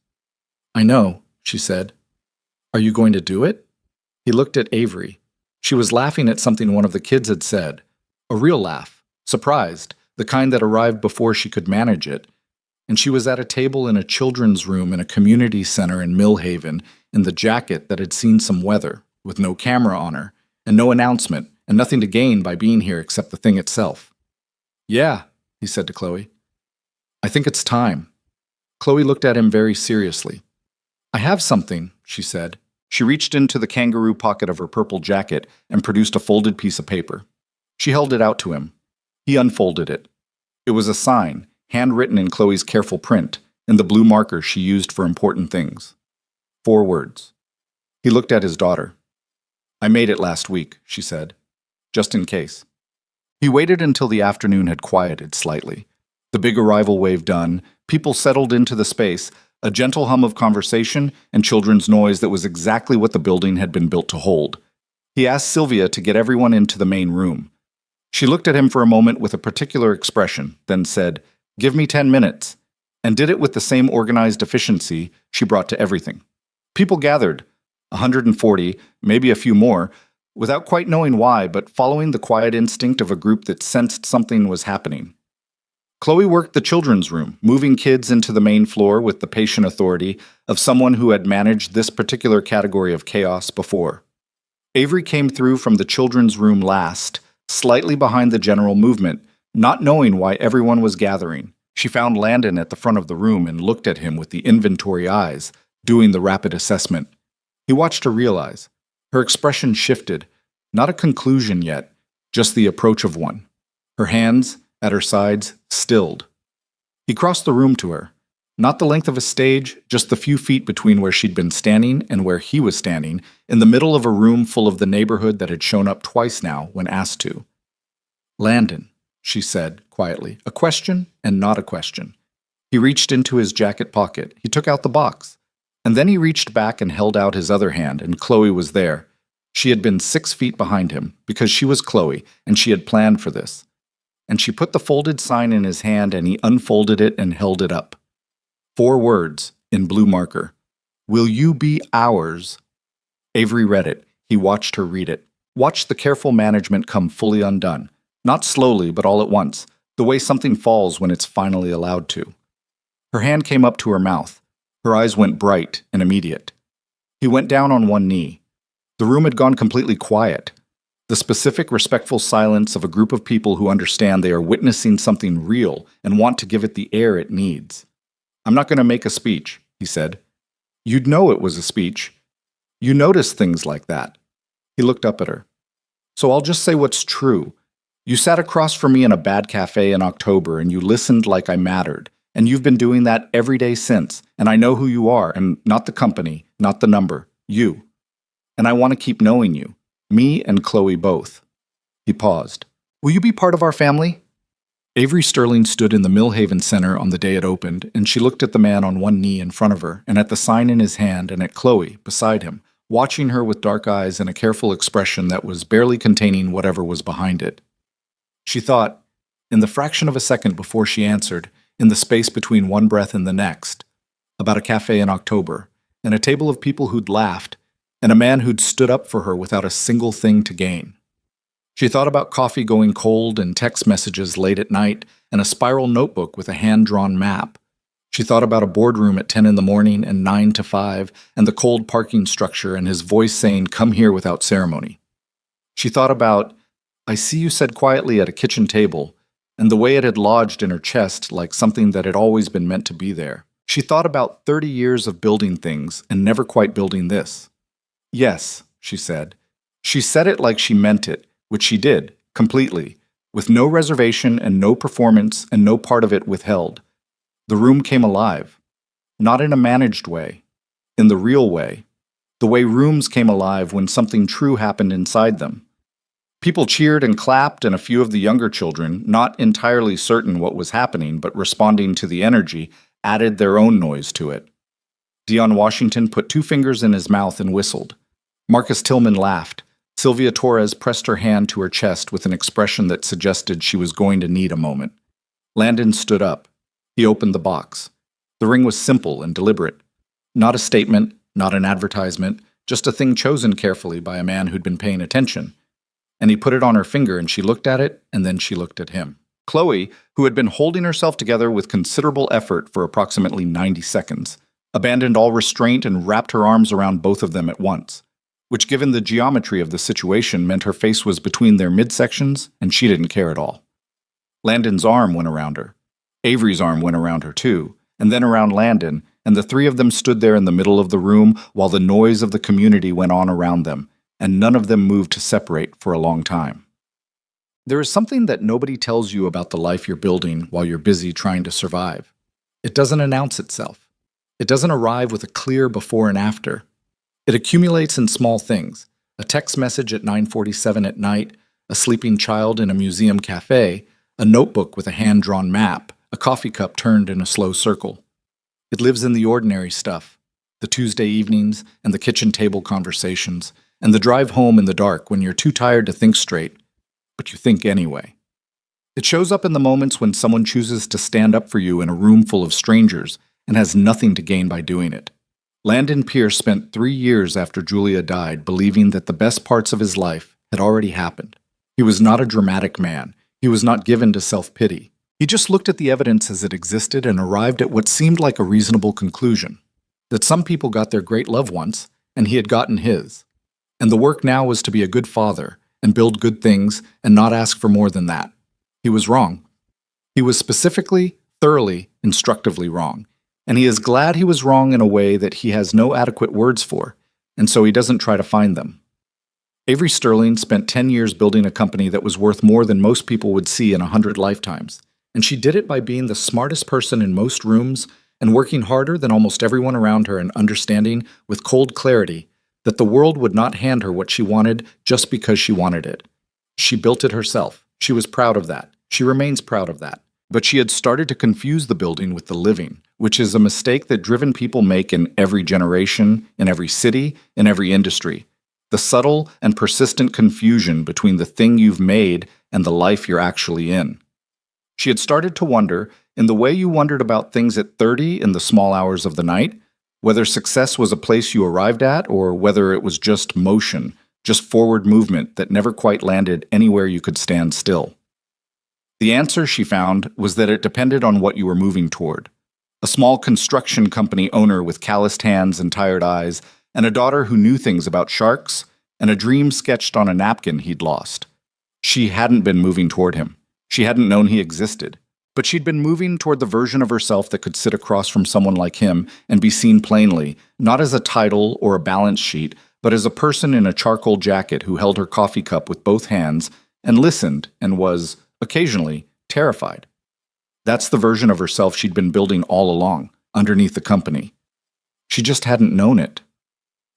Speaker 1: "I know," she said. "Are you going to do it?" He looked at Avery. She was laughing at something one of the kids had said. A real laugh, surprised, the kind that arrived before she could manage it. And she was at a table in a children's room in a community center in Millhaven in the jacket that had seen some weather, with no camera on her, and no announcement, and nothing to gain by being here except the thing itself. "Yeah," he said to Chloe. "I think it's time." Chloe looked at him very seriously. "I have something," she said. She reached into the kangaroo pocket of her purple jacket and produced a folded piece of paper. She held it out to him. He unfolded it. It was a sign, handwritten in Chloe's careful print, in the blue marker she used for important things. 4 words. He looked at his daughter. "I made it last week," she said. "Just in case." He waited until the afternoon had quieted slightly. The big arrival wave done, people settled into the space, a gentle hum of conversation and children's noise that was exactly what the building had been built to hold. He asked Sylvia to get everyone into the main room. She looked at him for a moment with a particular expression, then said, "Give me 10 minutes," and did it with the same organized efficiency she brought to everything. People gathered, 140, maybe a few more, without quite knowing why, but following the quiet instinct of a group that sensed something was happening, Chloe worked the children's room, moving kids into the main floor with the patient authority of someone who had managed this particular category of chaos before. Avery came through from the children's room last, slightly behind the general movement, not knowing why everyone was gathering. She found Landon at the front of the room and looked at him with the inventory eyes, doing the rapid assessment. He watched her realize. Her expression shifted, not a conclusion yet, just the approach of one. Her hands, at her sides, stilled. He crossed the room to her. Not the length of a stage, just the few feet between where she'd been standing and where he was standing, in the middle of a room full of the neighborhood that had shown up twice now when asked to. "Landon," she said quietly, a question and not a question. He reached into his jacket pocket. He took out the box. And then he reached back and held out his other hand, and Chloe was there. She had been 6 feet behind him, because she was Chloe, and she had planned for this. And she put the folded sign in his hand, and he unfolded it and held it up. 4 words, in blue marker. "Will you be ours?" Avery read it. He watched her read it. Watched the careful management come fully undone. Not slowly, but all at once, the way something falls when it's finally allowed to. Her hand came up to her mouth. Her eyes went bright and immediate. He went down on one knee. The room had gone completely quiet. The specific, respectful silence of a group of people who understand they are witnessing something real and want to give it the air it needs. "I'm not going to make a speech," he said. "You'd know it was a speech. You notice things like that." He looked up at her. "So I'll just say what's true. You sat across from me in a bad cafe in October and you listened like I mattered. And you've been doing that every day since. And I know who you are, and not the company, not the number. You. And I want to keep knowing you. Me and Chloe both." He paused. "Will you be part of our family?" Avery Sterling stood in the Millhaven Center on the day it opened, and she looked at the man on one knee in front of her, and at the sign in his hand, and at Chloe, beside him, watching her with dark eyes and a careful expression that was barely containing whatever was behind it. She thought, in the fraction of a second before she answered, in the space between one breath and the next, about a cafe in October, and a table of people who'd laughed, and a man who'd stood up for her without a single thing to gain. She thought about coffee going cold and text messages late at night, and a spiral notebook with a hand-drawn map. She thought about a boardroom at 10 in the morning and 9 to 5, and the cold parking structure and his voice saying, "Come here," without ceremony. She thought about, "I see you," said quietly at a kitchen table, and the way it had lodged in her chest like something that had always been meant to be there. She thought about 30 years of building things and never quite building this. "Yes," she said. She said it like she meant it, which she did, completely, with no reservation and no performance and no part of it withheld. The room came alive. Not in a managed way, in the real way. The way rooms came alive when something true happened inside them. People cheered and clapped, and a few of the younger children, not entirely certain what was happening but responding to the energy, added their own noise to it. Dion Washington put 2 fingers in his mouth and whistled. Marcus Tillman laughed. Sylvia Torres pressed her hand to her chest with an expression that suggested she was going to need a moment. Landon stood up. He opened the box. The ring was simple and deliberate. Not a statement, not an advertisement, just a thing chosen carefully by a man who'd been paying attention. And he put it on her finger, and she looked at it, and then she looked at him. Chloe, who had been holding herself together with considerable effort for approximately 90 seconds, abandoned all restraint and wrapped her arms around both of them at once, which, given the geometry of the situation, meant her face was between their midsections, and she didn't care at all. Landon's arm went around her. Avery's arm went around her too, and then around Landon, and the 3 of them stood there in the middle of the room while the noise of the community went on around them, and none of them moved to separate for a long time. There is something that nobody tells you about the life you're building while you're busy trying to survive. It doesn't announce itself. It doesn't arrive with a clear before and after. It accumulates in small things: a text message at 9:47 at night, a sleeping child in a museum cafe, a notebook with a hand-drawn map, a coffee cup turned in a slow circle. It lives in the ordinary stuff, the Tuesday evenings and the kitchen table conversations, and the drive home in the dark when you're too tired to think straight, but you think anyway. It shows up in the moments when someone chooses to stand up for you in a room full of strangers and has nothing to gain by doing it. Landon Pierce spent 3 years after Julia died believing that the best parts of his life had already happened. He was not a dramatic man. He was not given to self-pity. He just looked at the evidence as it existed and arrived at what seemed like a reasonable conclusion: that some people got their great love once, and he had gotten his. And the work now was to be a good father and build good things and not ask for more than that. He was wrong. He was specifically, thoroughly, instructively wrong. And he is glad he was wrong in a way that he has no adequate words for, and so he doesn't try to find them. Avery Sterling spent 10 years building a company that was worth more than most people would see in 100 lifetimes. And she did it by being the smartest person in most rooms and working harder than almost everyone around her and understanding, with cold clarity, that the world would not hand her what she wanted just because she wanted it. She built it herself. She was proud of that. She remains proud of that. But she had started to confuse the building with the living, which is a mistake that driven people make in every generation, in every city, in every industry. The subtle and persistent confusion between the thing you've made and the life you're actually in. She had started to wonder, in the way you wondered about things at 30 in the small hours of the night, whether success was a place you arrived at or whether it was just motion, just forward movement that never quite landed anywhere you could stand still. The answer, she found, was that it depended on what you were moving toward. A small construction company owner with calloused hands and tired eyes, and a daughter who knew things about sharks, and a dream sketched on a napkin he'd lost. She hadn't been moving toward him. She hadn't known he existed. But she'd been moving toward the version of herself that could sit across from someone like him and be seen plainly, not as a title or a balance sheet, but as a person in a charcoal jacket who held her coffee cup with both hands and listened and was, occasionally, terrified. That's the version of herself she'd been building all along, underneath the company. She just hadn't known it.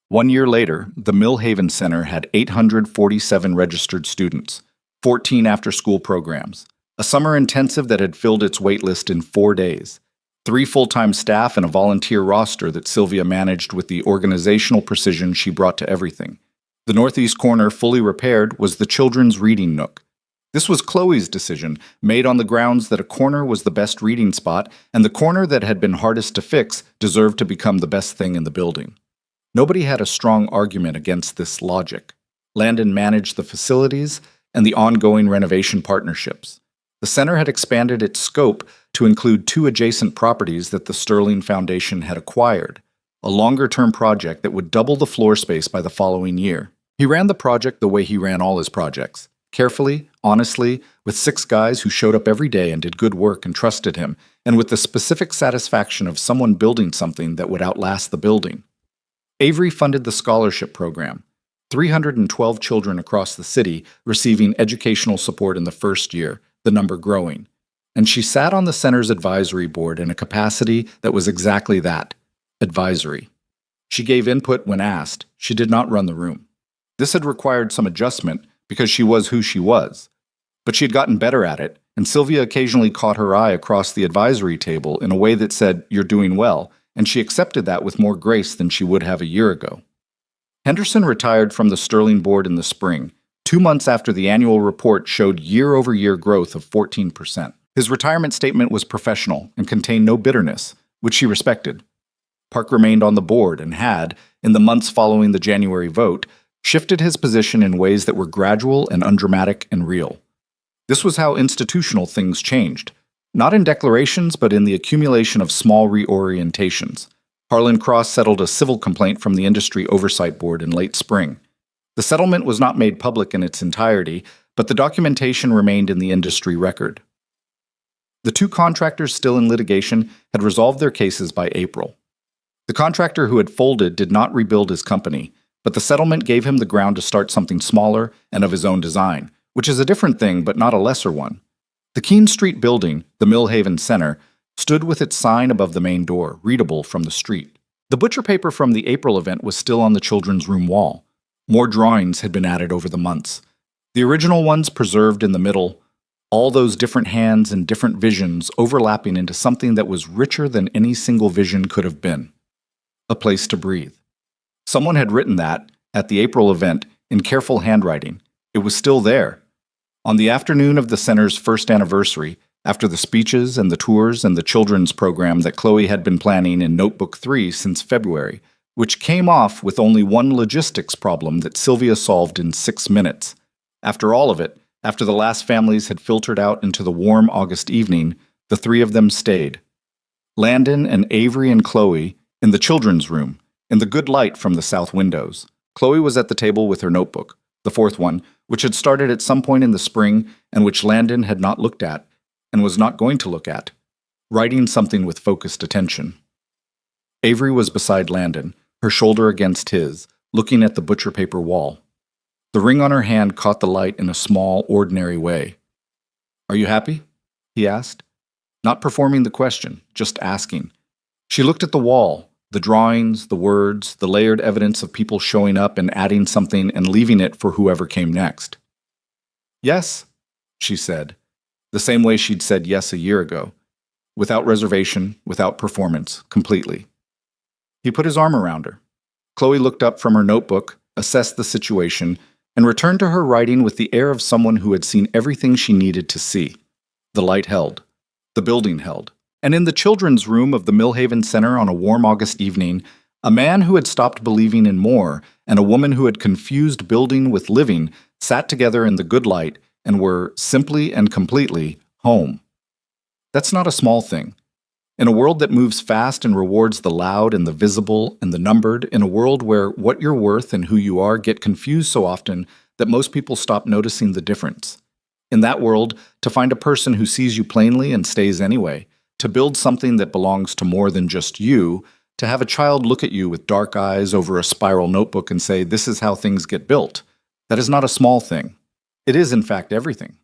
Speaker 1: 1 year later, the Millhaven Center had 847 registered students, 14 after-school programs, a summer intensive that had filled its waitlist in 4 days, 3 full-time staff and a volunteer roster that Sylvia managed with the organizational precision she brought to everything. The northeast corner, fully repaired, was the children's reading nook. This was Chloe's decision, made on the grounds that a corner was the best reading spot, and the corner that had been hardest to fix deserved to become the best thing in the building. Nobody had a strong argument against this logic. Landon managed the facilities and the ongoing renovation partnerships. The center had expanded its scope to include 2 adjacent properties that the Sterling Foundation had acquired, a longer-term project that would double the floor space by the following year. He ran the project the way he ran all his projects, carefully, honestly, with 6 guys who showed up every day and did good work and trusted him, and with the specific satisfaction of someone building something that would outlast the building. Avery funded the scholarship program, 312 children across the city receiving educational support in the first year, the number growing. And she sat on the center's advisory board in a capacity that was exactly that, advisory. She gave input when asked. She did not run the room. This had required some adjustment because she was who she was. But she had gotten better at it, and Sylvia occasionally caught her eye across the advisory table in a way that said, "You're doing well," and she accepted that with more grace than she would have a year ago. Henderson retired from the Sterling board in the spring, 2 months after the annual report showed year-over-year growth of 14%. His retirement statement was professional and contained no bitterness, which she respected. Park remained on the board and had, in the months following the January vote, shifted his position in ways that were gradual and undramatic and real. This was how institutional things changed, not in declarations but in the accumulation of small reorientations. Harlan Cross settled a civil complaint from the Industry Oversight Board in late spring. The settlement was not made public in its entirety, but the documentation remained in the industry record. The 2 contractors still in litigation had resolved their cases by April. The contractor who had folded did not rebuild his company, but the settlement gave him the ground to start something smaller and of his own design, which is a different thing but not a lesser one. The Keene Street building, the Millhaven Center, stood with its sign above the main door, readable from the street. The butcher paper from the April event was still on the children's room wall. More drawings had been added over the months. The original ones preserved in the middle, all those different hands and different visions overlapping into something that was richer than any single vision could have been. A place to breathe. Someone had written that, at the April event, in careful handwriting. It was still there. On the afternoon of the center's first anniversary, after the speeches and the tours and the children's program that Chloe had been planning in Notebook 3 since February, which came off with only one logistics problem that Sylvia solved in 6 minutes. After all of it, After the last families had filtered out into the warm August evening, the three of them stayed. Landon and Avery and Chloe in the children's room, in the good light from the south windows. Chloe was at the table with her notebook, the fourth one, which had started at some point in the spring and which Landon had not looked at and was not going to look at, writing something with focused attention. Avery was beside Landon, her shoulder against his, looking at the butcher paper wall. The ring on her hand caught the light in a small, ordinary way. "Are you happy?" he asked. Not performing the question, just asking. She looked at the wall, the drawings, the words, the layered evidence of people showing up and adding something and leaving it for whoever came next. "Yes," she said, the same way she'd said yes a year ago, without reservation, without performance, completely. He put his arm around her. Chloe looked up from her notebook, assessed the situation, and returned to her writing with the air of someone who had seen everything she needed to see. The light held. The building held. And in the children's room of the Millhaven Center on a warm August evening, a man who had stopped believing in more and a woman who had confused building with living sat together in the good light and were, simply and completely, home. That's not a small thing. In a world that moves fast and rewards the loud and the visible and the numbered, in a world where what you're worth and who you are get confused so often that most people stop noticing the difference. In that world, to find a person who sees you plainly and stays anyway, to build something that belongs to more than just you, to have a child look at you with dark eyes over a spiral notebook and say, "This is how things get built," that is not a small thing. It is, in fact, everything.